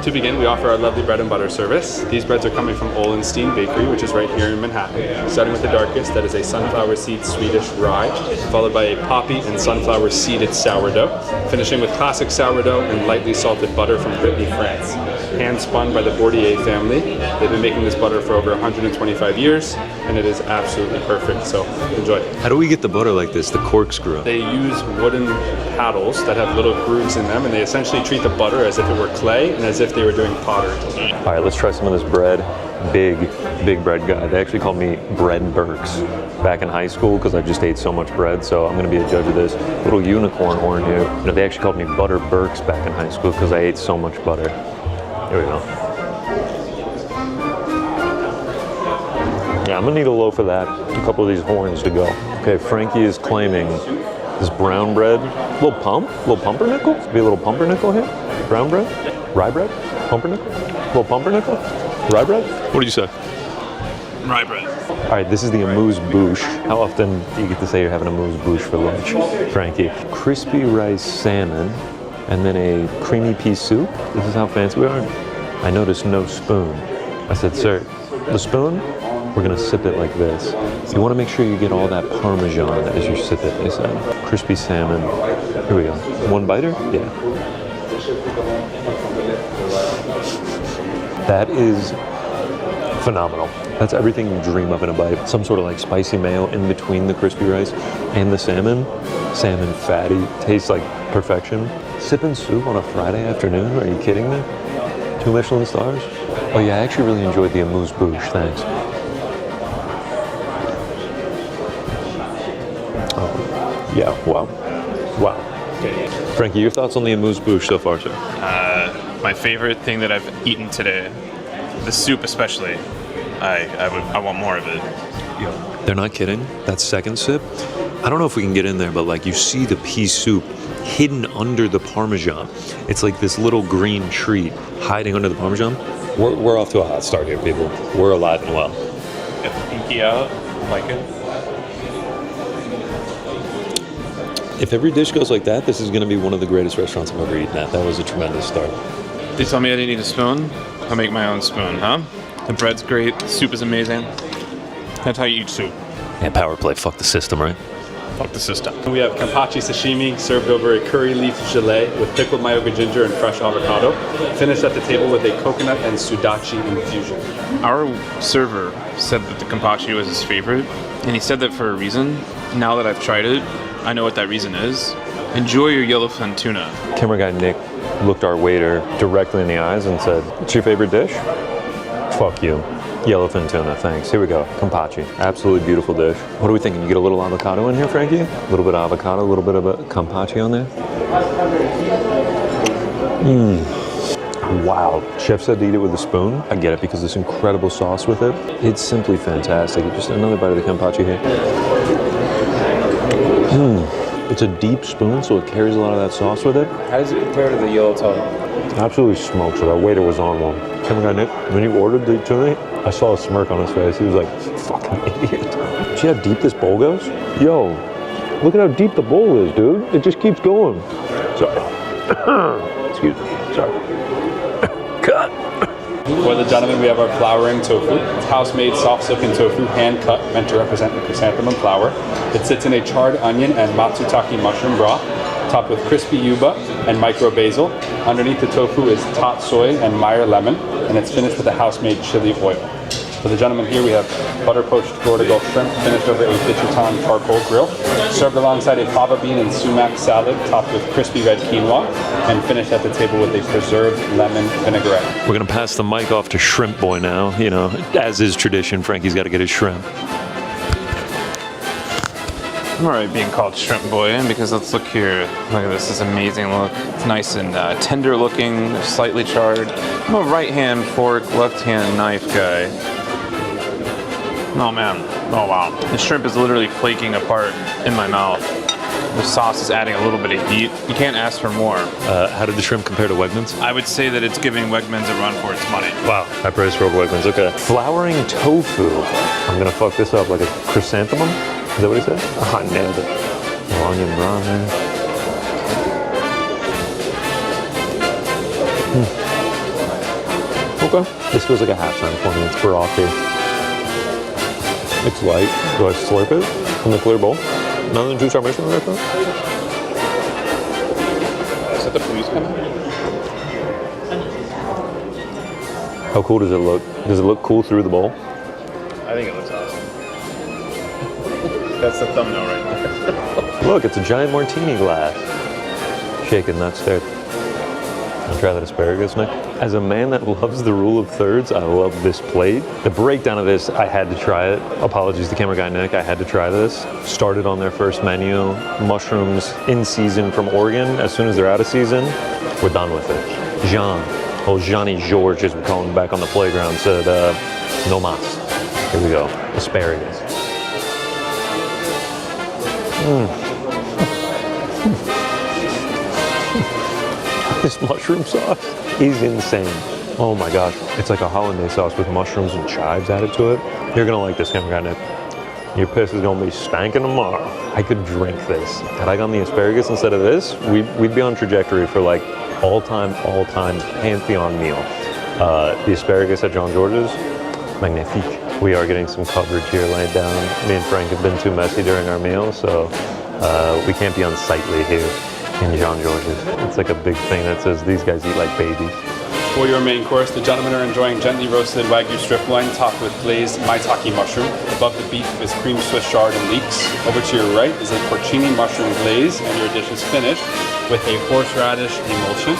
To begin, we offer our lovely bread and butter service. These breads are coming from Olenstein Bakery, which is right here in Manhattan. Starting with the darkest, that is a sunflower seed Swedish rye, followed by a poppy and sunflower seeded sourdough, finishing with classic sourdough and lightly salted butter from Brittany, France. Hand spun by the Bordier family. They've been making this butter for over 125 years, and it is absolutely perfect, so enjoy. How do we get the butter like this, the corkscrew? They use wooden paddles that have little grooves in them, and they essentially treat the butter as if it were clay and as if they were doing pottery. All right, let's try some of this bread. big bread guy. They actually called me Bread Burks back in high school because I just ate so much bread. So I'm going to be a judge of this. Little unicorn horn here. You know, they actually called me Butter Burks back in high school because I ate so much butter. Here we go. Yeah, I'm going to need a loaf of that. A couple of these horns to go. Okay, Frankie is claiming this brown bread. Little pumpernickel? Be a little pumpernickel here? Brown bread? Rye bread? Pumpernickel? Little pumpernickel? Rye bread? What did you say? Rye bread. All right, this is the amuse-bouche. How often do you get to say you're having amuse-bouche for lunch, Frankie? Crispy rice salmon, and then a creamy pea soup. This is how fancy we are. I noticed no spoon. I said, sir, the spoon, we're gonna sip it like this. You wanna make sure you get all that Parmesan as you sip it, they said. Crispy salmon. Here we go. One biter? Yeah. That is phenomenal. That's everything you dream of in a bite. Some sort of like spicy mayo in between the crispy rice and the salmon. Salmon fatty, tastes like perfection. Sipping soup on a Friday afternoon? Are you kidding me? 2 Michelin stars? Oh yeah, I actually really enjoyed the amuse-bouche, thanks. Oh, yeah, wow. Wow. Frankie, your thoughts on the amuse-bouche so far, sir? My favorite thing that I've eaten today, the soup especially. I want more of it. They're not kidding. That second sip, I don't know if we can get in there, but like you see the pea soup hidden under the Parmesan. It's like this little green treat hiding under the Parmesan. We're off to a hot start here, people. We're alive and well. Get the pinky out, like it. If every dish goes like that, this is going to be one of the greatest restaurants I've ever eaten at. That was a tremendous start. They tell me I didn't need a spoon. I'll make my own spoon, huh? The bread's great. The soup is amazing. That's how you eat soup. Yeah, power play. Fuck the system, right? Fuck the system. We have kampachi sashimi served over a curry leaf gelée with pickled Mayoga ginger and fresh avocado. Finished at the table with a coconut and sudachi infusion. Our server said that the kampachi was his favorite, and he said that for a reason. Now that I've tried it, I know what that reason is. Enjoy your yellowfin tuna. Camera guy Nick looked our waiter directly in the eyes and said, "What's your favorite dish?" "Fuck you. Yellowfin tuna, thanks." Here we go. Kampachi. Absolutely beautiful dish. What are we thinking? You get a little avocado in here, Frankie? A little bit of avocado, a little bit of a kampachi on there. Wow. Chef said to eat it with a spoon. I get it because this incredible sauce with it. It's simply fantastic. Just another bite of the kampachi here. It's a deep spoon, so it carries a lot of that sauce with it. How does it compare to the yellow tongue? Absolutely smokes it. Our waiter was on one. Camera guy Nick, when you ordered the tuna, I saw a smirk on his face. He was like, "Fucking idiot." See how deep this bowl goes? Yo, look at how deep the bowl is, dude. It just keeps going. Sorry. Excuse me. Sorry. Cut. For the gentlemen, we have our flowering tofu. It's house-made, soft-silken tofu, hand-cut, meant to represent the chrysanthemum flower. It sits in a charred onion and matsutake mushroom broth, topped with crispy yuba and micro basil. Underneath the tofu is tot soy and Meyer lemon, and it's finished with a house-made chili oil. For the gentlemen here, we have butter poached Florida Gulf shrimp finished over a bichutan charcoal grill, served alongside a fava bean and sumac salad topped with crispy red quinoa, and finished at the table with a preserved lemon vinaigrette. We're going to pass the mic off to Shrimp Boy now. You know, as is tradition, Frankie's got to get his shrimp. I'm alright being called Shrimp Boy, because let's look here. Look at this amazing look. It's nice and tender looking, slightly charred. I'm a right hand fork, left hand knife guy. Oh man, oh wow. The shrimp is literally flaking apart in my mouth. The sauce is adding a little bit of heat. You can't ask for more. How did the shrimp compare to Wegmans? I would say that it's giving Wegmans a run for its money. Wow, high price for Wegmans, okay. Flowering tofu. I'm gonna fuck this up like a chrysanthemum. Is that what he said? Oh, I nailed it. Onion brown there. Okay. This feels like a halftime for me. It's frothy. It's light. Do I slurp it from the clear bowl? None of the 2-star Michelin restaurant? Is that the police coming? How cool does it look? Does it look cool through the bowl? I think it looks awesome. That's the thumbnail right there. Look, it's a giant martini glass. Shaken, not stirred. Try that asparagus, Nick. As a man that loves the rule of thirds, I love this plate. The breakdown of this, I had to try it. Apologies to camera guy Nick, I had to try this. Started on their first menu. Mushrooms in season from Oregon. As soon as they're out of season, we're done with it. Johnny George, as we call him back on the playground, said, no mas. Here we go, asparagus. This mushroom sauce is insane. Oh my gosh. It's like a hollandaise sauce with mushrooms and chives added to it. You're gonna like this, camera guy Nick. Your piss is gonna be spanking tomorrow. I could drink this. Had I gone the asparagus instead of this, we'd be on trajectory for like all-time pantheon meal. The asparagus at John George's, magnifique. We are getting some coverage here laid down. Me and Frank have been too messy during our meal, so we can't be unsightly here in John George's. It's like a big thing that says these guys eat like babies. For your main course, the gentlemen are enjoying gently roasted Wagyu strip loin topped with glazed maitake mushroom. Above the beef is cream Swiss chard and leeks. Over to your right is a porcini mushroom glaze, and your dish is finished with a horseradish emulsion.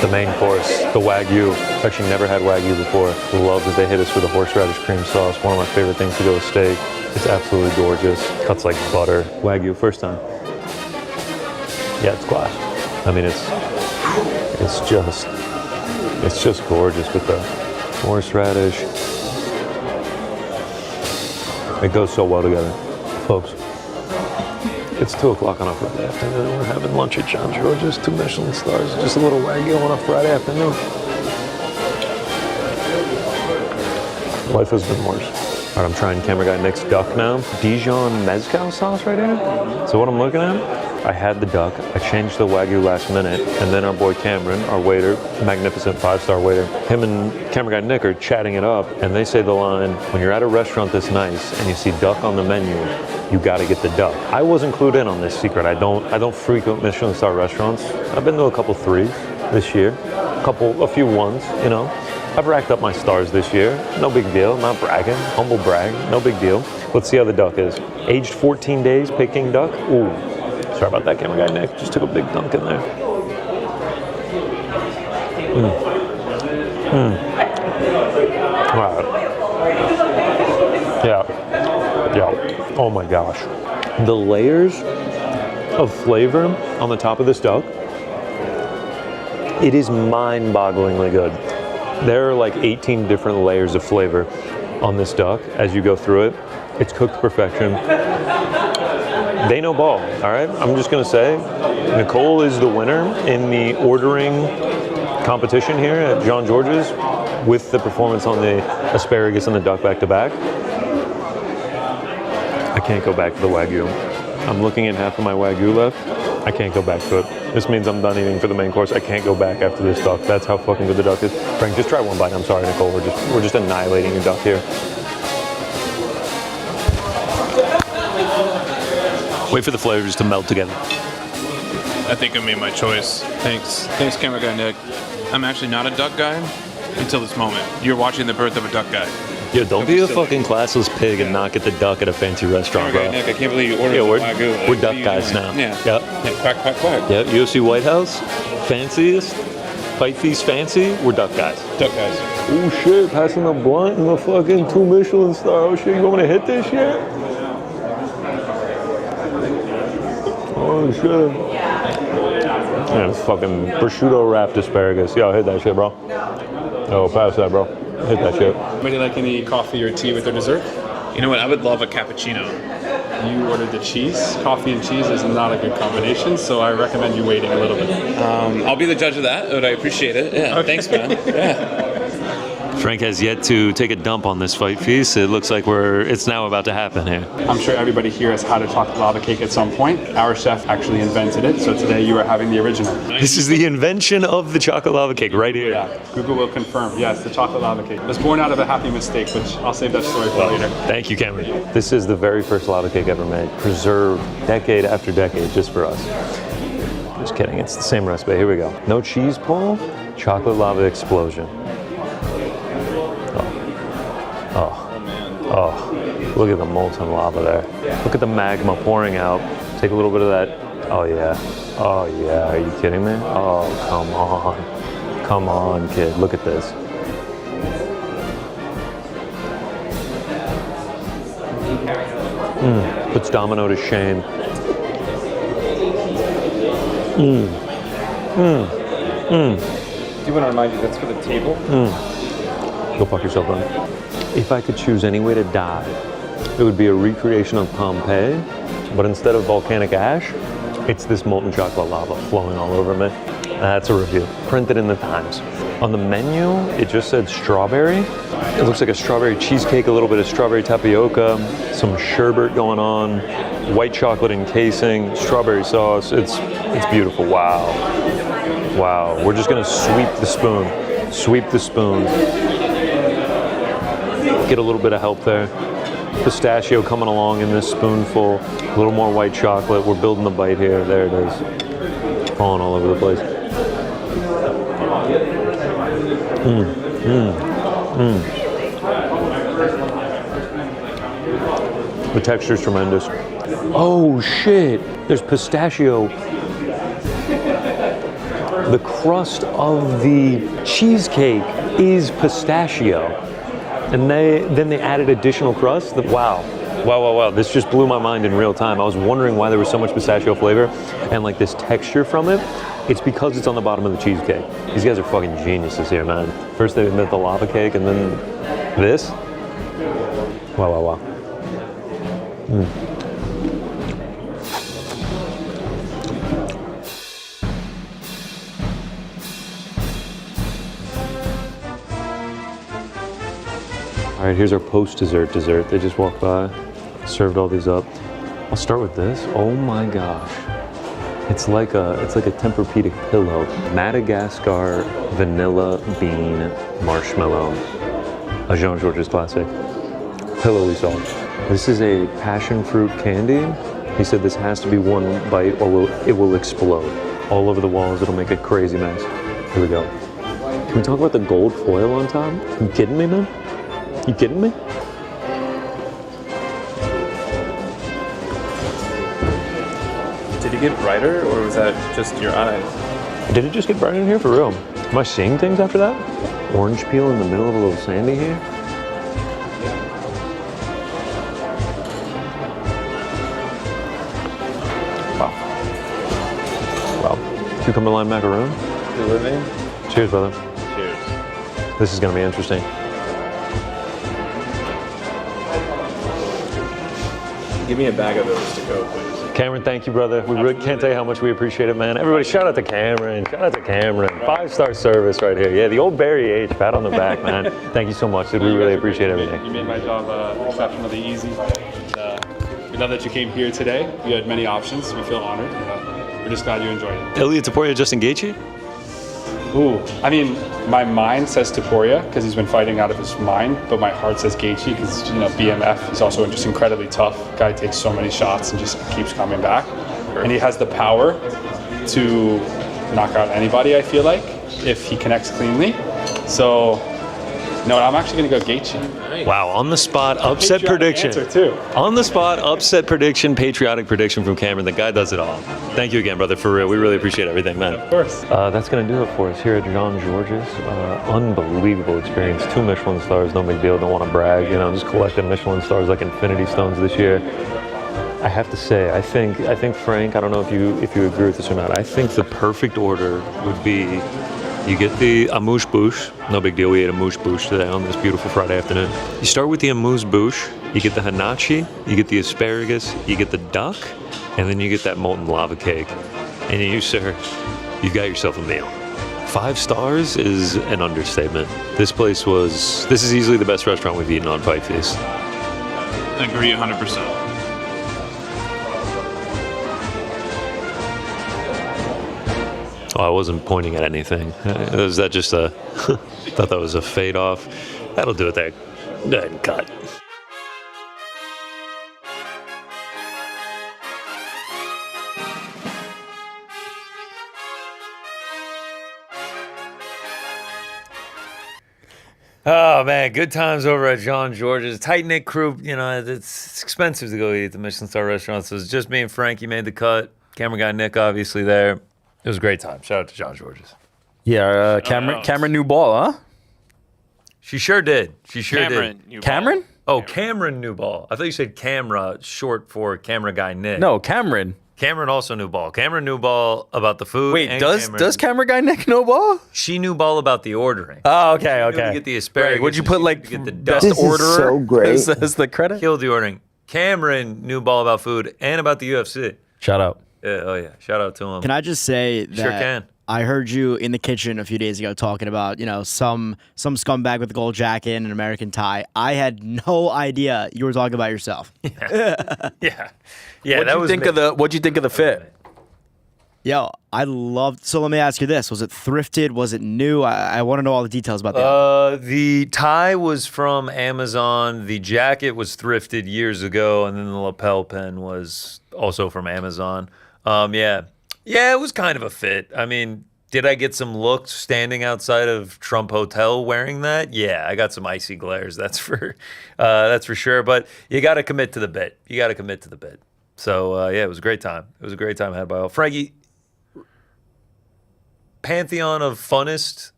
The main course, the Wagyu. Actually never had Wagyu before. Love that they hit us with a horseradish cream sauce. One of my favorite things to go with steak. It's absolutely gorgeous. Cuts like butter. Wagyu, first time. Yeah, it's class. I mean, it's just gorgeous with the horseradish. It goes so well together. Folks, it's 2 o'clock on a Friday afternoon. We're having lunch at John George's, 2 Michelin stars, just a little Wagyu on a Friday afternoon. Life has been worse. All right, I'm trying camera guy Nick's duck now. Dijon mezcal sauce right here. So what I'm looking at, I had the duck, I changed the Wagyu last minute, and then our boy Cameron, our waiter, magnificent 5-star waiter, him and camera guy Nick are chatting it up, and they say the line, when you're at a restaurant this nice and you see duck on the menu, you gotta get the duck. I wasn't clued in on this secret. I don't frequent Michelin star restaurants. I've been to a couple 3s this year, a few 1s, you know. I've racked up my stars this year. No big deal, not bragging, humble brag, no big deal. Let's see how the duck is. Aged 14 days, Peking duck. Ooh. Sorry about that, camera guy Nick. Just took a big dunk in there. Wow. Yeah. Oh my gosh. The layers of flavor on the top of this duck, it is mind-bogglingly good. There are like 18 different layers of flavor on this duck as you go through it. It's cooked to perfection. They know ball, all right? I'm just gonna say, Nicole is the winner in the ordering competition here at John George's with the performance on the asparagus and the duck back to back. I can't go back to the Wagyu. I'm looking at half of my Wagyu left. I can't go back to it. This means I'm done eating for the main course. I can't go back after this duck. That's how fucking good the duck is. Frank, just try one bite. I'm sorry, Nicole. We're just annihilating your duck here. Wait for the flavors to melt together. I think I made my choice. Thanks, camera guy Nick. I'm actually not a duck guy until this moment. You're watching the birth of a duck guy. Yo, don't be a fucking classless pig and not get the duck at a fancy restaurant, bro. Nick, I can't believe you ordered Wagyu. We're duck guys now. Yeah. Yep. Yeah, quack, quack, quack. Yep, UFC White House, fanciest, fight feast fancy, we're duck guys. Duck guys. Oh shit, passing a blunt and a fucking 2 Michelin star. Oh shit, you want me to hit this shit? Oh shit. Man, fucking prosciutto wrapped asparagus. Yo, hit that shit, bro. Yo, pass that, bro. Hit that shit. Anybody like any coffee or tea with their dessert? You know what? I would love a cappuccino. You ordered the cheese. Coffee and cheese is not a good combination, so I recommend you waiting a little bit. I'll be the judge of that, but I appreciate it. Yeah, okay. Thanks, man. Yeah. Frank has yet to take a dump on this fight feast. It looks like it's now about to happen here. I'm sure everybody here has had a chocolate lava cake at some point. Our chef actually invented it, so today you are having the original. This is the invention of the chocolate lava cake right here. Yeah, Google will confirm. Yes, the chocolate lava cake. It was born out of a happy mistake, which I'll save that story for later. Thank you, Cameron. This is the very first lava cake ever made, preserved decade after decade just for us. Just kidding, it's the same recipe. Here we go. No cheese pull, chocolate lava explosion. Oh, look at the molten lava there. Look at the magma pouring out. Take a little bit of that. Oh yeah. Oh yeah, are you kidding me? Oh, come on. Come on, kid. Look at this. Puts Domino to shame. Do you want to remind you that's for the table? Go fuck yourself, man. If I could choose any way to die, it would be a recreation of Pompeii, but instead of volcanic ash, it's this molten chocolate lava flowing all over me. That's a review, printed in the Times. On the menu, it just said strawberry. It looks like a strawberry cheesecake, a little bit of strawberry tapioca, some sherbet going on, white chocolate encasing, strawberry sauce. It's beautiful. Wow. Wow. We're just gonna sweep the spoon. Sweep the spoon. Get a little bit of help there. Pistachio coming along in this spoonful. A little more white chocolate. We're building the bite here. There it is. Falling all over the place. The texture's tremendous. Oh shit! There's pistachio. The crust of the cheesecake is pistachio. And then they added additional crust. Wow. Wow. This just blew my mind in real time. I was wondering why there was so much pistachio flavor and like this texture from it. It's because it's on the bottom of the cheesecake. These guys are fucking geniuses here, man. First they admit the lava cake and then this. Wow. All right, here's our post-dessert dessert. They just walked by, served all these up. I'll start with this. Oh my gosh. It's like a Tempur-Pedic pillow. Madagascar vanilla bean marshmallow. A Jean Georges classic. Pillowy soft. This is a passion fruit candy. He said this has to be one bite or it will explode. All over the walls, it'll make a crazy mess. Here we go. Can we talk about the gold foil on top? You kidding me, man? You kidding me? Did it get brighter, or was that just your eyes? Did it just get brighter in here for real? Am I seeing things after that? Orange peel in the middle of a little sandy here. Wow. Cucumber lime macaroon. You living? Cheers, brother. Cheers. This is gonna be interesting. Give me a bag of those to go, please. Cameron, thank you, brother. We really can't tell you how much we appreciate it, man. Everybody, shout out to Cameron. Shout out to Cameron. 5-star service right here. Yeah, the old Barry H. Pat on the back, man. Thank you so much, dude. We really appreciate everything. You made my job exceptionally easy. We love that you came here today. You had many options. We feel honored. We're just glad you enjoyed it. Ilya Topuria, Justin Gaethje? Ooh, I mean, my mind says Topuria because he's been fighting out of his mind, but my heart says Gaethje because, BMF, he's also just incredibly tough. Guy takes so many shots and just keeps coming back. And he has the power to knock out anybody, I feel like, if he connects cleanly. So, no, I'm actually going to go Gaethje. Wow, on the spot, upset prediction. On the spot, upset prediction, patriotic prediction from Cameron. The guy does it all. Thank you again, brother, for real. We really appreciate everything, man. Of course. That's going to do it for us here at Jean Georges. Unbelievable experience. 2 Michelin stars, no big deal. Don't want to brag. Just collecting Michelin stars like Infinity Stones this year. I have to say, I think Frank, I don't know if you agree with this or not. I think the perfect order would be you get the amuse-bouche. No big deal. We ate amuse-bouche today on this beautiful Friday afternoon. You start with the amuse-bouche. You get the hanachi. You get the asparagus. You get the duck. And then you get that molten lava cake. And you, sir, you got yourself a meal. 5 stars is an understatement. This is easily the best restaurant we've eaten on Fight Feast. Agree 100%. Oh, I wasn't pointing at anything. Was that just a... thought that was a fade off. That'll do it there. Go ahead and cut. Oh, man, good times over at Jean Georges. Tight-knit crew, it's expensive to go eat at the Michelin star restaurant, so it's just me and Frankie made the cut. Camera guy Nick, obviously, there. It was a great time. Shout out to Jean Georges. Yeah, Cameron new ball, huh? She sure did. She sure Cameron did. Newball. Cameron? Oh, Cameron Newball. I thought you said camera, short for camera guy Nick. No, Cameron. Cameron also knew ball. Cameron knew ball about the food. Wait, and does camera guy Nick know ball? She knew ball about the ordering. Oh, okay, She knew to okay. get the asparagus. Would you put like get the best duck. orderer so great. as the credit? Killed the ordering. Cameron knew ball about food and about the UFC. Shout out. Yeah, oh yeah. Shout out to him. Can I just say that Sure can. I heard you in the kitchen a few days ago talking about, some scumbag with a gold jacket and an American tie. I had no idea you were talking about yourself. Yeah. What'd you think of the fit? Yo, I loved. So let me ask you this: was it thrifted? Was it new? I want to know all the details about that. The tie was from Amazon. The jacket was thrifted years ago, and then the lapel pin was also from Amazon. Yeah, it was kind of a fit. I mean, did I get some looks standing outside of Trump Hotel wearing that? Yeah, I got some icy glares. That's for sure. But you got to commit to the bit. So yeah, it was a great time. It was a great time had by all. Frankie, pantheon of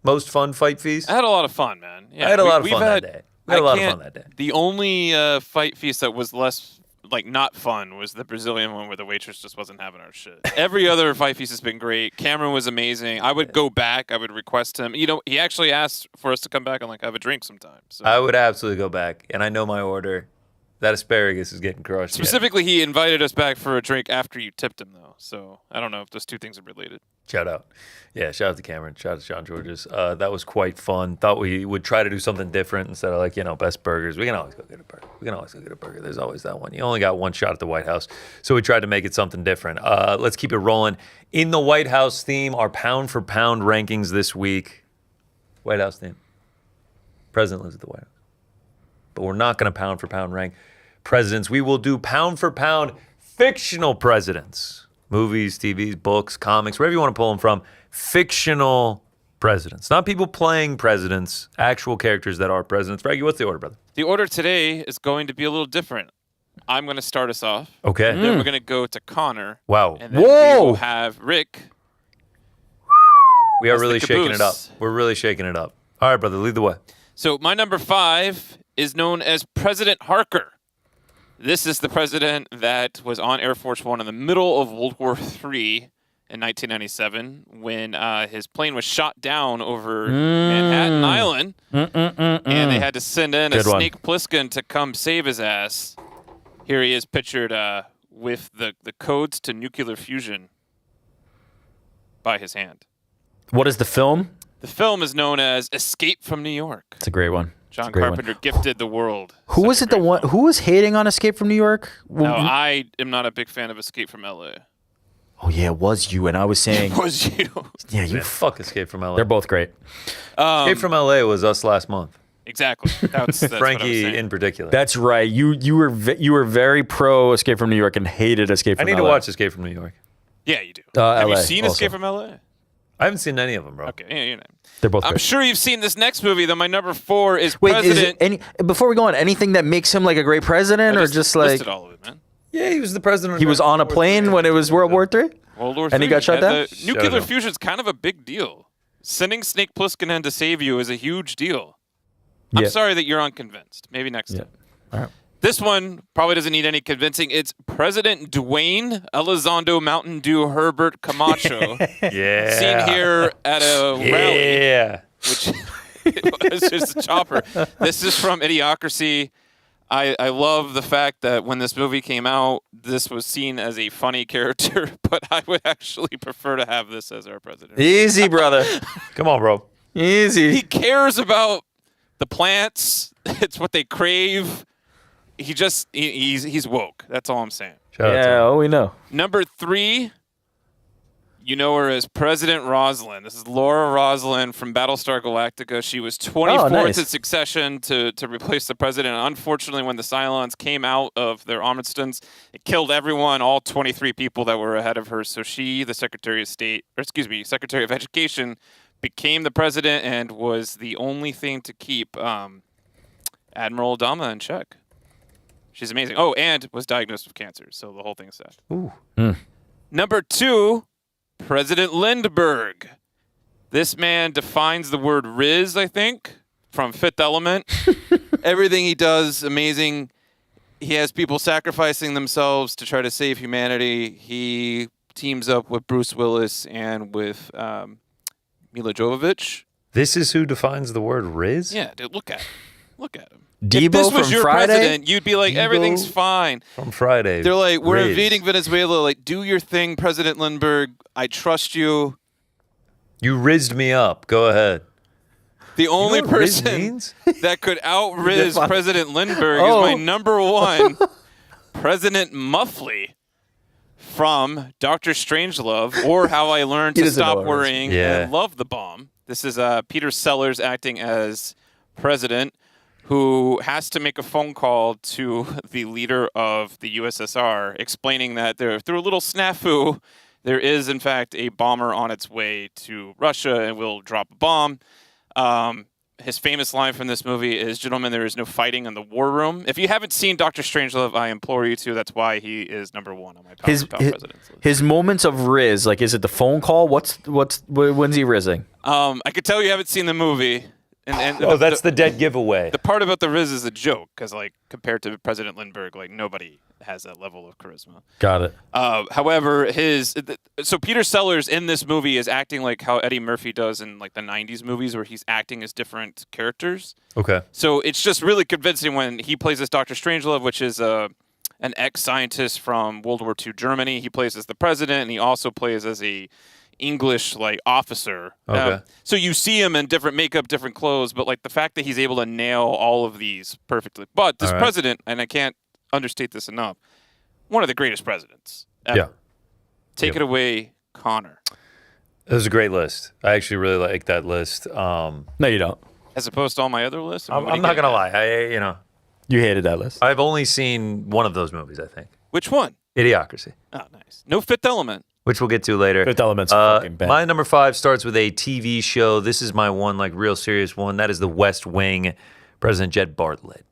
most fun fight feast. I had a lot of fun, man. Yeah, I had a lot of fun that day. The only fight feast that was less not fun was the Brazilian one where the waitress just wasn't having our shit. Every other fight feast has been great. Cameron was amazing. I would go back. I would request him. He actually asked for us to come back and have a drink sometime. So. I would absolutely go back, and I know my order. That asparagus is getting crushed. Specifically, he invited us back for a drink after you tipped him, though. So I don't know if those two things are related. Shout out. Yeah, shout out to Cameron. Shout out to John Georges. That was quite fun. Thought we would try to do something different instead of best burgers. We can always go get a burger. There's always that one. You only got one shot at the White House. So we tried to make it something different. Let's keep it rolling. In the White House theme, our pound for pound rankings this week. White House theme. President lives at the White House. But we're not going to pound for pound rank presidents. We will do pound for pound fictional presidents. Movies, TVs, books, comics, wherever you want to pull them from. Fictional presidents. Not people playing presidents, actual characters that are presidents. Frankie, what's the order, brother? The order today is going to be a little different. I'm going to start us off. Okay. Then we're going to go to Connor. Wow. And then we will have Rick. We are really shaking it up. We're really shaking it up. All right, brother, lead the way. So my number 5 is known as President Harker. This is the president that was on Air Force One in the middle of World War III in 1997 when his plane was shot down over Manhattan Island. And they had to send in a Snake Plissken to come save his ass. Here he is pictured with the codes to nuclear fusion by his hand. What is the film? The film is known as Escape from New York. It's a great one. John Carpenter gifted the world. Who was it? Who was hating on Escape from New York? No, I am not a big fan of Escape from LA. Oh yeah, it was you, and I was saying it was you. Yeah, you fuck Escape from LA. They're both great. Escape from LA was us last month. Exactly. That's Frankie in particular. That's right. You were very pro Escape from New York and hated Escape from LA. I need to watch Escape from New York. Yeah, you do. LA Have you seen also. Escape from LA? I haven't seen any of them, bro. Okay, yeah, you know. They're both I'm great. sure you've seen this next movie, though. My number 4 is Wait, President. before we go on, anything that makes him like a great president, or just like listed all of it, man. Yeah, he was the president. He was on a plane when it was World War III? World War And he got shot down? Nuclear fusion is kind of a big deal. Sending Snake Plissken in to save you is a huge deal. I'm sorry that you're unconvinced. Maybe next time. All right. This one probably doesn't need any convincing. It's President Dwayne Elizondo Mountain Dew Herbert Camacho. Yeah. Seen here at a rally. Yeah. Which was just a chopper. This is from Idiocracy. I love the fact that when this movie came out, this was seen as a funny character, but I would actually prefer to have this as our president. Easy, brother. Come on, bro. Easy. He cares about the plants. It's what they crave. He's woke. That's all I'm saying. We know. Number 3, you know her as President Rosalind. This is Laura Rosalind from Battlestar Galactica. She was 24th in succession to replace the president. And unfortunately, when the Cylons came out of their Armistice, it killed everyone, all 23 people that were ahead of her. So she, the Secretary of Education, became the president and was the only thing to keep Admiral Adama in check. She's amazing. Oh, and was diagnosed with cancer, so the whole thing is sad. Ooh. Number 2, President Lindbergh. This man defines the word Riz, I think, from Fifth Element. Everything he does, amazing. He has people sacrificing themselves to try to save humanity. He teams up with Bruce Willis and with Mila Jovovich. This is who defines the word Riz? Yeah, dude, look at him. Look at him. Debo if this was from your Friday? president, you'd be like, everything's fine. From Friday. They're like, we're Riz. invading Venezuela. Like, do your thing, President Lindbergh. I trust you. You rizzed me up. Go ahead. The only what Riz person means? that could out-Riz President Lindbergh is my number one, President Muffley from Dr. Strangelove, or How I Learned to Stop Worrying and Love the Bomb. This is Peter Sellers acting as president, who has to make a phone call to the leader of the USSR, explaining that through a little snafu, there is, in fact, a bomber on its way to Russia and will drop a bomb. His famous line from this movie is, "Gentlemen, there is no fighting in the war room." If you haven't seen Dr. Strangelove, I implore you to. That's why he is number one on my Power Presidents list. His moments of Riz, like, is it the phone call? When's he rizzing? I could tell you haven't seen the movie. And that's the dead giveaway. The part about the Riz is a joke, because, like, compared to President Lindbergh, like, nobody has that level of charisma. Got it. However, so Peter Sellers in this movie is acting like how Eddie Murphy does in, like, the 90s movies, where he's acting as different characters. Okay. So it's just really convincing when he plays as Dr. Strangelove, which is an ex-scientist from World War II Germany. He plays as the president, and he also plays as a English, like, officer. Okay. So you see him in different makeup, different clothes, but, like, the fact that he's able to nail all of these perfectly. But this president, and I can't understate this enough, one of the greatest presidents ever. Yeah. Take it away, Connor. It was a great list. I actually really like that list. No, you don't. As opposed to all my other lists? I'm not going to lie. You hated that list. I've only seen one of those movies, I think. Which one? Idiocracy. Oh, nice. No Fifth Element. Which we'll get to later. Fifth Element's fucking bad. My number 5 starts with a TV show. This is my one, like, real serious one. That is The West Wing. President Jed Bartlett.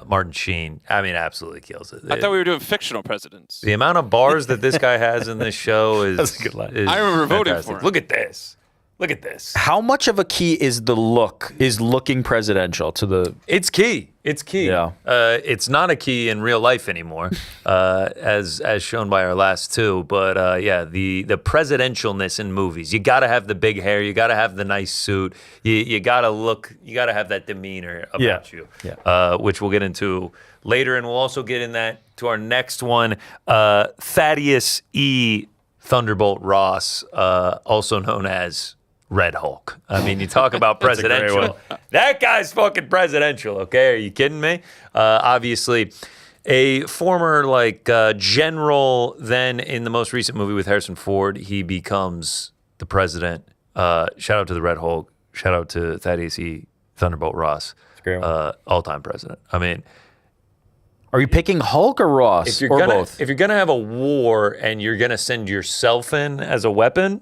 Martin Sheen. I mean, absolutely kills it. I thought we were doing fictional presidents. The amount of bars that this guy has in this show is. That's a good line. I remember voting fantastic. for him. Look at this. Look at this. How much of a key is the look? Is looking presidential to the? It's key. It's key. Yeah. It's not a key in real life anymore, as shown by our last two. But the presidentialness in movies. You got to have the big hair. You got to have the nice suit. You got to look. You got to have that demeanor about you. Yeah. Which we'll get into later, and we'll also get in that to our next one. Thaddeus E. Thunderbolt Ross, also known as Red Hulk. I mean, you talk about presidential. That guy's fucking presidential, okay? Are you kidding me? Obviously, a former, like, general, then in the most recent movie with Harrison Ford, he becomes the president. Shout out to the Red Hulk. Shout out to Thaddeus E. Thunderbolt Ross. All-time president. I mean... Are you picking Hulk or Ross, or both? If you're going to have a war and you're going to send yourself in as a weapon,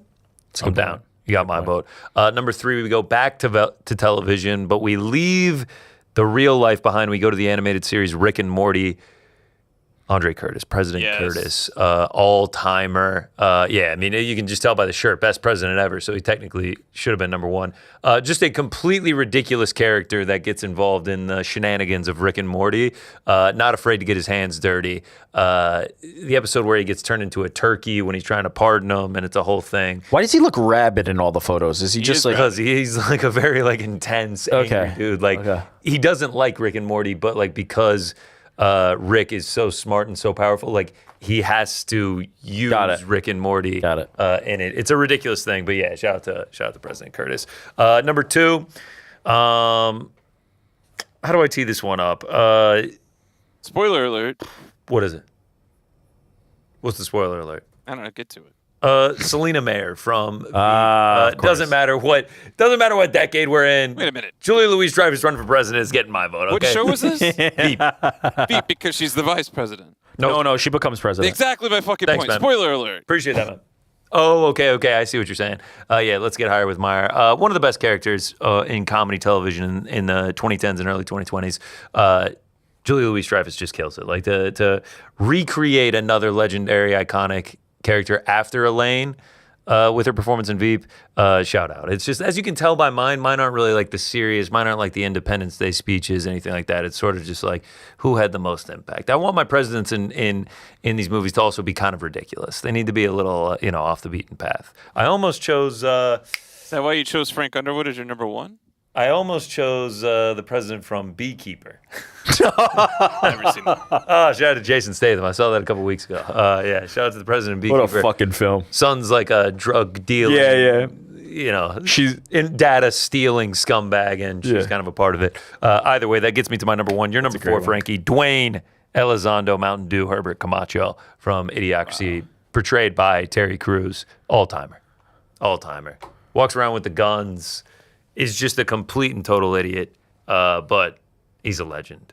calm down. You got my vote. Number 3, we go back to television, but we leave the real life behind. We go to the animated series Rick and Morty. Andre Curtis, President Curtis, all-timer. I mean, you can just tell by the shirt, best president ever, so he technically should have been number 1. Just a completely ridiculous character that gets involved in the shenanigans of Rick and Morty, not afraid to get his hands dirty. The episode where he gets turned into a turkey when he's trying to pardon him, and it's a whole thing. Why does he look rabid in all the photos? Is he just like... Because he's like a very, like, intense, angry dude. Like, he doesn't like Rick and Morty, but, like, because... Rick is so smart and so powerful. Like, he has to use Rick and Morty in it. It's a ridiculous thing, but yeah, shout out to President Curtis. Number 2, how do I tee this one up? Spoiler alert. What is it? What's the spoiler alert? I don't know. Get to it. Selena Mayer from doesn't matter what decade we're in. Wait a minute. Julia Louis-Dreyfus running for president is getting my vote. Okay? What show was this? Veep. Veep, because she's the vice president. No, she becomes president. Exactly my fucking Thanks, point. man. Spoiler alert. Appreciate that, man. Oh, okay. I see what you're saying. Let's get higher with Meyer. One of the best characters in comedy television in the 2010s and early 2020s. Julia Louis-Dreyfus just kills it. Like, to recreate another legendary, iconic character after Elaine with her performance in Veep. Shout out. It's just, as you can tell by mine aren't really like the serious, mine aren't like the Independence Day speeches, anything like that. It's sort of just like who had the most impact. I want my presidents in these movies to also be kind of ridiculous. They need to be a little, off the beaten path. I almost chose. Is that why you chose Frank Underwood as your number one? I almost chose the president from Beekeeper. Never seen that. Oh, shout out to Jason Statham. I saw that a couple weeks ago. Yeah, shout out to the president of Beekeeper. What a fucking film. Son's like a drug dealer. Yeah. She's in data stealing scumbag, and she's kind of a part of it. Either way, that gets me to my number one. You're number four, Frankie. Dwayne Elizondo, Mountain Dew, Herbert Camacho from Idiocracy, portrayed by Terry Crews. All-timer. Walks around with the guns. Is just a complete and total idiot, but he's a legend,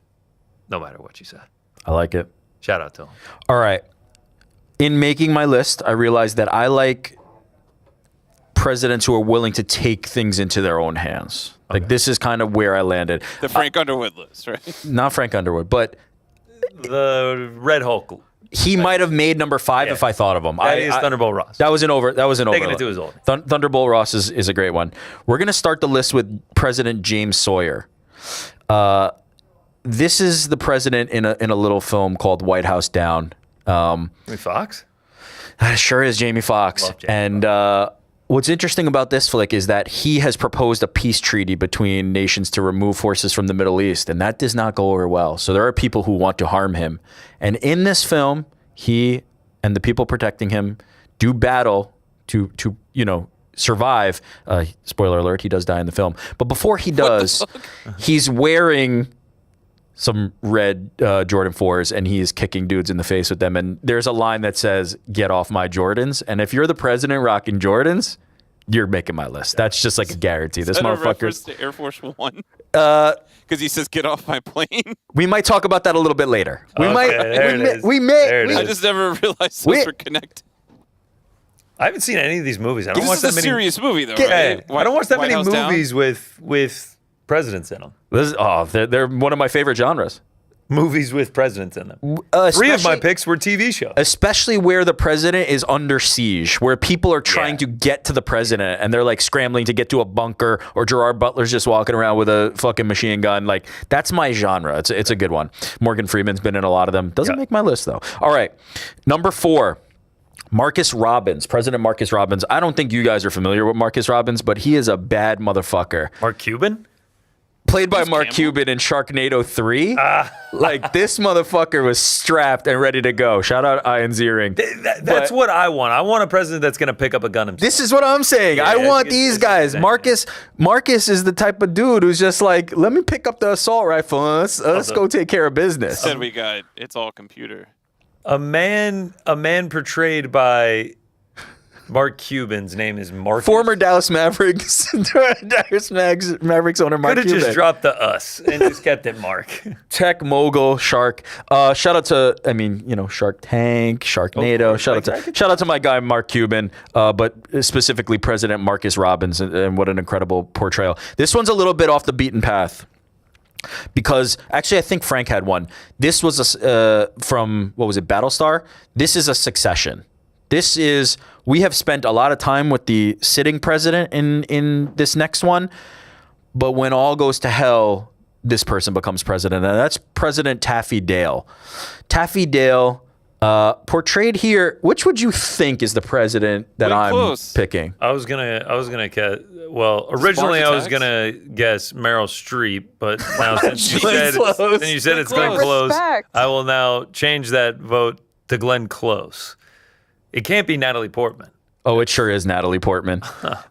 no matter what you said. I like it. Shout out to him. All right. In making my list, I realized that I like presidents who are willing to take things into their own hands. Okay. Like, this is kind of where I landed. The Frank Underwood list, right? Not Frank Underwood, but the Red Hulk. He might have made number 5 if I thought of him. That is Thunderbolt Ross. That was an over. Taking it to his old. Thunderbolt Ross is a great one. We're gonna start the list with President James Sawyer. This is the president in a little film called White House Down. Jamie Foxx? Sure is Jamie Foxx. And what's interesting about this flick is that he has proposed a peace treaty between nations to remove forces from the Middle East, and that does not go over well. So there are people who want to harm him. And in this film, he and the people protecting him do battle to survive. Spoiler alert, he does die in the film. But before he does, he's wearing some red Jordan 4s, and he is kicking dudes in the face with them. And there's a line that says, "Get off my Jordans." And if you're the president rocking Jordans, you're making my list. That's just like a guarantee. This motherfucker's to Air Force One. Because he says, "Get off my plane." We might talk about that a little bit later. We may. I just never realized those were connected. I haven't seen any of these movies. I don't This watch is that a many. serious movie, though, right? I don't watch that White many House Down? movies with presidents in them. They're one of my favorite genres. Movies with presidents in them. 3 of my picks were TV shows. Especially where the president is under siege, where people are trying to get to the president and they're like scrambling to get to a bunker, or Gerard Butler's just walking around with a fucking machine gun. Like, that's my genre. It's a good one. Morgan Freeman's been in a lot of them. Doesn't make my list, though. All right. Number 4. Marcus Robbins, President Marcus Robbins. I don't think you guys are familiar with Marcus Robbins, but he is a bad motherfucker. Mark Cuban? Played by Mark Cuban in Sharknado 3. Like, this motherfucker was strapped and ready to go. Shout out Ian Ziering. That's what I want. I want a president that's going to pick up a gun himself. This is what I'm saying. I want these guys. Marcus is the type of dude who's just like, let me pick up the assault rifle and let's go take care of business. Said we got it's all computer. A man portrayed by Mark Cuban's name is Marcus. Former Dallas Mavericks owner Mark Could have Cuban. just dropped the us and just kept it Mark. Tech mogul, Shark. Shout out to, Shark Tank, Sharknado. Shout out to my guy Mark Cuban, but specifically President Marcus Robbins, and what an incredible portrayal. This one's a little bit off the beaten path. Because actually, I think Frank had one. This was from, what was it, Battlestar? This is a succession. We have spent a lot of time with the sitting president in this next one, but when all goes to hell, this person becomes president, and that's President Taffy Dale. Taffy Dale, portrayed here. Which would you think is the president that I'm picking? I was gonna originally I was gonna guess Meryl Streep, but now since you said it's Glenn Close, I will now change that vote to Glenn Close. It can't be Natalie Portman. Oh, it sure is Natalie Portman.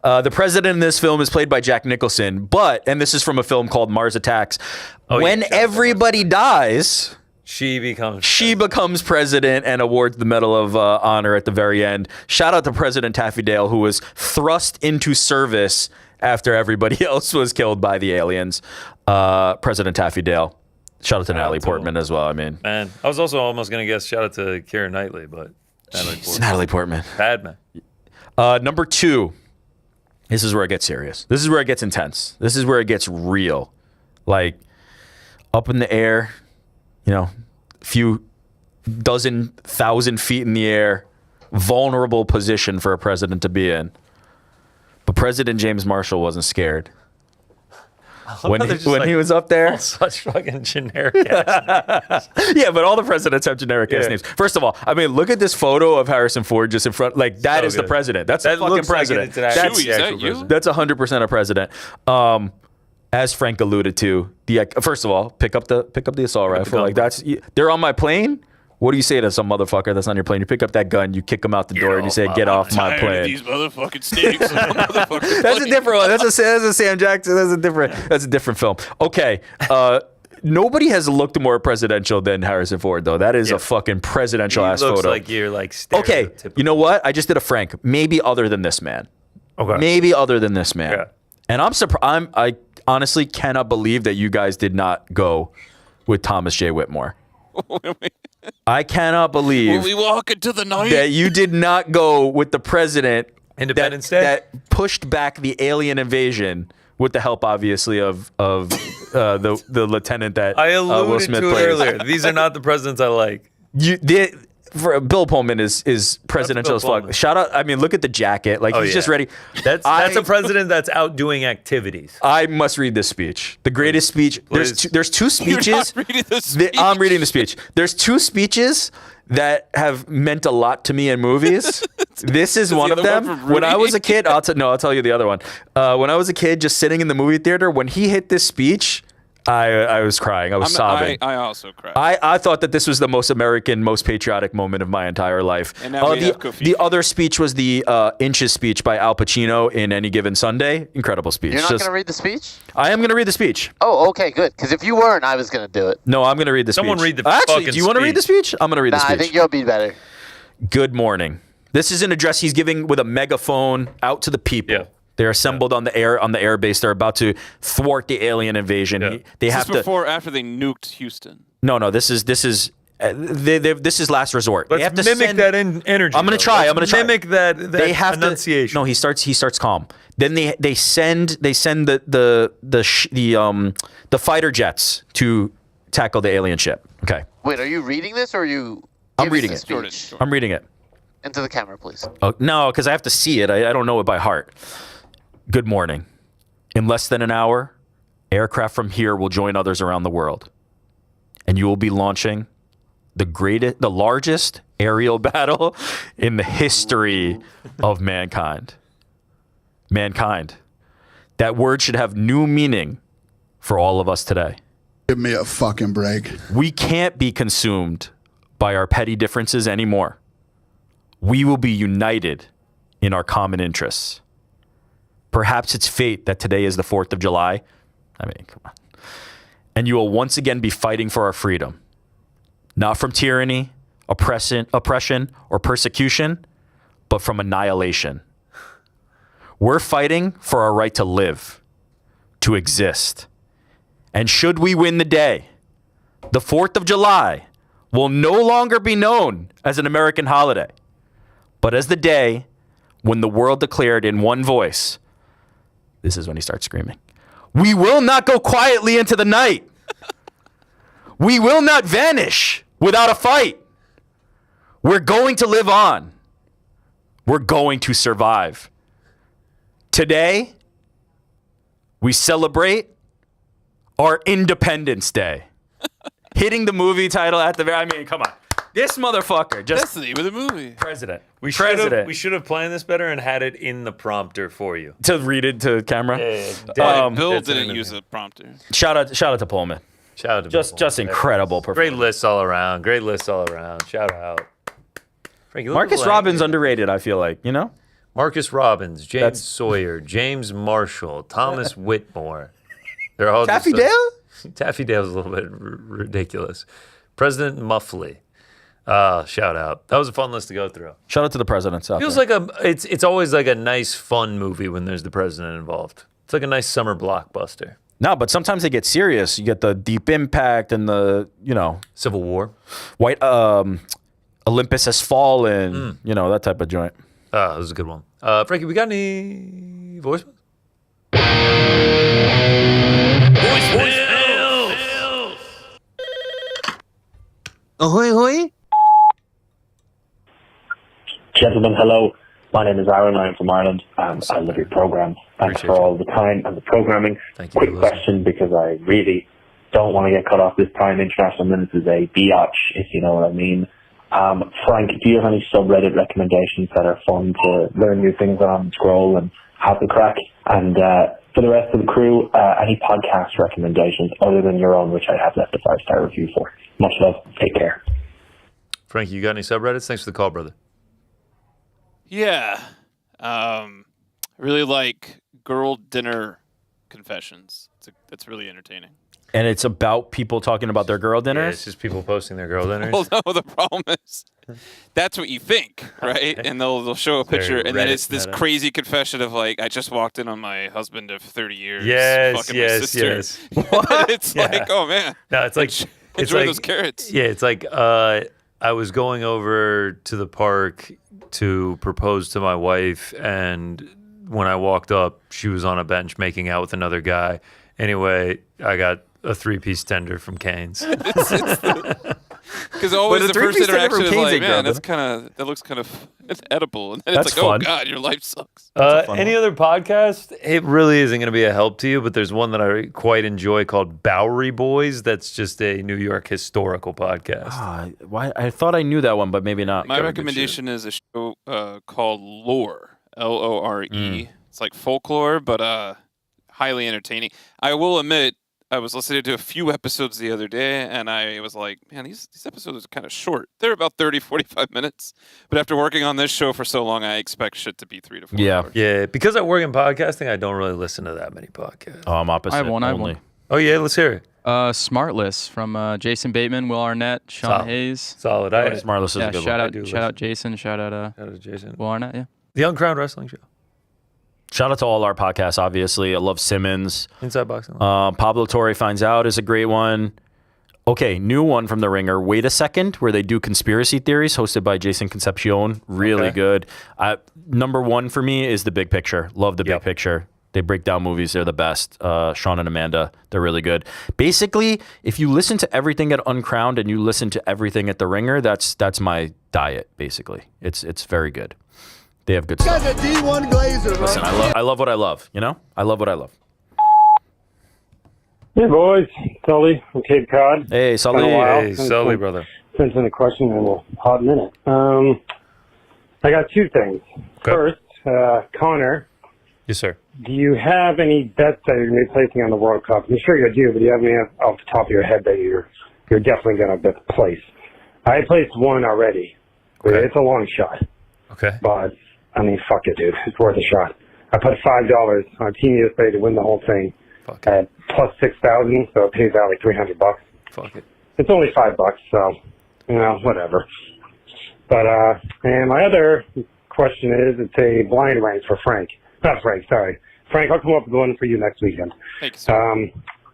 The president in this film is played by Jack Nicholson, and this is from a film called Mars Attacks. When everybody dies, she becomes president and awards the Medal of Honor at the very end. Shout out to President Taffy Dale, who was thrust into service after everybody else was killed by the aliens. President Taffy Dale. Shout out to Natalie Portman as well. Man, I was also almost going to guess shout out to Keira Knightley, but Natalie Portman. Padme. Number 2. This is where it gets serious. This is where it gets intense. This is where it gets real. Like, up in the air, few dozen thousand feet in the air, vulnerable position for a president to be in. But President James Marshall wasn't scared. When he was up there, such fucking generic ass names. Yeah, but all the presidents have generic ass names. First of all, I mean, look at this photo of Harrison Ford just in front. Like that is the president. That's the fucking president. That's 100% a president. As Frank alluded to, first of all, pick up the assault rifle. Like they're on my plane. What do you say to some motherfucker that's on your plane? You pick up that gun, you kick him out the door, and you say, "Get off my plane." These motherfucking snakes. That's a different one. That's a Sam Jackson. That's a different film. Okay. Nobody has looked more presidential than Harrison Ford, though. That is a fucking presidential ass photo. Looks like you're like okay. You know what? I just did a Frank. Maybe other than this man. Okay. Maybe other than this man. Yeah. And I'm surprised. I honestly cannot believe that you guys did not go with Thomas J. Whitmore. I cannot believe Will we walk into the night? that you did not go with the president Independence Day that pushed back the alien invasion with the help, obviously, of the lieutenant that I alluded Will Smith to plays. earlier. These are not the presidents I like. Bill Pullman is presidential as fuck. Shout out! I mean, look at the jacket. Like he's just ready. That's a president that's out doing activities. I must read this speech. The greatest speech. There's two speeches. You're not reading the speech. I'm reading the speech. There's two speeches that have meant a lot to me in movies. This is one of them. When I was a kid, I'll tell you the other one. When I was a kid, just sitting in the movie theater, when he hit this speech, I was crying. I was sobbing. I also cried. I thought that this was the most American, most patriotic moment of my entire life. And now we have Kofi. The other speech was the Inches speech by Al Pacino in Any Given Sunday. Incredible speech. You're not going to read the speech? I am going to read the speech. Oh, okay, good. Because if you weren't, I was going to do it. No, I'm going to read the speech. Someone read the Actually, fucking do you want to read the speech? I'm going to read the speech. I think you'll be better. Good morning. This is an address he's giving with a megaphone out to the people. Yeah. They're assembled on the air base. They're about to thwart the alien invasion. Yeah. They have to. After they nuked Houston. No. This is last resort. Let's mimic that energy. I'm going to try. Mimic that they have enunciation. No, he starts calm. Then they send the fighter jets to tackle the alien ship. Okay. Wait, are you reading this or are you? I'm reading it. Speech? I'm reading it. Into the camera, please. Oh, no, because I have to see it. I don't know it by heart. Good morning. In less than an hour, aircraft from here will join others around the world. And you will be launching the largest aerial battle in the history of mankind. Mankind. That word should have new meaning for all of us today. Give me a fucking break. We can't be consumed by our petty differences anymore. We will be united in our common interests. Perhaps it's fate that today is the 4th of July. I mean, come on. And you will once again be fighting for our freedom. Not from tyranny, oppression, or persecution, but from annihilation. We're fighting for our right to live, to exist. And should we win the day, the 4th of July will no longer be known as an American holiday, but as the day when the world declared in one voice, this is when he starts screaming, "We will not go quietly into the night. We will not vanish without a fight. We're going to live on. We're going to survive." Today, we celebrate our Independence Day. Hitting the movie title at the very, I mean, come on. This motherfucker just. That's the name of the movie. President. We should have planned this better and had it in the prompter for you. To read it to camera? Yeah. Bill didn't use a prompter. Shout out to Pullman. Shout out to Just incredible performance. Great lists all around. Shout out. Frankie, Marcus Robbins underrated, I feel like, you know? Marcus Robbins, James Sawyer, James Marshall, Thomas Whitmore. They're all Taffy Dale? Taffy Dale's a little bit ridiculous. President Muffley. Shout out. That was a fun list to go through. Shout out to the presidents out Feels there. like it's always like a nice fun movie when there's the president involved. It's like a nice summer blockbuster. No, but sometimes they get serious. You get the Deep Impact and the, Civil War. White Olympus Has Fallen, that type of joint. That was a good one. Frankie, we got any voicemails? Ahoy, hoy. Gentlemen, hello. My name is Ariel, and I'm from Ireland, and I love your program. Thanks for all the time and the programming. Quick question, because I really don't want to get cut off this time. International Minutes is a biatch, if you know what I mean. Frank, do you have any subreddit recommendations that are fun to learn new things on, scroll, and have the crack? And for the rest of the crew, any podcast recommendations other than your own, which I have left a 5-star review for? Much love. Take care. Frank, you got any subreddits? Thanks for the call, brother. Yeah. I really like Girl Dinner Confessions. It's really entertaining. And it's about people talking about their girl dinners? Yeah, it's just people posting their girl dinners. Well, no, the problem is that's what you think, right? And they'll show a picture, and then it's this crazy confession of like, I just walked in on my husband of 30 years. Yes, fucking my sister. What? It's like, oh man. No, it's like enjoy those carrots. Yeah, it's like I was going over to the park to propose to my wife, and when I walked up, she was on a bench making out with another guy. Anyway, I got a 3-piece tender from Cane's. Because always the first interaction is like, man, that looks kind of edible, and then it's like, oh god, your life sucks. Any other podcast? It really isn't going to be a help to you, but there's one that I quite enjoy called Bowery Boys. That's just a New York historical podcast. Why? I thought I knew that one, but maybe not. My recommendation is a show called Lore, Lore. It's like folklore, but highly entertaining. I will admit, I was listening to a few episodes the other day, and I was like, man, these episodes are kind of short. They're about 30, 45 minutes. But after working on this show for so long, I expect shit to be 3 to 4 hours. Yeah, because I work in podcasting, I don't really listen to that many podcasts. Oh, I'm opposite. I have one. Oh, yeah, let's hear it. Smartless from Jason Bateman, Will Arnett, Sean Hayes. Solid. Smartless is a good shout one. Shout out Jason. Shout out Jason. Will Arnett, yeah. The Uncrowned Wrestling Show. Shout out to all our podcasts, obviously. I love Simmons. Inside Boxing. Pablo Torre Finds Out is a great one. Okay, new one from The Ringer, Wait a Second, where they do conspiracy theories, hosted by Jason Concepcion. Really good. Number one for me is The Big Picture. Love The Big Picture. They break down movies. They're the best. Sean and Amanda, they're really good. Basically, if you listen to everything at Uncrowned and you listen to everything at The Ringer, that's my diet, basically. It's very good. They have good stuff. You guys are D1 Glazer, right? Listen, I love what I love, you know? I love what I love. Hey, boys. Sully from Cape Cod. Hey, Sully. Hey, Sully, brother. Since in a question in a hot minute. I got two things. First, Connor. Yes, sir. Do you have any bets that you're going to be placing on the World Cup? I'm sure you do, but do you have any off the top of your head that you're definitely going to place? I placed one already. Okay. It's a long shot. Okay. But, I mean, fuck it, dude. It's worth a shot. I put $5 on Team USA to win the whole thing at plus 6,000, so it pays out like $300. Fuck it. It's only $5, so, you know, whatever. But, and my other question is, it's a blind rank for Frank. Not Frank, sorry. Frank, I'll come up with one for you next weekend. Thank you, sir.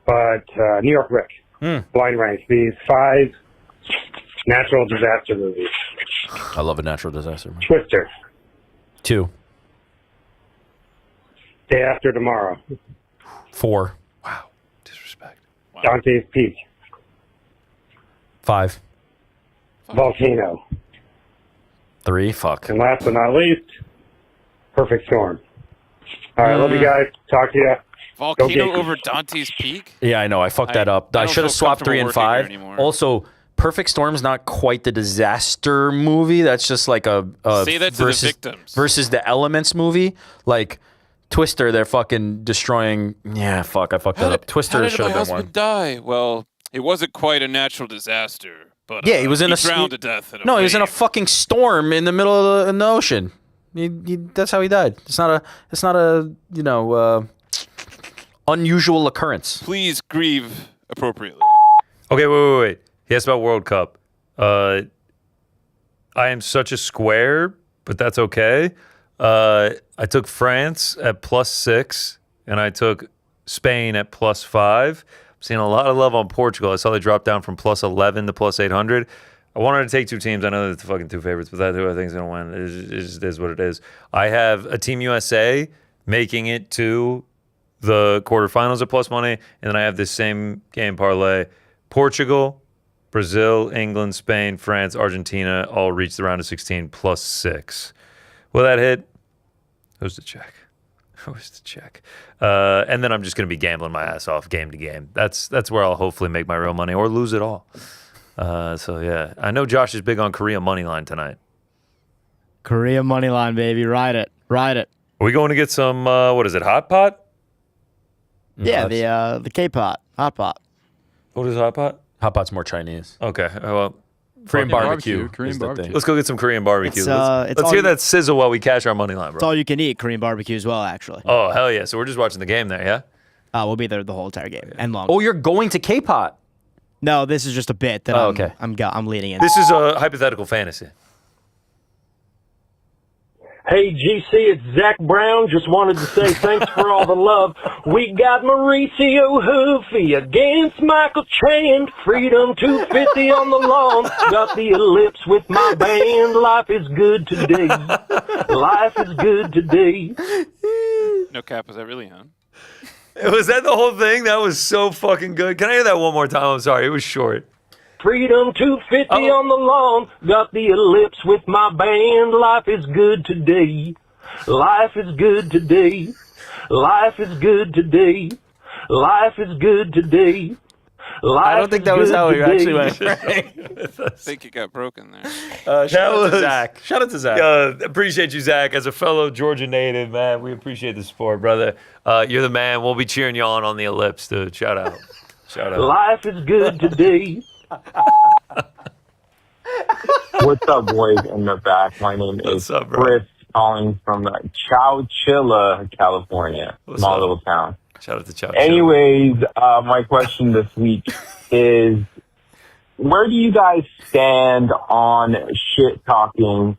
But New York Rick, blind rank, these 5 natural disaster movies. I love a natural disaster movie. Twister. 2. Day After Tomorrow. 4. Wow. Disrespect. Wow. Dante's Peak. 5. Volcano. 3. Fuck. And last but not least, Perfect Storm. All right, love you guys. Talk to you. Volcano over Dante's Peak? Yeah, I know. I fucked that up. I should have swapped 3 and 5. Also, Perfect Storm's not quite the disaster movie. That's just like a say that to the victims versus the Elements movie. Like Twister, they're fucking destroying. Yeah, fuck, I fucked that up. Twister should have been one. How did my husband die? Well, it wasn't quite a natural disaster, but yeah, he was in a drowned to death. No, he was in a fucking storm in the middle of the ocean. That's how he died. It's not a unusual occurrence. Please grieve appropriately. Okay, wait. He asked about World Cup. I am such a square, but that's okay. I took France at +6, and I took Spain at +5. I'm seeing a lot of love on Portugal. I saw they drop down from +11 to +800. I wanted to take 2 teams. I know that the fucking 2 favorites, but that's who I think is going to win. It is what it is. I have a Team USA making it to the quarterfinals at plus money, and then I have this same game parlay. Portugal Brazil, England, Spain, France, Argentina all reached the round of 16 plus 6. Will that hit? Who's the check? Who's the check? And then I'm just going to be gambling my ass off game to game. That's where I'll hopefully make my real money or lose it all. So, yeah. I know Josh is big on Korea money line tonight. Korea money line, baby. Ride it. Ride it. Are we going to get some, what is it, hot pot? Yeah, the K-pot. Hot pot. What is hot pot? Hot pot's more Chinese. Okay. Well, Korean barbecue. Korean barbecue. let's go get some Korean barbecue. It's, let's hear that sizzle while we cash our money line, bro. It's all you can eat, Korean barbecue as well, actually. Oh, hell yeah. So we're just watching the game there, yeah? We'll be there the whole entire game and long. Oh, you're going to K-pot? No, this is just a bit that okay. I'm leading in. This is a hypothetical fantasy. Hey, GC, it's Zach Brown. Just wanted to say thanks for all the love. We got Mauricio Hoofy against Michael Chan. Freedom 250 on the lawn. Got the ellipse with my band. Life is good today. Life is good today. No cap, was that really him? Was that the whole thing? That was so fucking good. Can I hear that one more time? I'm sorry. It was short. Freedom 250 on the lawn. Got the ellipse with my band. Life is good today. Life is good today. Life is good today. Life is good today. Life I don't think that was how we actually went. I think it got broken there. Shout out to Zach. Shout out to Zach. Appreciate you, Zach. As a fellow Georgia native, man, we appreciate the support, brother. You're the man. We'll be cheering you on the ellipse, dude. Shout out. Shout out. Life is good today. What's up, boys in the back? My name is Chris, calling from Chowchilla, California. Small little town. Shout out to Chowchilla. Anyways, my question this week is, where do you guys stand on shit-talking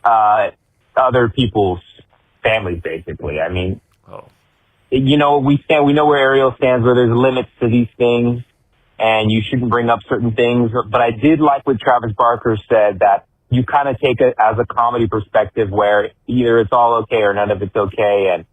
other people's families, basically? I mean, you know, we know where Ariel stands, where there's limits to these things. And you shouldn't bring up certain things. But I did like what Travis Barker said, that you kind of take it as a comedy perspective where either it's all okay or none of it's okay, and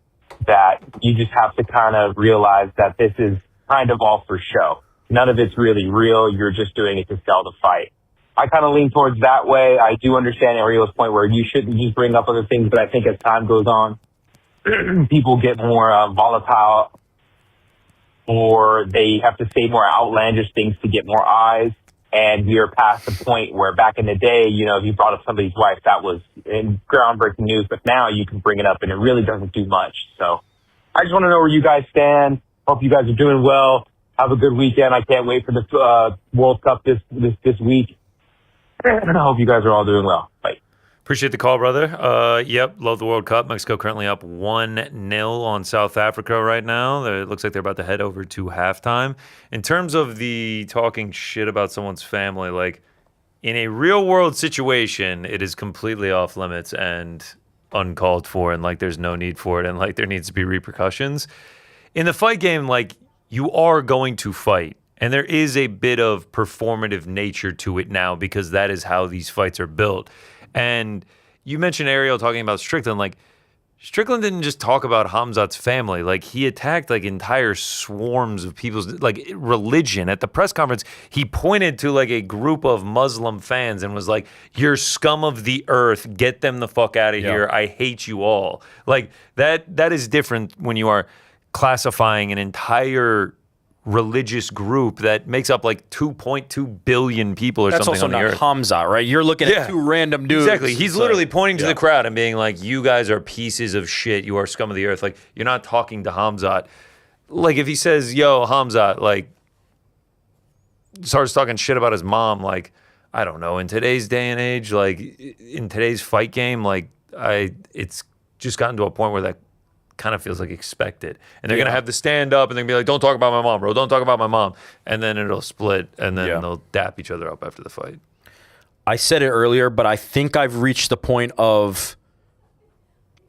that you just have to kind of realize that this is kind of all for show. None of it's really real. You're just doing it to sell the fight. I kind of lean towards that way. I do understand Ariel's point where you shouldn't just bring up other things, but I think as time goes on, people get more volatile, or they have to say more outlandish things to get more eyes. And we are past the point where back in the day, you know, if you brought up somebody's wife, that was in groundbreaking news. But now you can bring it up and it really doesn't do much. So I just want to know where you guys stand. Hope you guys are doing well. Have a good weekend. I can't wait for the World Cup this week. I hope you guys are all doing well. Bye. Appreciate the call, brother. Yep, love the World Cup. Mexico currently up 1-0 on South Africa right now. It looks like they're about to head over to halftime. In terms of the talking shit about someone's family, like in a real world situation, it is completely off limits and uncalled for, and like there's no need for it, and like there needs to be repercussions. In the fight game, like you are going to fight. And there is a bit of performative nature to it now because that is how these fights are built. And you mentioned Ariel talking about Strickland. Like, Strickland didn't just talk about Khamzat's family. Like, he attacked, like, entire swarms of people's, like, religion. At the press conference, he pointed to, like, a group of Muslim fans and was like, you're scum of the earth. Get them the fuck out of here. I hate you all. Like, that is different when you are classifying an entire religious group that makes up like 2.2 billion people or something on the earth. That's also not Khamzat, right? You're looking at two random dudes. Exactly. He's literally pointing to the crowd and being like, you guys are pieces of shit. You are scum of the earth. Like, you're not talking to Khamzat. Like, if he says, yo, Khamzat, like, starts talking shit about his mom, like, I don't know, in today's day and age, like, in today's fight game, like, it's just gotten to a point where that kind of feels like expected. And they're going to have to stand up and they're going to be like, don't talk about my mom, bro. Don't talk about my mom. And then it'll split and then they'll dap each other up after the fight. I said it earlier, but I think I've reached the point of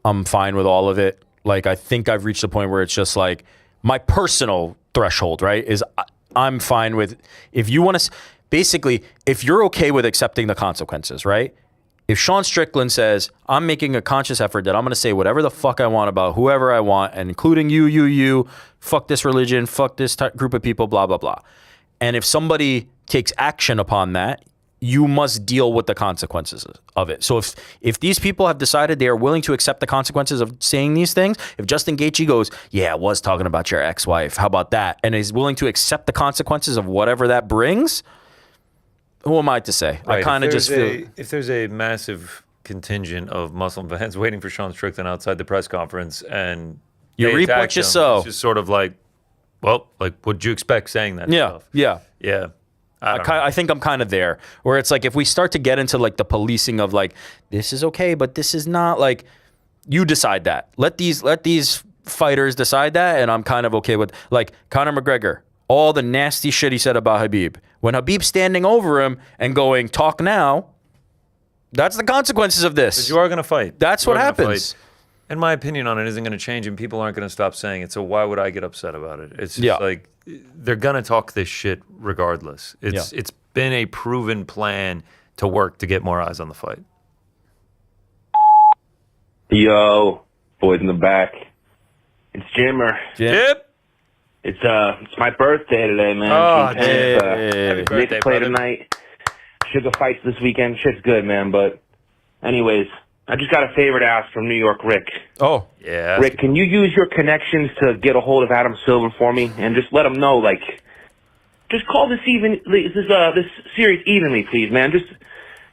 I'm fine with all of it. Like, I think I've reached the point where it's just like my personal threshold, right, is I'm fine with if you want to basically, if you're okay with accepting the consequences, right? If Sean Strickland says, I'm making a conscious effort that I'm going to say whatever the fuck I want about whoever I want, and including you, fuck this religion, fuck this group of people, blah, blah, blah. And if somebody takes action upon that, you must deal with the consequences of it. So if these people have decided they are willing to accept the consequences of saying these things, if Justin Gaethje goes, yeah, I was talking about your ex-wife, how about that? And is willing to accept the consequences of whatever that brings, who am I to say? Right. I kind of just feel... If there's a massive contingent of Muslim fans waiting for Sean Strickland outside the press conference and you reap what you sow. It's just sort of like, well, like, what'd you expect saying that stuff? Yeah. I think I'm kind of there, where it's like if we start to get into like the policing of like, this is okay, but this is not, like, you decide that. Let these fighters decide that, and I'm kind of okay with, like, Conor McGregor, all the nasty shit he said about Khabib. When Khabib's standing over him and going, talk now, that's the consequences of this. Because you are going to fight. That's what happens. And my opinion on it isn't going to change, and people aren't going to stop saying it. So why would I get upset about it? It's just like they're going to talk this shit regardless. It's been a proven plan to work to get more eyes on the fight. Yo, boys in the back. It's Jimmer. Yep. It's my birthday today, man. Oh, Happy birthday, Knicks play tonight. Sugar fights this weekend. Shit's good, man. But anyways, I just got a favor to ask from New York Rick. Oh, yeah. Rick, can you use your connections to get a hold of Adam Silver for me and just let him know, like, just call this series evenly, please, man. Just,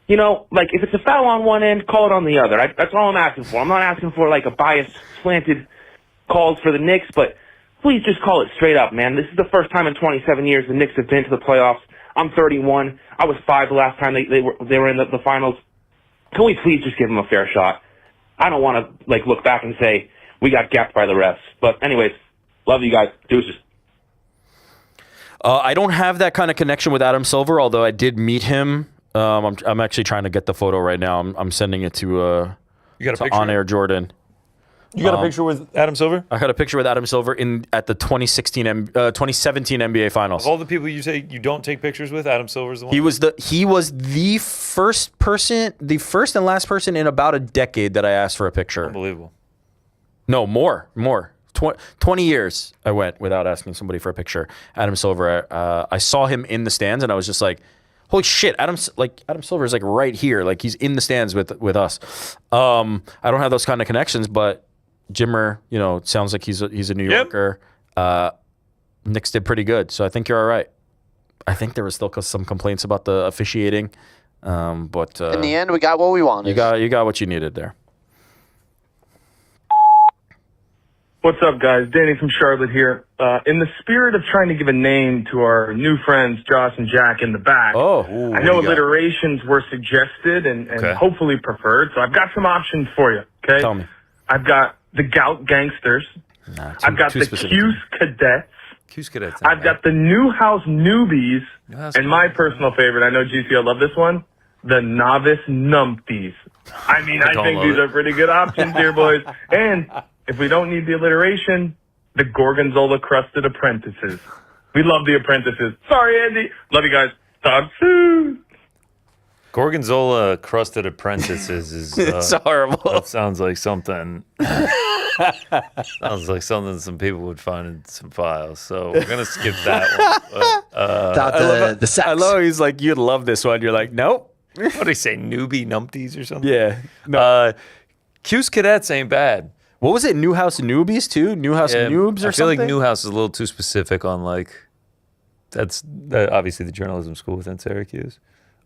you know, like, if it's a foul on one end, call it on the other. That's all I'm asking for. I'm not asking for, like, a biased, slanted calls for the Knicks, but please just call it straight up, man. This is the first time in 27 years the Knicks have been to the playoffs. I'm 31. I was 5 the last time they were in the finals. Can we please just give them a fair shot? I don't want to, like, look back and say we got gapped by the refs. But anyways, love you guys. Deuces. I don't have that kind of connection with Adam Silver, although I did meet him. I'm actually trying to get the photo right now. I'm sending it to you got a picture? On Air Jordan. You got a picture with Adam Silver? I got a picture with Adam Silver at the 2017 NBA Finals. Of all the people you say you don't take pictures with, Adam Silver's the one? He was the first and last person in about a decade that I asked for a picture. Unbelievable. No, more. 20 years I went without asking somebody for a picture. Adam Silver, I saw him in the stands and I was just like, holy shit, Adam Silver is like right here. Like he's in the stands with us. I don't have those kind of connections, but Jimmer, you know, it sounds like he's a New Yorker. Knicks did pretty good, so I think you're all right. I think there was still some complaints about the officiating, but in the end, we got what we wanted. You got what you needed there. What's up, guys? Danny from Charlotte here. In the spirit of trying to give a name to our new friends, Josh and Jack in the back, I know alliterations were suggested and hopefully preferred, so I've got some options for you, okay? Tell me. I've got the Gout Gangsters. I've got the Cuse Cadets. Cuse Cadets. I've got the Newhouse Newbies. And my personal favorite, I know GC, I love this one, the Novice Numpties. I mean, I think these are pretty good options here, boys. And if we don't need the alliteration, the Gorgonzola Crusted Apprentices. We love the apprentices. Sorry, Andy. Love you guys. Talk soon. Gorgonzola Crusted Apprentices is it's horrible. That sounds like something. Sounds like something some people would find in some files. So we're gonna skip that one. But, the sex. I love he's like, you'd love this one. You're like, nope. What do they say? Newbie numpties or something? Yeah. No. Cuse Cadets ain't bad. What was it? Newhouse Newbies too? Newhouse Noobs or something? I feel like Newhouse is a little too specific on like. That's obviously the journalism school within Syracuse.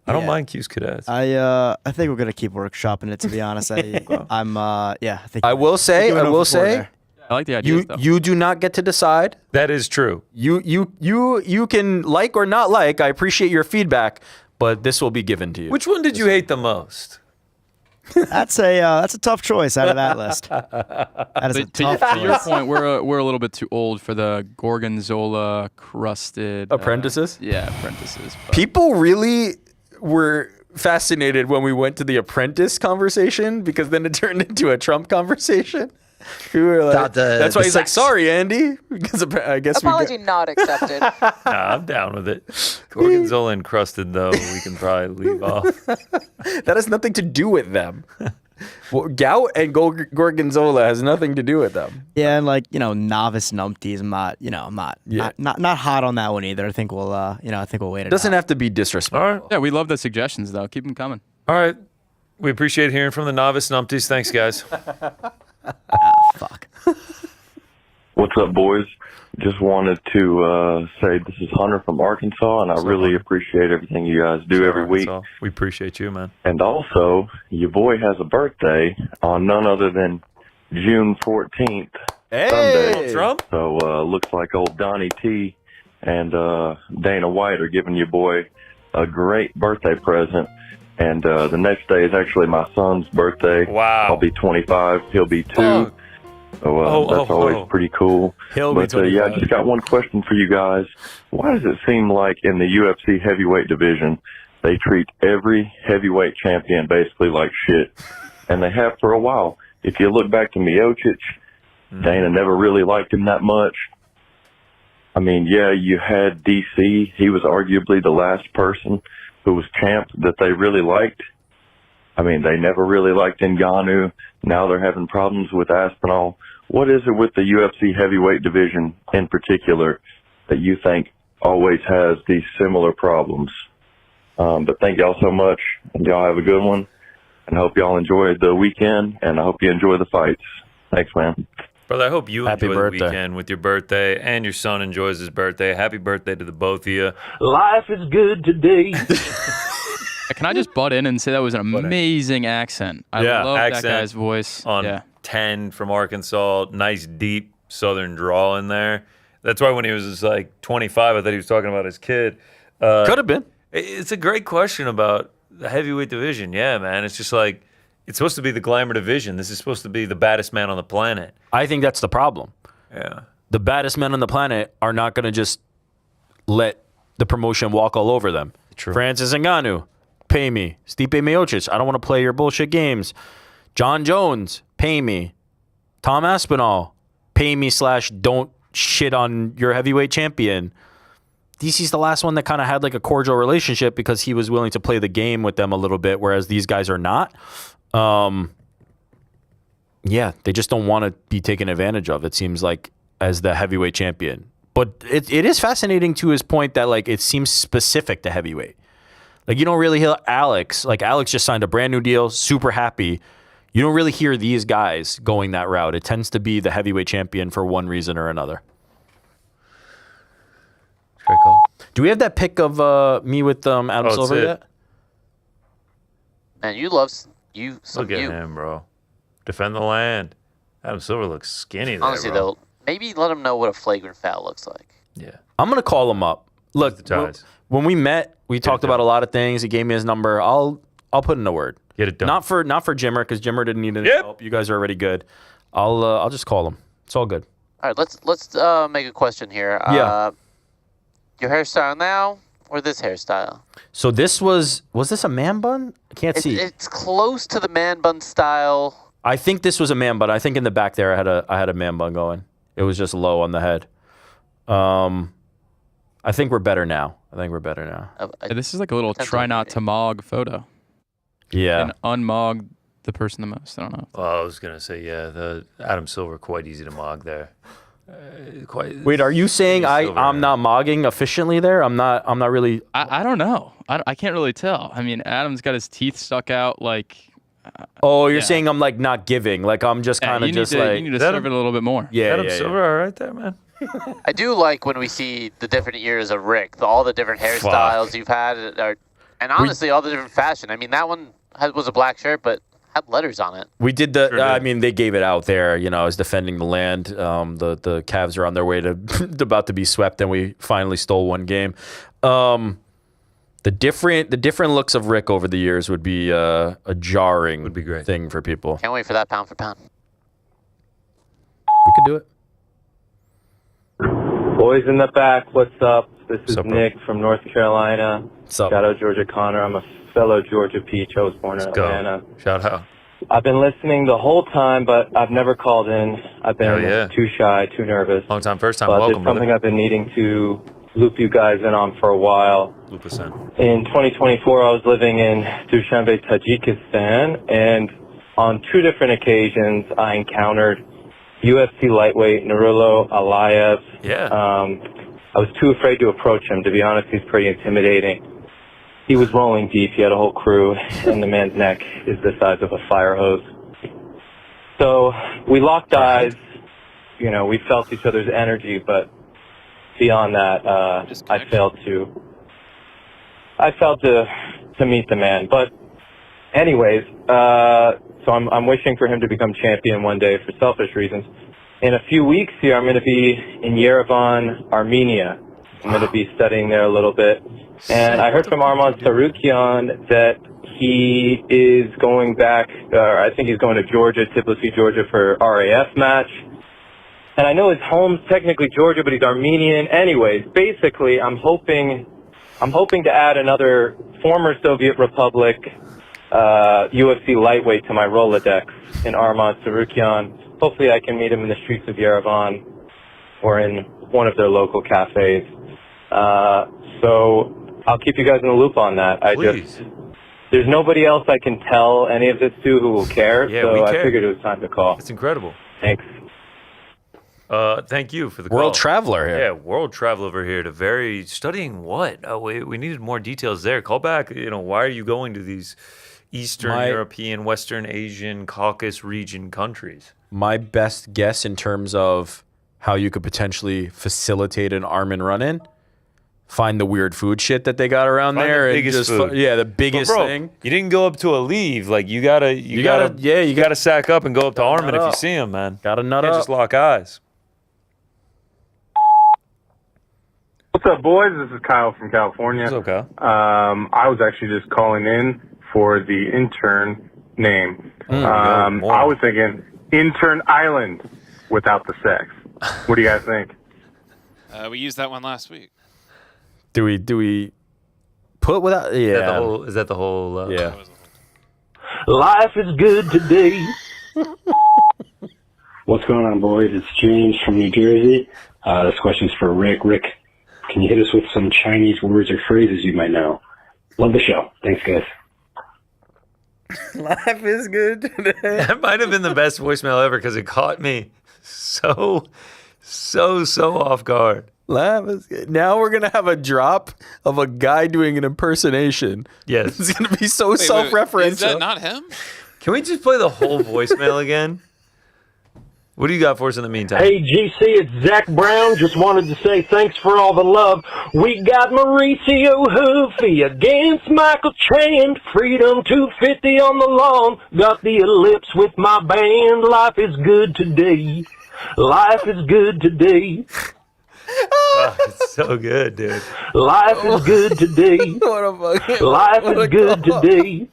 I don't mind Cuse Cadets. I think we're gonna keep workshopping it. To be honest, I think I will say, I like the idea. You do not get to decide. That is true. You can like or not like. I appreciate your feedback, but this will be given to you. Which one did you hate the most? That's a tough choice out of that list. That is a tough choice. To your point, we're a little bit too old for the Gorgonzola crusted apprentices. Apprentices. But. People really were fascinated when we went to the apprentice conversation because then it turned into a Trump conversation. We were like, that's why he's like, sorry, Andy. Because I guess apology not accepted. Nah, I'm down with it. Gorgonzola encrusted, though, we can probably leave off. That has nothing to do with them. Well, gout and gorgonzola has nothing to do with them. Yeah, and like, novice numpties, I'm not, not hot on that one either. I think we'll, I think we'll wait it Doesn't out. have to be disrespectful. All right. Yeah, we love the suggestions though. Keep them coming. All right. We appreciate hearing from the novice numpties. Thanks, guys. Fuck. What's up, boys? Just wanted to say this is Hunter from Arkansas, and I really appreciate everything you guys do every week. We appreciate you, man. And also, your boy has a birthday on none other than June 14th, Sunday. Trump? So looks like old Donnie T and Dana White are giving your boy a great birthday present. And the next day is actually my son's birthday. Wow. I'll be 25. He'll be 2. So that's always pretty cool. But yeah, I just got one question for you guys. Why does it seem like in the UFC heavyweight division, they treat every heavyweight champion basically like shit? And they have for a while. If you look back to Miocic, Dana never really liked him that much. I mean, yeah, you had DC. He was arguably the last person who was champ that they really liked. I mean, they never really liked Ngannou. Now they're having problems with Aspinall. What is it with the UFC heavyweight division in particular that you think always has these similar problems? But thank y'all so much, and y'all have a good one. And I hope y'all enjoy the weekend, and I hope you enjoy the fights. Thanks, man. Brother, I hope you enjoy the weekend with your birthday and your son enjoys his birthday. Happy birthday to the both of you. Life is good today. Can I just butt in and say that was an amazing accent? I love that guy's voice. On 10 from Arkansas, nice deep southern drawl in there. That's why when he was just like 25, I thought he was talking about his kid. Could have been. It's a great question about the heavyweight division. Yeah, man. It's just like, it's supposed to be the glamour division. This is supposed to be the baddest man on the planet. I think that's the problem. Yeah. The baddest men on the planet are not going to just let the promotion walk all over them. True. Francis Ngannou, pay me. Stipe Miocic, I don't want to play your bullshit games. John Jones, pay me. Tom Aspinall, pay me / don't shit on your heavyweight champion. DC's the last one that kind of had like a cordial relationship because he was willing to play the game with them a little bit, whereas these guys are not. Yeah, they just don't want to be taken advantage of, it seems like, as the heavyweight champion. But it is fascinating to his point that like it seems specific to heavyweight. Like you don't really hear Alex. Like Alex just signed a brand new deal, super happy. You don't really hear these guys going that route. It tends to be the heavyweight champion for one reason or another. Great call. Do we have that pic of me with Adam Silver yet? Man, you love you. Look at him, bro. Defend the land. Adam Silver looks skinny there, Honestly, bro. though, maybe let him know what a flagrant foul looks like. Yeah. I'm going to call him up. Look, when we met, we talked about a lot of things. He gave me his number. I'll put in a word. Get it done. Not for Jimmer, because Jimmer didn't need any help. You guys are already good. I'll just call him. It's all good. All right, let's make a question here. Yeah. Your hairstyle now or this hairstyle? So this was this a man bun? I can't see. It's close to the man bun style. I think this was a man bun. I think in the back there I had a man bun going. It was just low on the head. I think we're better now. Yeah, this is like a little try not to mog photo. Yeah. And unmog the person the most. I don't know. Well, I was going to say, yeah, the Adam Silver, quite easy to mog there. Wait, are you saying I'm not mogging efficiently there? I'm not really. I don't know. I can't really tell. I mean, Adam's got his teeth stuck out like. You're saying I'm like not giving, like I'm just kind of just like. You need to serve it a little bit more. Yeah, Adam Silver, all right there, man. I do like when we see the different years of Rick, all the different hairstyles you've had, and honestly, all the different fashion. I mean, that one was a black shirt, but had letters on it. We did the. I mean, they gave it out there. I was defending the land. The Cavs are on their way to about to be swept, and we finally stole one game. The different looks of Rick over the years would be a jarring thing for people. Can't wait for that pound for pound. We could do it. Boys in the back, what's up? This is Nick from North Carolina. Shout out Georgia Connor. I'm a fellow Georgia Peach. I was born in Atlanta. Shout out. I've been listening the whole time, but I've never called in. I've been too shy, too nervous. Long time, first time. But Welcome, it's something brother. I've been needing to loop you guys in on for a while. Loop us in. In 2024, I was living in Dushanbe, Tajikistan, and on 2 different occasions, I encountered UFC lightweight Nurullo Alaev. Yeah. I was too afraid to approach him. To be honest, he's pretty intimidating. He was rolling deep. He had a whole crew, and the man's neck is the size of a fire hose. So we locked eyes. You know, we felt each other's energy, but beyond that, I failed to meet the man. But anyways, so I'm wishing for him to become champion one day for selfish reasons. In a few weeks here, I'm going to be in Yerevan, Armenia. I'm going to be studying there a little bit. And I heard from Arman Tsarukyan that he is going back, I think he's going to Georgia, Tbilisi, Georgia for RAF match. And I know his home's technically Georgia, but he's Armenian. Anyways, basically, I'm hoping to add another former Soviet Republic UFC lightweight to my Rolodex in Arman Tsarukyan. Hopefully I can meet him in the streets of Yerevan or in one of their local cafes. So I'll keep you guys in the loop on that. There's nobody else I can tell any of this to who will care, so I figured it was time to call. It's incredible. Thanks. Thank you for the call. World traveler here. Yeah, world travel over here to studying what? Oh, we needed more details there. Call back. Why are you going to these Eastern European, Western Asian, Caucasus region countries? My best guess in terms of how you could potentially facilitate an Armin run-in, find the weird food shit that they got around there. The biggest food. The biggest thing. You didn't go up to a leave. Like you gotta sack up and go up to Armin if you see him, man. Gotta nut up. Just lock eyes. What's up, boys? This is Kyle from California. It's okay. I was actually just calling in for the intern name. I was thinking Intern Island without the sex. What do you guys think? We used that one last week. Do we put without? Yeah. Is that the whole? Yeah. Life is good today. What's going on, boys? It's James from New Jersey. This question's for Rick. Rick, can you hit us with some Chinese words or phrases you might know? Love the show. Thanks, guys. Life is good today. That might have been the best voicemail ever because it caught me so off guard. Life is good. Now we're gonna have a drop of a guy doing an impersonation. Yes, it's gonna be so self-referential. Is that not him? Can we just play the whole voicemail again? What do you got for us in the meantime? Hey, GC, it's Zach Brown. Just wanted to say thanks for all the love. We got Mauricio Hoofy against Michael Chan. Freedom 250 on the lawn. Got the ellipse with my band. Life is good today. Life is good today. Oh, it's so good, dude. Life is good today. Life is good today.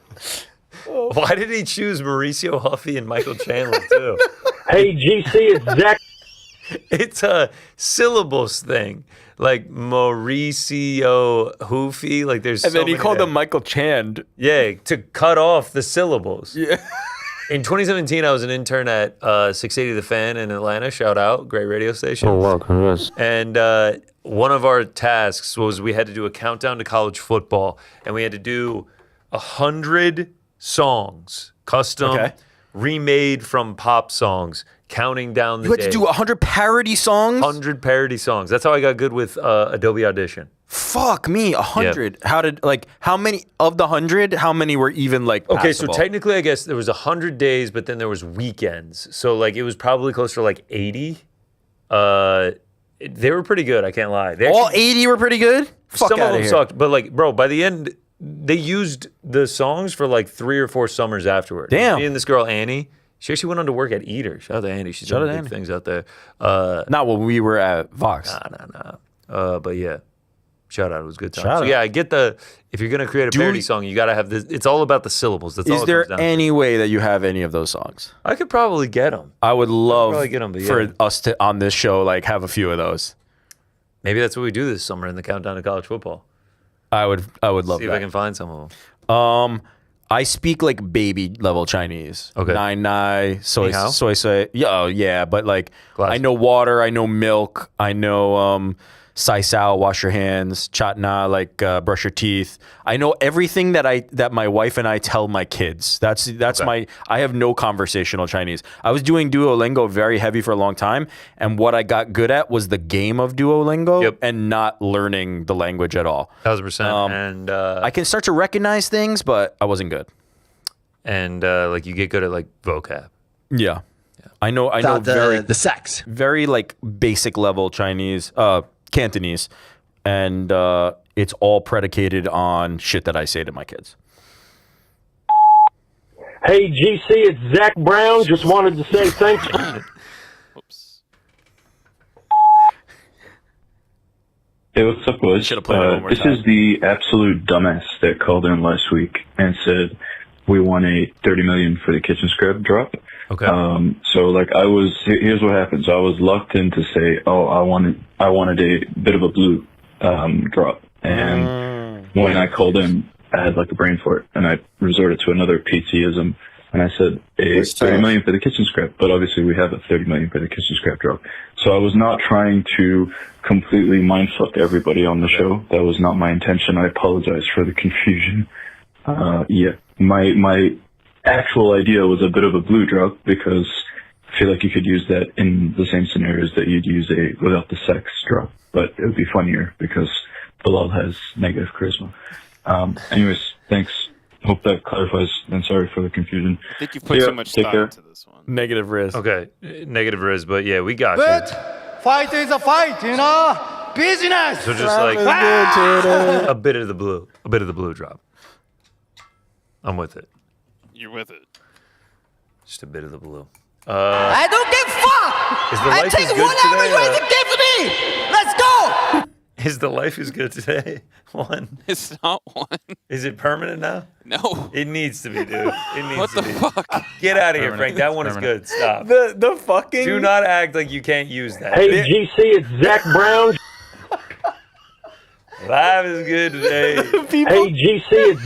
Why did he choose Mauricio Huffy and Michael Chandler too? Hey, GC, it's Zach. It's a syllables thing, like Mauricio Hoofy. Like there's. And then he called him Michael Chand. Yeah, to cut off the syllables. Yeah. In 2017, I was an intern at 680 The Fan in Atlanta. Shout out, great radio station. Oh, wow, congrats. And one of our tasks was we had to do a countdown to college football, and we had to do 100 songs, custom, remade from pop songs, counting down the You had to do 100 parody songs? 100 parody songs. That's how I got good with Adobe Audition. Fuck me, 100. Yeah. How many of the 100, how many were even Okay, passable? so technically I guess there was 100 days, but then there was weekends. So it was probably closer to 80. They were pretty good, I can't lie. All 80 were pretty good? Fuck Some of them here. sucked, but bro, by the end, they used the songs for 3 or 4 summers afterward. Damn. Me and this girl, Annie, she actually went on to work at Eater. Shout out to Annie. She's doing big things out there. Not when we were at Vox. Nah. But yeah. Shout out, it was a good time. Yeah, I get if you're gonna create a parody song, you gotta have this. It's all about the syllables. That's all. Is there any way that you have any of those songs? I could probably get them. I would love but for us to on this show have a few of those. Maybe that's what we do this summer in the countdown to college football. I would love See that. if I can find some of them. I speak baby level Chinese. Okay. Nai, soy. Yeah, but I know water. I know milk. I know Sai Sao, wash your hands, Chat Na, like brush your teeth. I know everything that my wife and I tell my kids. That's okay. I have no conversational Chinese. I was doing Duolingo very heavy for a long time, and what I got good at was the game of Duolingo and not learning the language at all. 1,000%. And I can start to recognize things, but I wasn't good. And like you get good at like vocab. Yeah. I know the sex. Very like basic level Chinese, Cantonese, and it's all predicated on shit that I say to my kids. Hey, GC, it's Zach Brown. Just wanted to say thanks. Whoops. Hey, what's up, boys? This is the absolute dumbass that called in last week and said we won a $30 million for the kitchen scrub drop. Okay. So like here's what happens. I was locked in to say, oh, I wanted a bit of a blue drop, and when I called in, I had like a brain fart, and I resorted to another PTism, and I said $30 million for the kitchen scrap, but obviously we have a $30 million for the kitchen scrap drop. So I was not trying to completely mindfuck everybody on the show. That was not my intention. I apologize for the confusion. My actual idea was a bit of a blue drop because I feel like you could use that in the same scenarios that you'd use a without the sex drop, but it would be funnier because Bilal has negative charisma. Anyways, thanks. Hope that clarifies, and sorry for the confusion. I think you put too much thought into this one. Negative risk. Okay, negative risk, but yeah, we got But fight is a fight, business. So just like a bit of the blue drop. I'm with it. You're with it. Just a bit of the blue. I don't give fuck. Is the I life take as good whatever today, you want to give me. Let's go. Is the life is good today? One. It's not one. Is it permanent now? No. It needs to be, dude. It needs What to the be. fuck? Get out of here, Permanent. Frank. That one is Permanent. good. Stop. The fucking. Do not act like you can't use that. Hey, GC, it's Zach Brown. Life is good today. Hey, GC, it's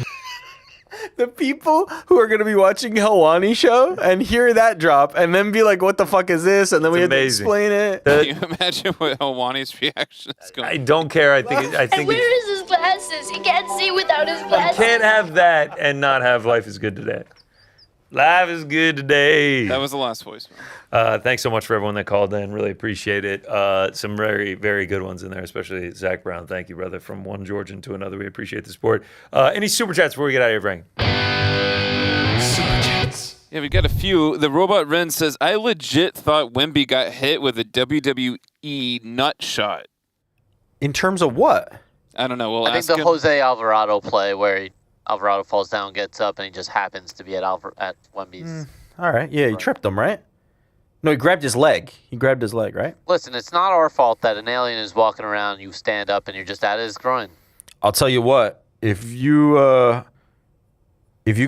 The people who are going to be watching Helwani show and hear that drop and then be like, what the fuck is this? And then we have to amazing. explain it. Can you imagine what Helwani's reaction is going to I don't care. I think. And where is his glasses? He can't see without his You glasses. can't have that and not have life is good today. Life is good today. That was the last voicemail. Thanks so much for everyone that called in. Really appreciate it. Some very, very good ones in there, especially Zach Brown. Thank you, brother. From one Georgian to another, we appreciate the support. Any super chats before we get out of here, Frank? Super chats. Yeah, we got a few. The Robot Ren says, I legit thought Wemby got hit with a WWE nut shot. In terms of what? I don't know. We'll I think ask the him. Jose Alvarado play where Alvarado falls down, gets up, and he just happens to be at Wemby's. All right. Yeah, he tripped him, right? No, he grabbed his leg. He grabbed his leg, right? Listen, it's not our fault that an alien is walking around, you stand up, and you're just at his groin. I'll tell you what. If you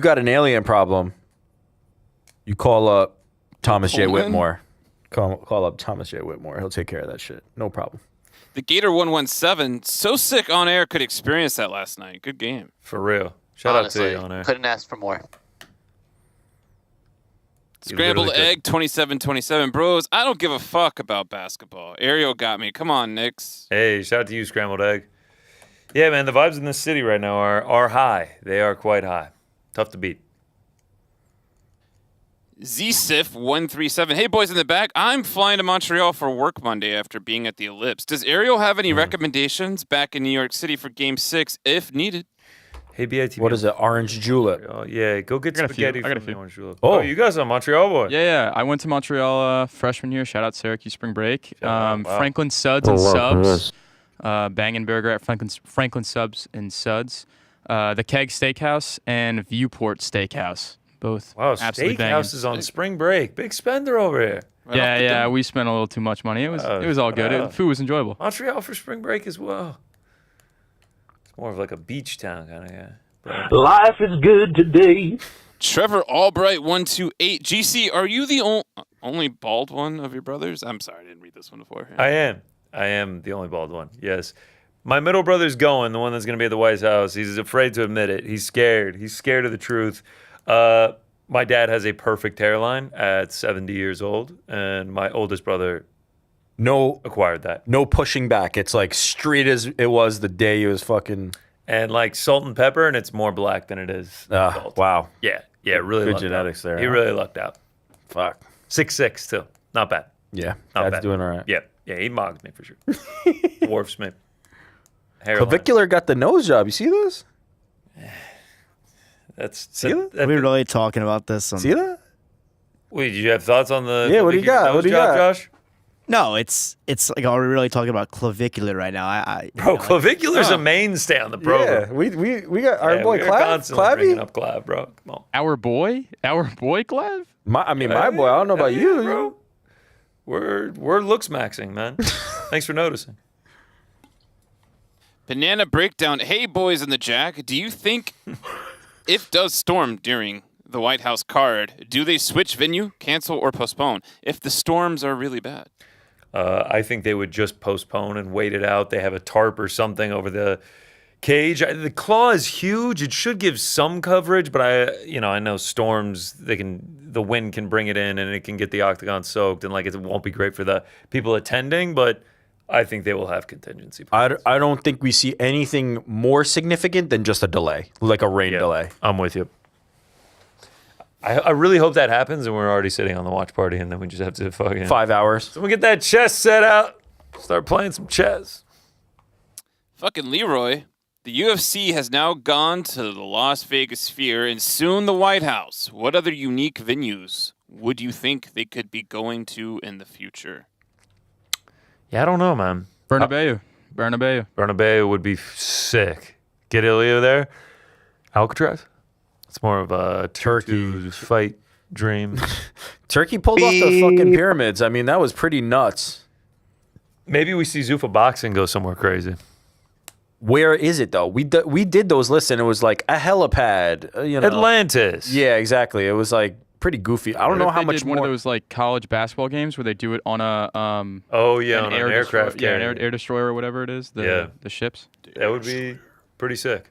got an alien problem, you call up Thomas J. Whitmore. Call up Thomas J. Whitmore. He'll take care of that shit. No problem. The Gator 117, so sick on air, could experience that last night. Good game. For real. Shout Honestly, out to you on there. couldn't ask for more. Scrambled literally egg 2727. Bros, I don't give a fuck about basketball. Ariel got me. Come on, Knicks. Hey, shout out to you, Scrambled Egg. Yeah, man, the vibes in this city right now are high. They are quite high. Tough to beat. ZSIF137. Hey, boys in the back. I'm flying to Montreal for work Monday after being at the Ellipse. Does Ariel have any recommendations back in New York City for Game 6 if needed? Hey, BITB. What is it? Orange julep. Oh, yeah, go get I got a few. spaghetti I got a from the few. Orange Julep. Oh. Oh, you guys are Montreal boy. Yeah. I went to Montreal freshman year. Shout out Syracuse spring break. Wow. Franklin Suds and Subs. Bangin' Burger at Franklin Subs and Suds. The Keg Steakhouse and Viewport Steakhouse. Both Wow, absolutely banging. Steakhouse is on spring break. Big spender over here. Yeah. We spent a little too much money. It was all good. Food was enjoyable. Montreal for spring break as well. It's more of like a beach town kind of guy. Life is good today. Trevor Albright 128. GC, are you the only bald one of your brothers? I'm sorry, I didn't read this one before. I am the only bald one. Yes. My middle brother's going, the one that's going to be at the White House. He's afraid to admit it. He's scared. He's scared of the truth. My dad has a perfect hairline at 70 years old, and my oldest brother acquired that. No pushing back. It's like straight as it was the day he was fucking. And like salt and pepper, and it's more black than it is salt. Wow. Yeah, really Good lucked genetics out. there. He really lucked out. Fuck. 6'6" too. Not bad. Yeah, Not that's bad. doing all right. Yeah, he mogs me for sure. Dwarfs me. Hairline. Clavicular got the nose job. You see this? Are we really talking about this? See that? Wait, did you have thoughts on the? Yeah, what do you got? What do you got, Josh? No, it's like, are we really talking about clavicular right now? Bro, clavicular's a mainstay on the program. Yeah, we got our boy we're Clav. constantly bringing up Clav, bro. Come on. Our boy Clav? My boy. I don't know about you, bro. We're looks maxing, man. Thanks for noticing. Banana breakdown. Hey, boys in the Jack. Do you think if does storm during the White House card, do they switch venue, cancel, or postpone if the storms are really bad? I think they would just postpone and wait it out. They have a tarp or something over the cage. The claw is huge. It should give some coverage, but I know storms. The wind can bring it in, and it can get the octagon soaked, and like it won't be great for the people attending. But I think they will have contingency plans. I don't think we see anything more significant than just a delay, like a rain delay. I'm with you. I really hope that happens, and we're already sitting on the watch party, and then we just have to fucking 5 hours. So we get that chess set out. Start playing some chess. Fucking Leroy. The UFC has now gone to the Las Vegas Sphere and soon the White House. What other unique venues would you think they could be going to in the future? Yeah, I don't know, man. Bernabeu would be sick. Get Ilya there. Alcatraz. It's more of a Turkey fight dream. Turkey pulled off the fucking pyramids. I mean, that was pretty nuts. Maybe we see Zuffa Boxing go somewhere crazy. Where is it though? We did those lists and it was like a helipad. Atlantis. Yeah, exactly. It was like pretty goofy. I don't know how much did one of those like college basketball games where they do it on a on an aircraft destroyer, carrier. an air destroyer or whatever it is. The ships. That would be pretty sick.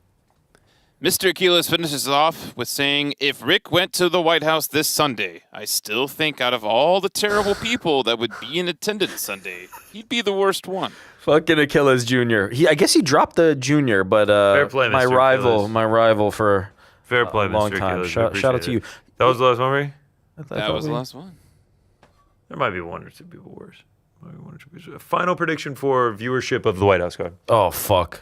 Mr. Aquiles finishes off with saying, if Rick went to the White House this Sunday, I still think out of all the terrible people that would be in attendance Sunday, he'd be the worst one. Fucking Achilles Jr. I guess he dropped the junior, but Fair play, my Mr. rival, Achilles. my rival for Fair play, a long Mr. time. Achilles. Shout out to you. That was the last one, Ray? That was the last one. There might be one or two people worse. Final prediction for viewership of the White House card. Oh fuck!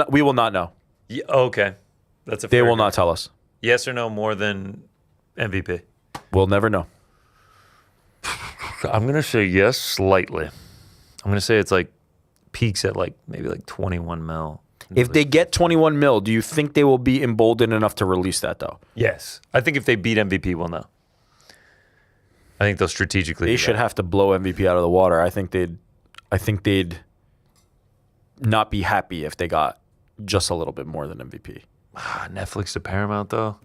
We will not know. Yeah, okay, that's a. They will not tell us. Yes or no more than MVP. We'll never know. I'm gonna say yes slightly. I'm gonna say it's like peaks at like maybe like 21 mil. If they get 21 mil, do you think they will be emboldened enough to release that though? Yes, I think if they beat MVP, we'll know. I think they'll strategically. They should have to blow MVP out of the water. I think they'd not be happy if they got just a little bit more than MVP. Netflix to Paramount though.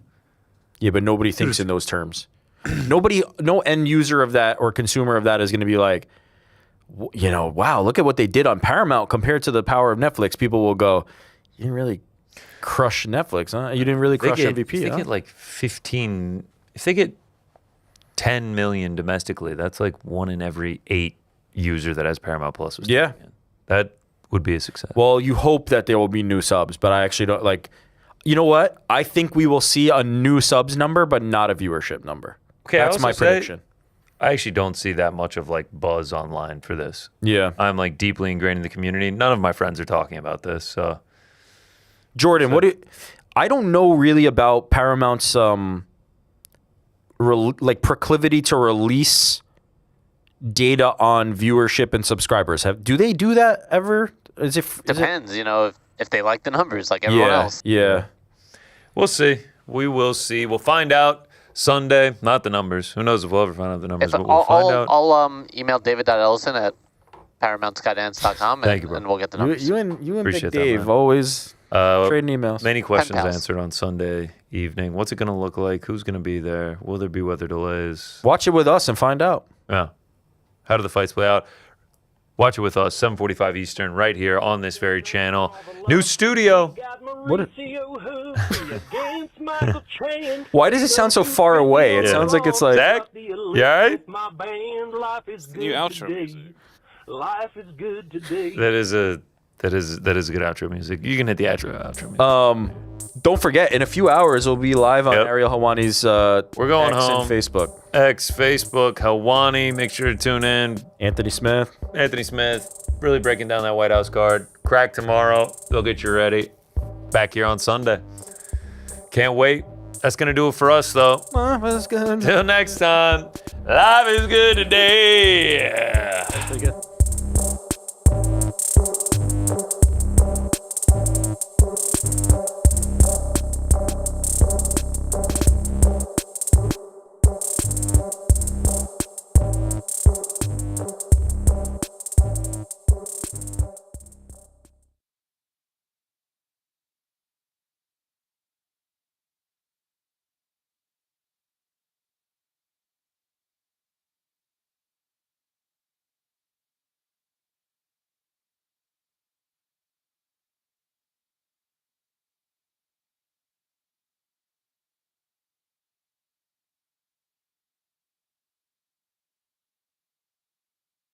Yeah, but nobody thinks in those terms. No end user of that or consumer of that is going to be like, wow, look at what they did on Paramount compared to the power of Netflix. People will go, you didn't really crush Netflix, huh? You didn't really crush MVP. If they get like 15, if they get 10 million domestically, that's like 1 in every 8 user that has Paramount Plus. Yeah. That would be a success. Well, you hope that there will be new subs, but I actually don't like. You know what? I think we will see a new subs number, but not a viewership number. Okay, that's my prediction. I actually don't see that much of like buzz online for this. Yeah, I'm like deeply ingrained in the community. None of my friends are talking about this. So, Jordan, I don't know really about Paramount's proclivity to release data on viewership and subscribers. Do they do that ever? Depends, if they like the numbers like everyone else. Yeah. We'll see. We will see. We'll find out Sunday. Not the numbers. Who knows if we'll ever find out the numbers, but we'll find out. I'll email David.Ellison at ParamountSkydance.com and we'll get the numbers. You and Appreciate Big Dave always trading emails. Many questions answered on Sunday evening. What's it going to look like? Who's going to be there? Will there be weather delays? Watch it with us and find out. Yeah. How do the fights play out? Watch it with us, 7:45 Eastern, right here on this very channel. New studio. Why does it sound so far away? It sounds like it's like... Zach, you all right? New outro music. Life is good today. That is a good outro music. You can hit the outro music. Don't forget, in a few hours, we'll be live on Ariel Helwani's We're going X home. and Facebook. X, Facebook, Helwani. Make sure to tune in. Anthony Smith, really breaking down that White House card. Crack tomorrow. They'll get you ready. Back here on Sunday. Can't wait. That's going to do it for us, though. Life is good. Till next time. Life is good today.